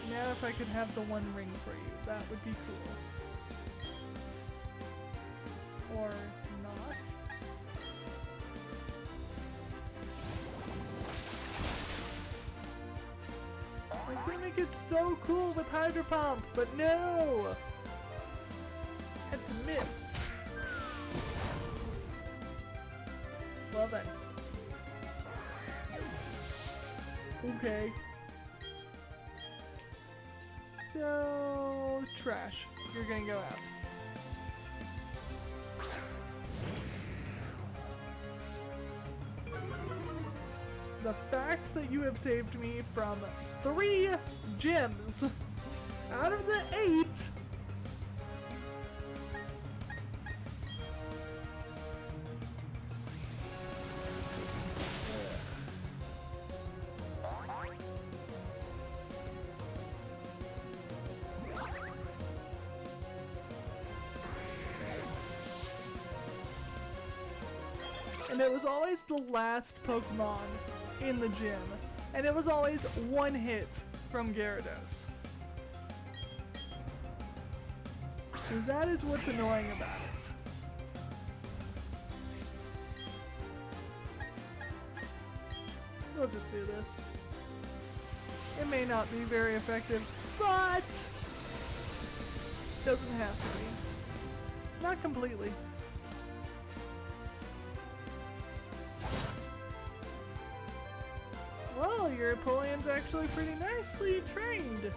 Now if I could have the one ring for you, that would be cool. Or not. I was gonna make it so cool with Hydro Pump, but no! Had to miss. Well then. Okay. So, trash. You're gonna go out. The fact that you have saved me from 3 gems out of the 8. And it was always the last Pokemon in the gym, and it was always one hit from Gyarados. So that is what's annoying about it. We'll just do this. It may not be very effective, but doesn't have to be. Not completely. Well, your Apollion's actually pretty nicely trained.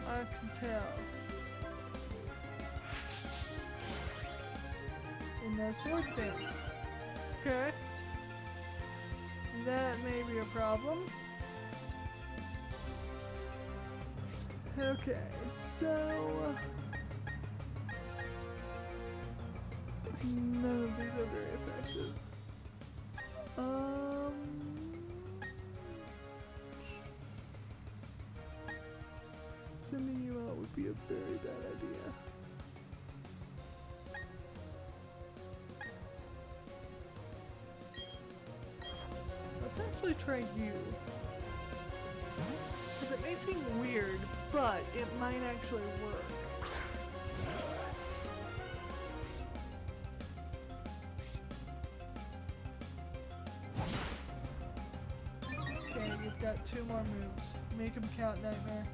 I can tell. In those sword stance. Okay. That may be a problem. Okay, so none of these are very effective. Sending you out would be a very bad idea. Let's actually try you. Because it may seem weird, but it might actually work. Okay, you've got 2 more moves. Make them count, Nightmare.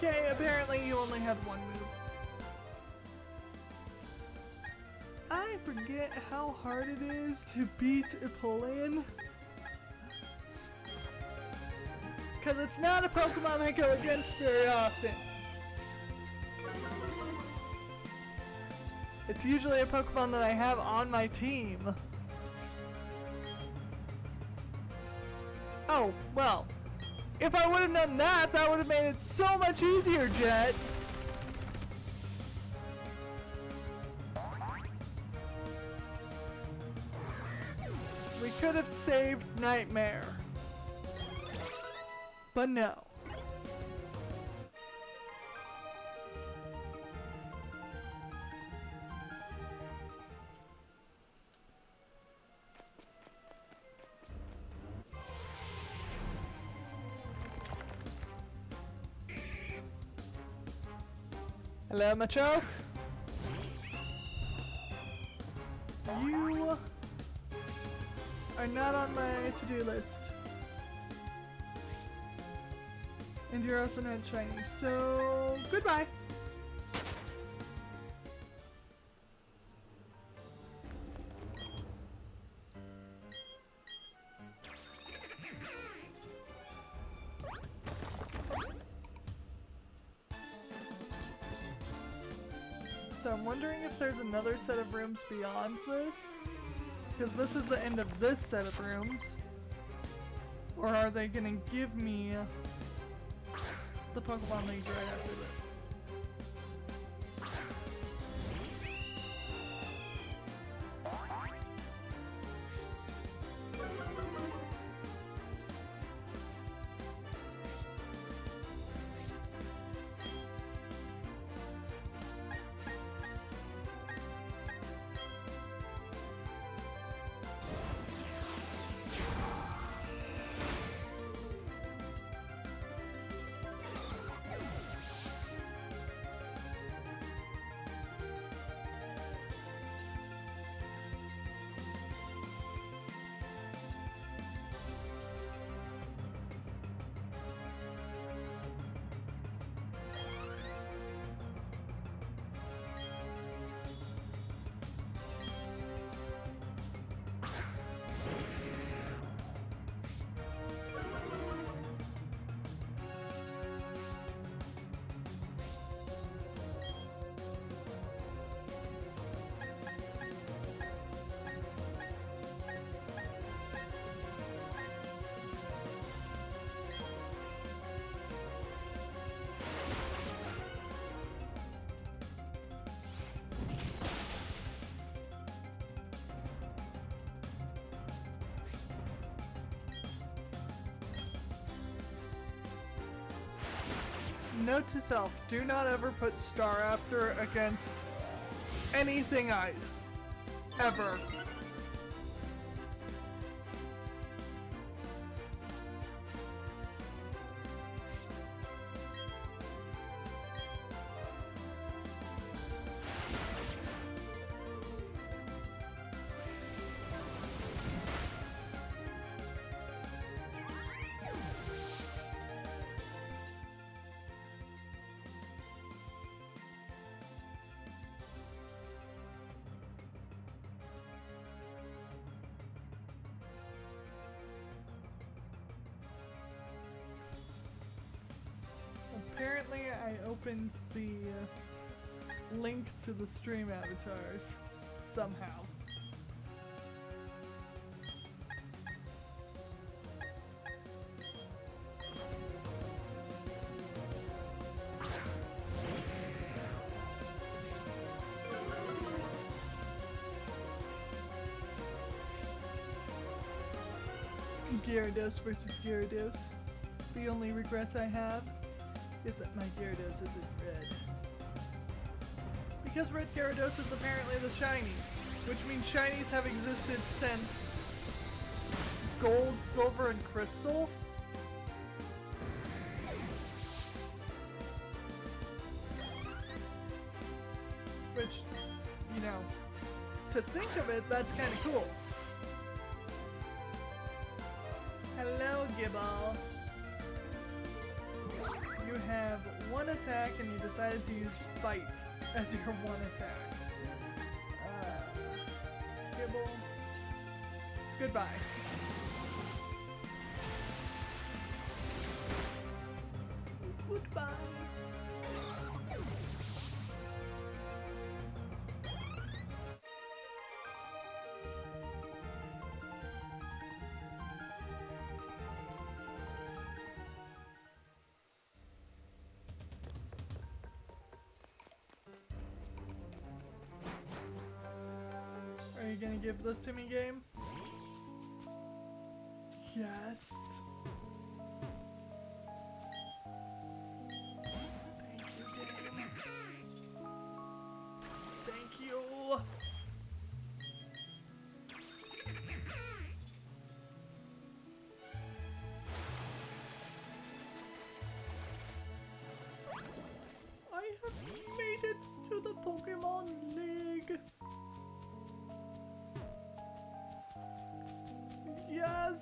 Okay, apparently you only have one move. I forget how hard it is to beat Empoleon. Because it's not a Pokemon I go against very often. It's usually a Pokemon that I have on my team. Oh, well. If I would have done that, that would have made it so much easier, Jet. We could have saved Nightmare. But no. Hello, Machoke. You are not on my to-do list. And you're also not shiny, so goodbye. So I'm wondering if there's another set of rooms beyond this, because this is the end of this set of rooms. Or are they gonna give me the Pokemon League right after this? Note to self, do not ever put Staraptor against anything ice. Ever. Apparently I opened the link to the stream avatars somehow. Gyarados versus Gyarados. The only regret I have is that my Gyarados isn't red. Because red Gyarados is apparently the shiny, which means shinies have existed since Gold, Silver, and Crystal. Which, you know, to think of it, that's kind of cool. Hello, Gibbal. You you have one attack and you decided to use Fight as your one attack. Gibble. Goodbye. Goodbye. Are you gonna give this to me, game? Yes. Thank you, game. Thank you. I have made it to the Pokemon League. Yes!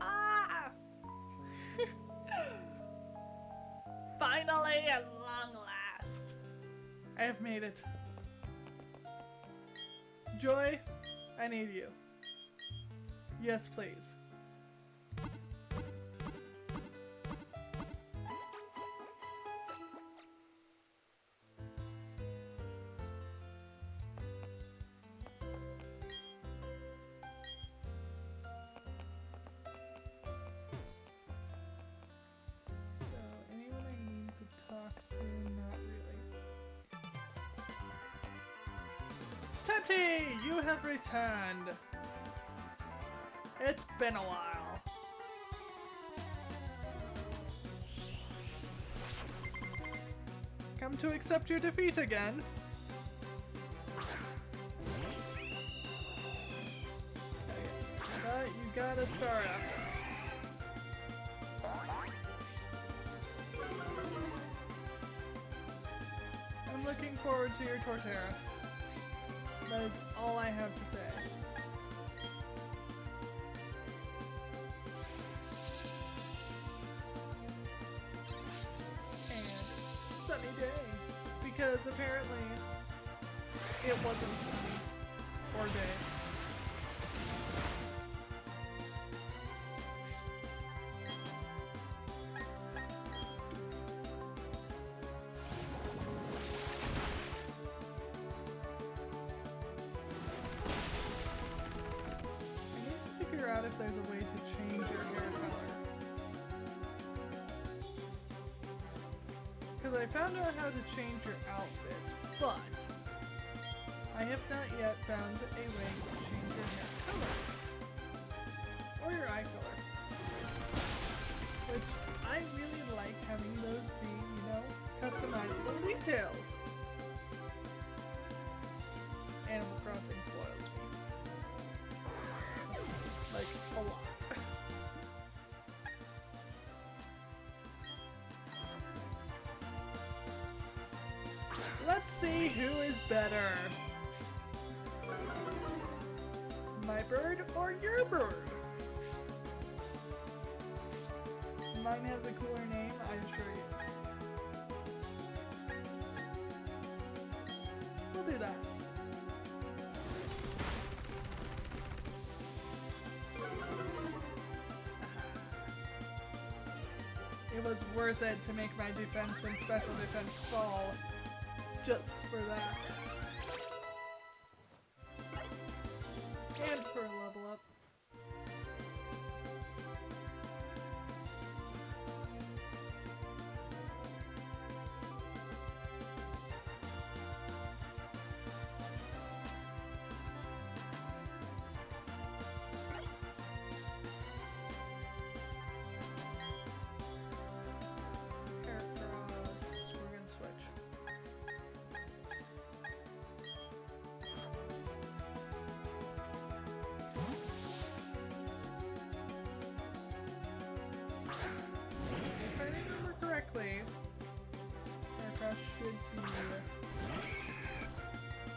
Ah! Finally, at long last, I have made it. Joy, I need you. Yes, please. Teddy, you have returned. It's been a while. Come to accept your defeat again. But you gotta start after. I'm looking forward to your Torterra. That is all I have to say. And sunny day. Because apparently it wasn't sunny or day. Out if there's a way to change your hair color. Because I found out how to change your outfit, but I have not yet found a way to change your hair color. Or your eye color. Which I really like having those be, you know, customizable details. Animal Crossing spoils me. Like, a lot. Let's see who is better. My bird or your bird? Mine has a cooler name, I assure you. We'll do that. It was worth it to make my defense and special defense fall just for that. And for a level up. Aircraft should be...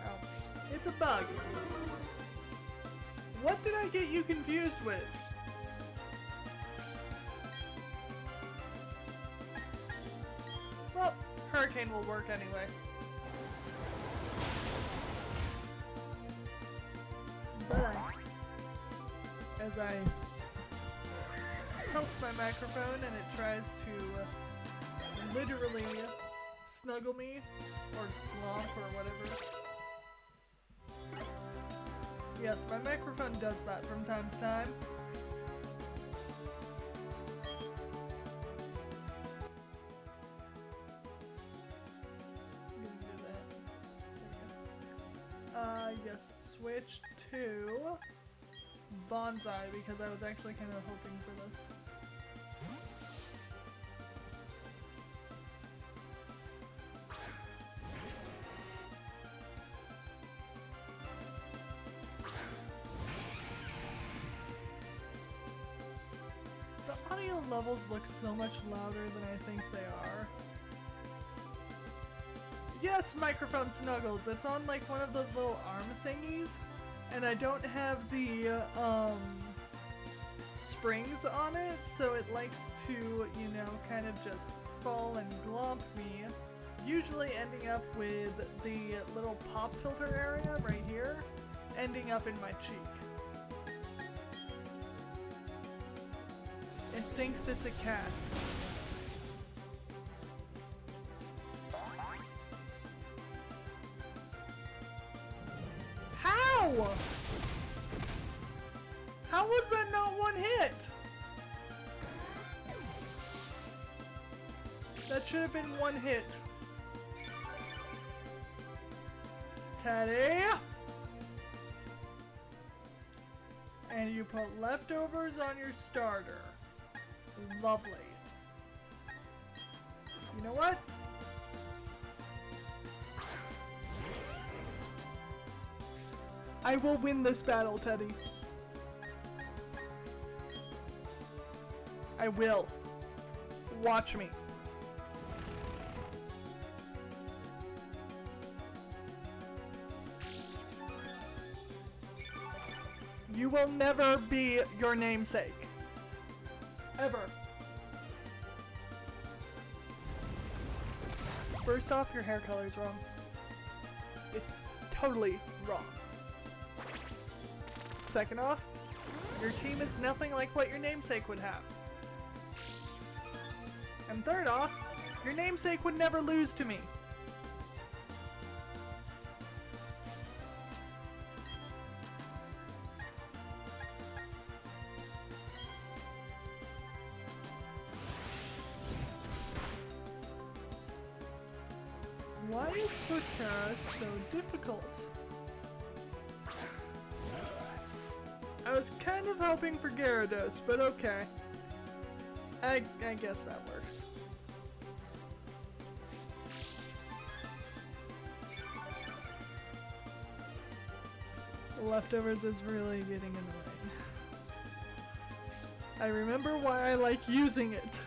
Oh. It's a bug! What did I get you confused with? Well, Hurricane will work anyway. But as I help my microphone and it tries to literally snuggle me or glomp or whatever. Yes, my microphone does that from time to time. I'm gonna do that. Yes, switch to Bonsai because I was actually kind of hoping for this. The audio levels look so much louder than I think they are. Yes, microphone snuggles. It's on like one of those little arm thingies, and I don't have the springs on it, so it likes to, you know, kind of just fall and glomp me, usually ending up with the little pop filter area right here, ending up in my cheek. It thinks it's a cat. How? How was that not one hit? That should have been one hit. Teddy! And you put leftovers on your starter. Lovely. You know what? I will win this battle, Teddy. I will. Watch me. You will never be your namesake. Ever. First off, your hair color's wrong. It's totally wrong. Second off, your team is nothing like what your namesake would have. And third off, your namesake would never lose to me. Why is Torterra so difficult? I was kind of hoping for Gyarados, but okay. I guess that works. Leftovers is really getting annoying. I remember why I like using it.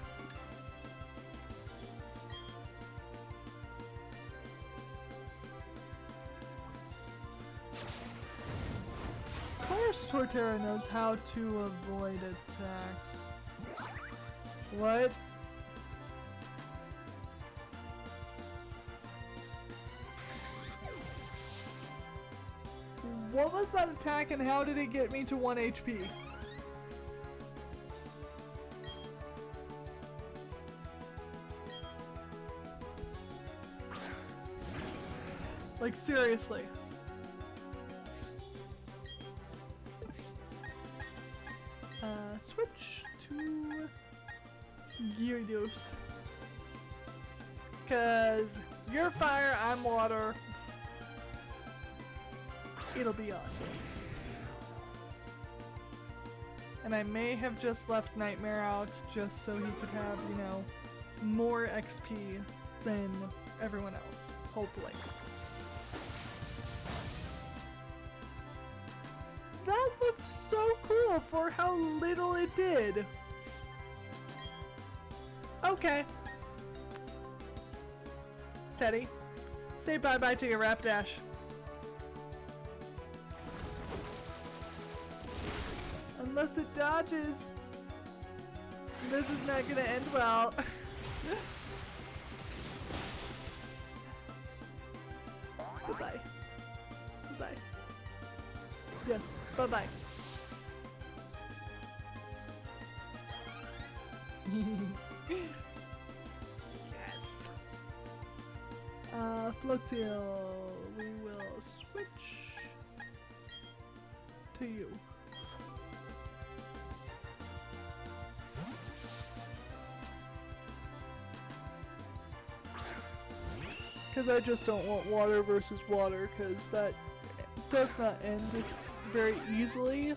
Of course Torterra knows how to avoid attacks. What? What was that attack and how did it get me to 1 HP? Like seriously. Switch to Gyarados. Cause you're fire, I'm water. It'll be awesome. And I may have just left Nightmare out just so he could have, you know, more XP than everyone else. Hopefully. That looked so cool for how little it did. Okay. Teddy, say bye-bye to your Rapidash. unless it dodges. This is not gonna end well. Goodbye. Goodbye. Yes, bye-bye. Yes. Flotil, we will switch to you. Because I just don't want water versus water, because that does not end very easily.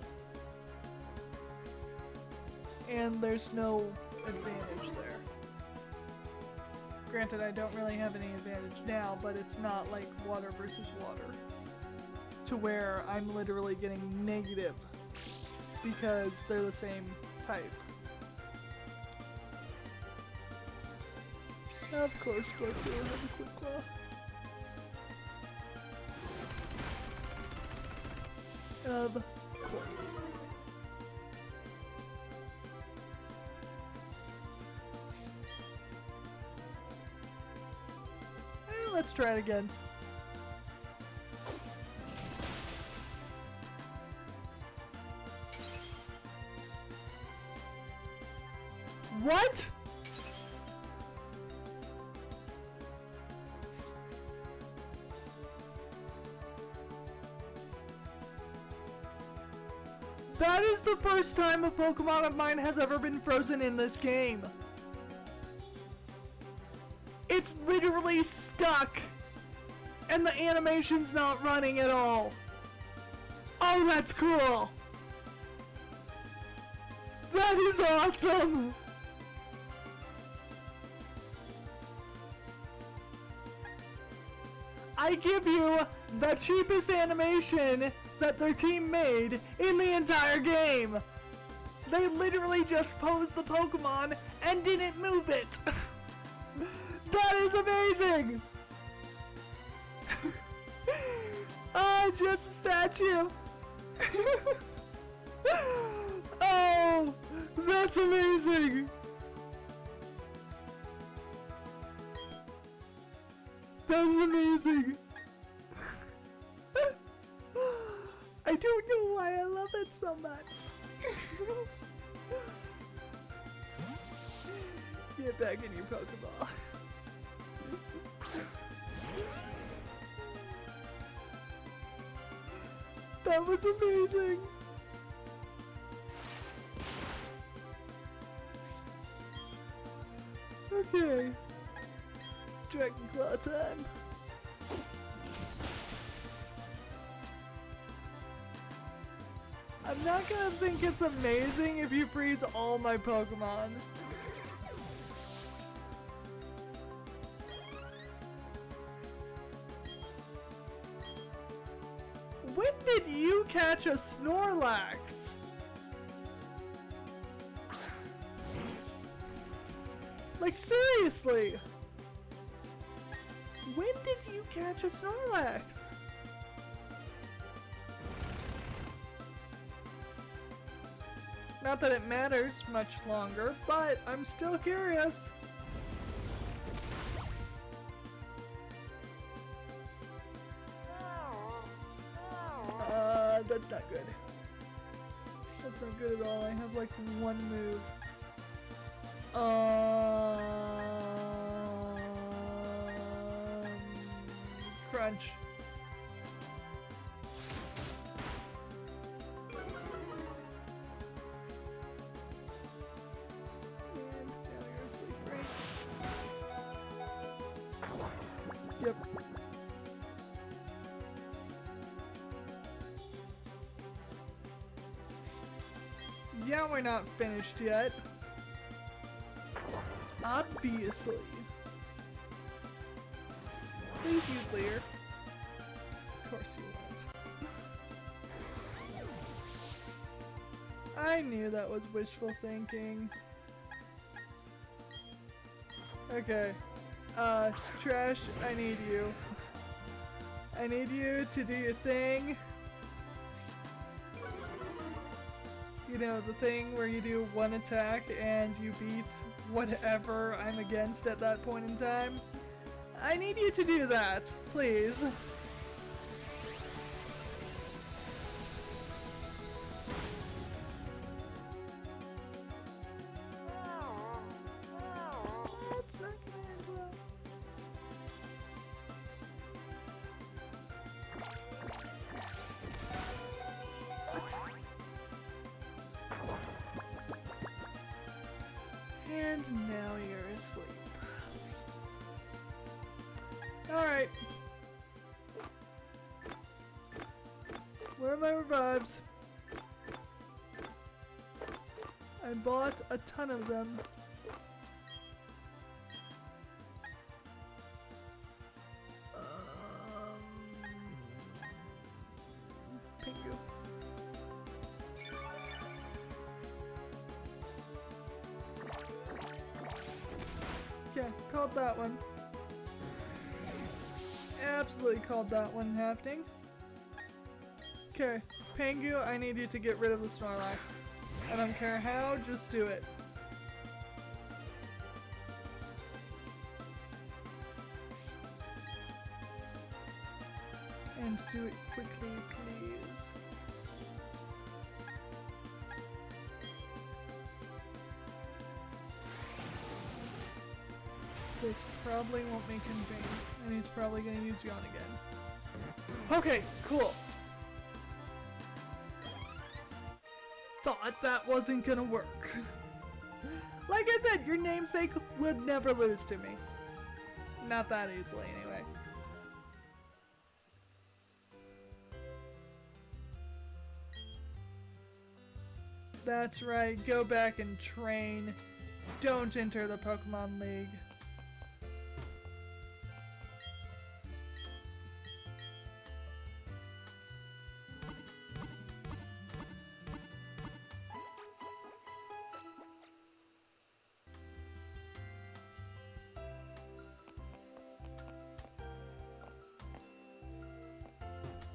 And there's no advantage there. Granted, I don't really have any advantage now, but it's not like water versus water. To where I'm literally getting negative because they're the same type. Of course, Flotil has a quick claw. Of course. Let's try it again. What? That is the first time a Pokemon of mine has ever been frozen in this game. It's literally stuck, and the animation's not running at all. Oh, that's cool. That is awesome. I give you the cheapest animation that their team made in the entire game. They literally just posed the Pokemon and didn't move it. That is amazing! Oh, just a statue! Oh, that's amazing! That's amazing! I don't know why I love it so much. Get back in your Pokeball. That was amazing! Okay. Dragon Claw time. I'm not gonna think it's amazing if you freeze all my Pokemon. When did you catch a Snorlax? Like, seriously? When did you catch a Snorlax? Not that it matters much longer, but I'm still curious. That's not good. That's not good at all. I have like one move. Crunch. And now you're asleep, right? Yep. Yeah, we're not finished yet. Obviously. Please use Leer. Of course you won't. I knew that was wishful thinking. Okay. Trash, I need you. I need you to do your thing. You know, the thing where you do one attack and you beat whatever I'm against at that point in time. I need you to do that, please. That's not gonna end well. And now you're asleep. Alright. Where are my revives? I bought a ton of them. Pingu. Okay, called that one. Absolutely called that one happening. Okay, Pangu, I need you to get rid of the Snorlax. I don't care how, just do it. And do it quickly, please. This probably won't make him change, and he's probably gonna use Yawn again. Okay, cool. Thought that wasn't gonna work. Like I said, your namesake would never lose to me. Not that easily, anyway. That's right, go back and train. Don't enter the Pokemon League.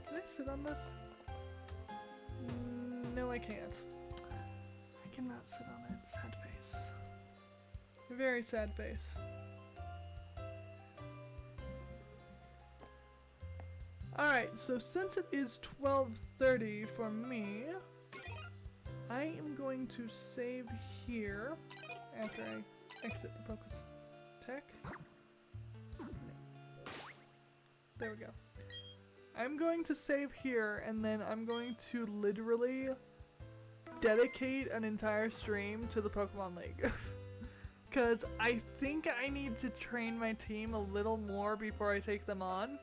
Can I sit on this? No, I can't. I cannot sit on it. Sad face. A very sad face. Alright, so since it is 12:30 for me, I am going to save here after I exit the Pokestech. There we go. I'm going to save here, and then I'm going to literally dedicate an entire stream to the Pokemon League. Because I think I need to train my team a little more before I take them on.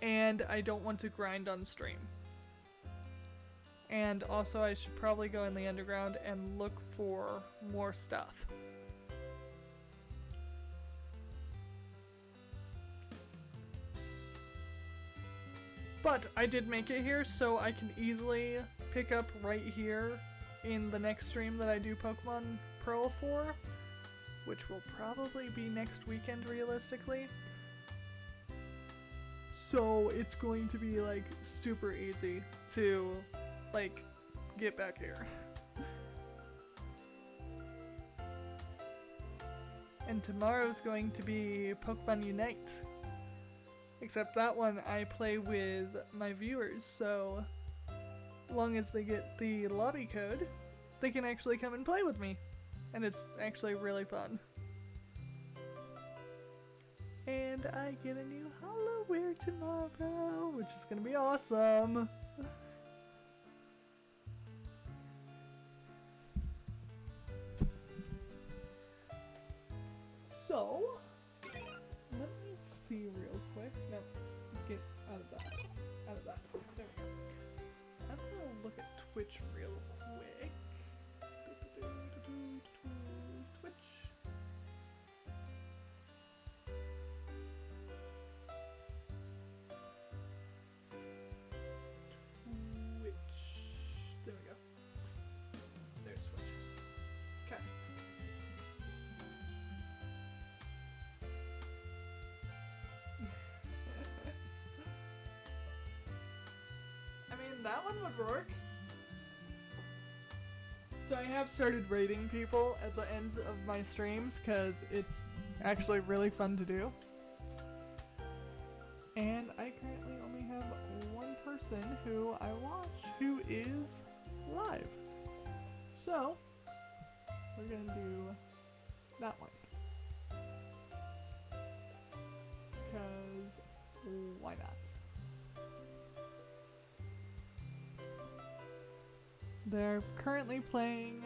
And I don't want to grind on stream. And also I should probably go in the underground and look for more stuff. But I did make it here, so I can easily pick up right here in the next stream that I do Pokemon Pearl for, which will probably be next weekend realistically. So it's going to be like super easy to like get back here. And tomorrow's going to be Pokemon Unite. Except that one I play with my viewers, so long as they get the lobby code, they can actually come and play with me. And it's actually really fun. And I get a new Hollowware tomorrow, which is gonna be awesome. So, let me see real quick. No, get out of that. Out of that. There we go. I'm gonna look at Twitch real quick. Twitch. There we go. There's Twitch. Okay. I mean, that one would work. So I have started rating people at the ends of my streams because it's actually really fun to do. And I currently only have one person who I watch who is live. So we're gonna do that one. Because why not? They're currently playing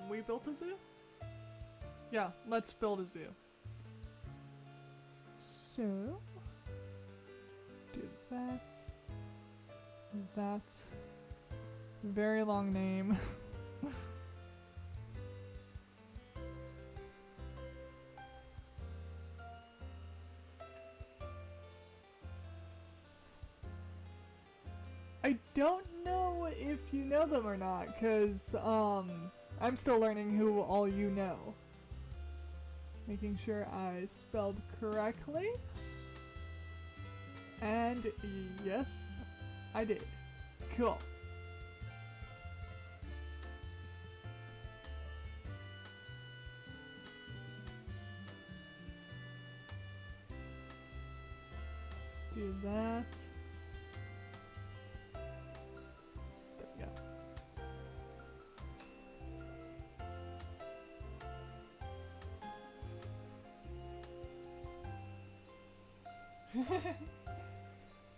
We Built a Zoo? Yeah, Let's Build a Zoo. So do that. That. Very long name. I don't know if you know them or not, cause I'm still learning who all you know. Making sure I spelled correctly. And yes, I did. Cool. Do that. There we go.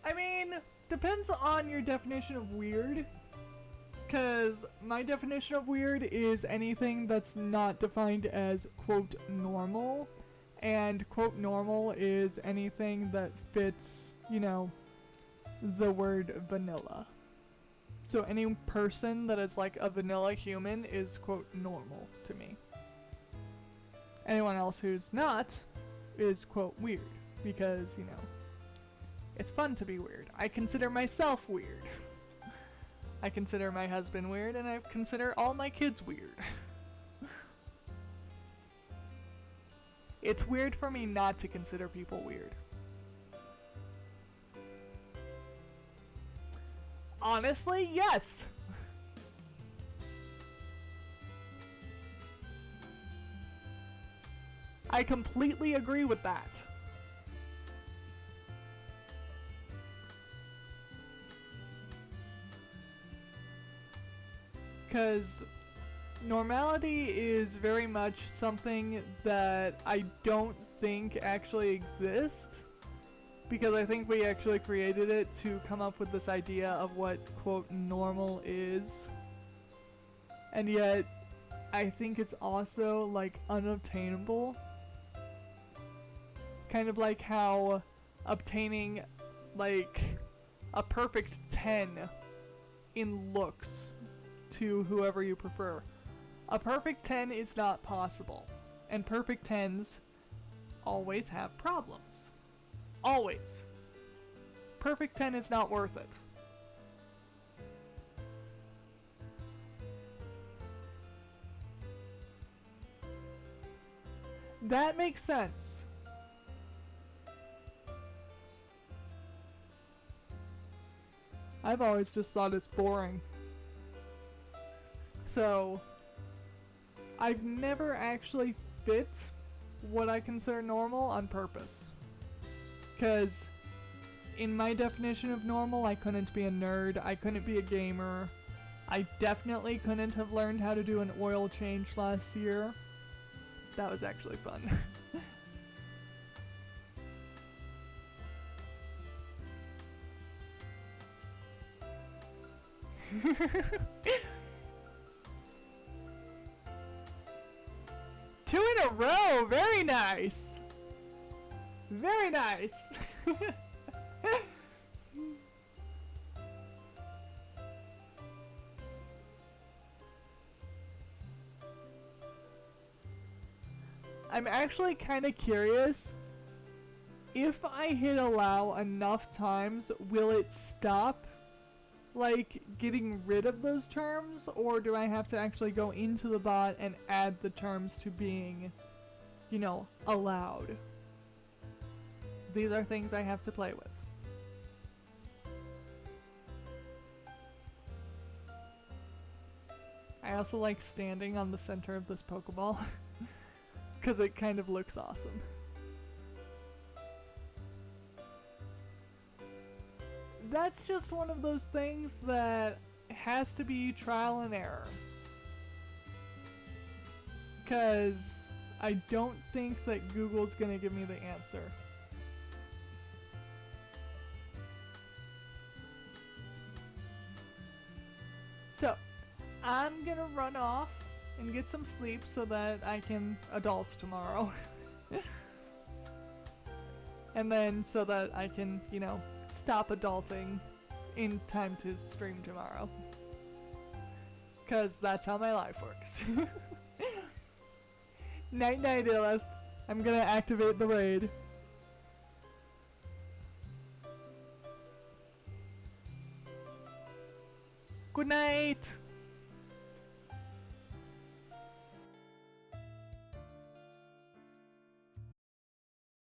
I mean, depends on your definition of weird. Because my definition of weird is anything that's not defined as, quote, normal. And, quote, normal is anything that fits, you know, the word vanilla. So any person that is like a vanilla human is, quote, normal to me. Anyone else who's not is, quote, weird. Because, you know, it's fun to be weird. I consider myself weird. I consider my husband weird, and I consider all my kids weird. It's weird for me not to consider people weird. Honestly, yes! I completely agree with that. Because normality is very much something that I don't think actually exists. Because I think we actually created it to come up with this idea of what, quote, normal is. And yet, I think it's also, like, unobtainable. Kind of like how obtaining, like, a perfect 10 in looks to whoever you prefer. A perfect 10 is not possible. And perfect 10s always have problems. Always. Perfect 10 is not worth it. That makes sense. I've always just thought it's boring. So, I've never actually fit what I consider normal on purpose. Because in my definition of normal, I couldn't be a nerd, I couldn't be a gamer, I definitely couldn't have learned how to do an oil change last year. That was actually fun. Two in a row! Very nice! Very nice! I'm actually kind of curious. If I hit allow enough times, will it stop, like, getting rid of those terms? Or do I have to actually go into the bot and add the terms to being, you know, allowed? These are things I have to play with. I also like standing on the center of this Pokeball because it kind of looks awesome. That's just one of those things that has to be trial and error. Because I don't think that Google's gonna give me the answer. So, I'm gonna run off and get some sleep so that I can adult tomorrow. And then so that I can, you know, stop adulting in time to stream tomorrow. Because that's how my life works. Night night, Illith. I'm gonna activate the raid. Good night!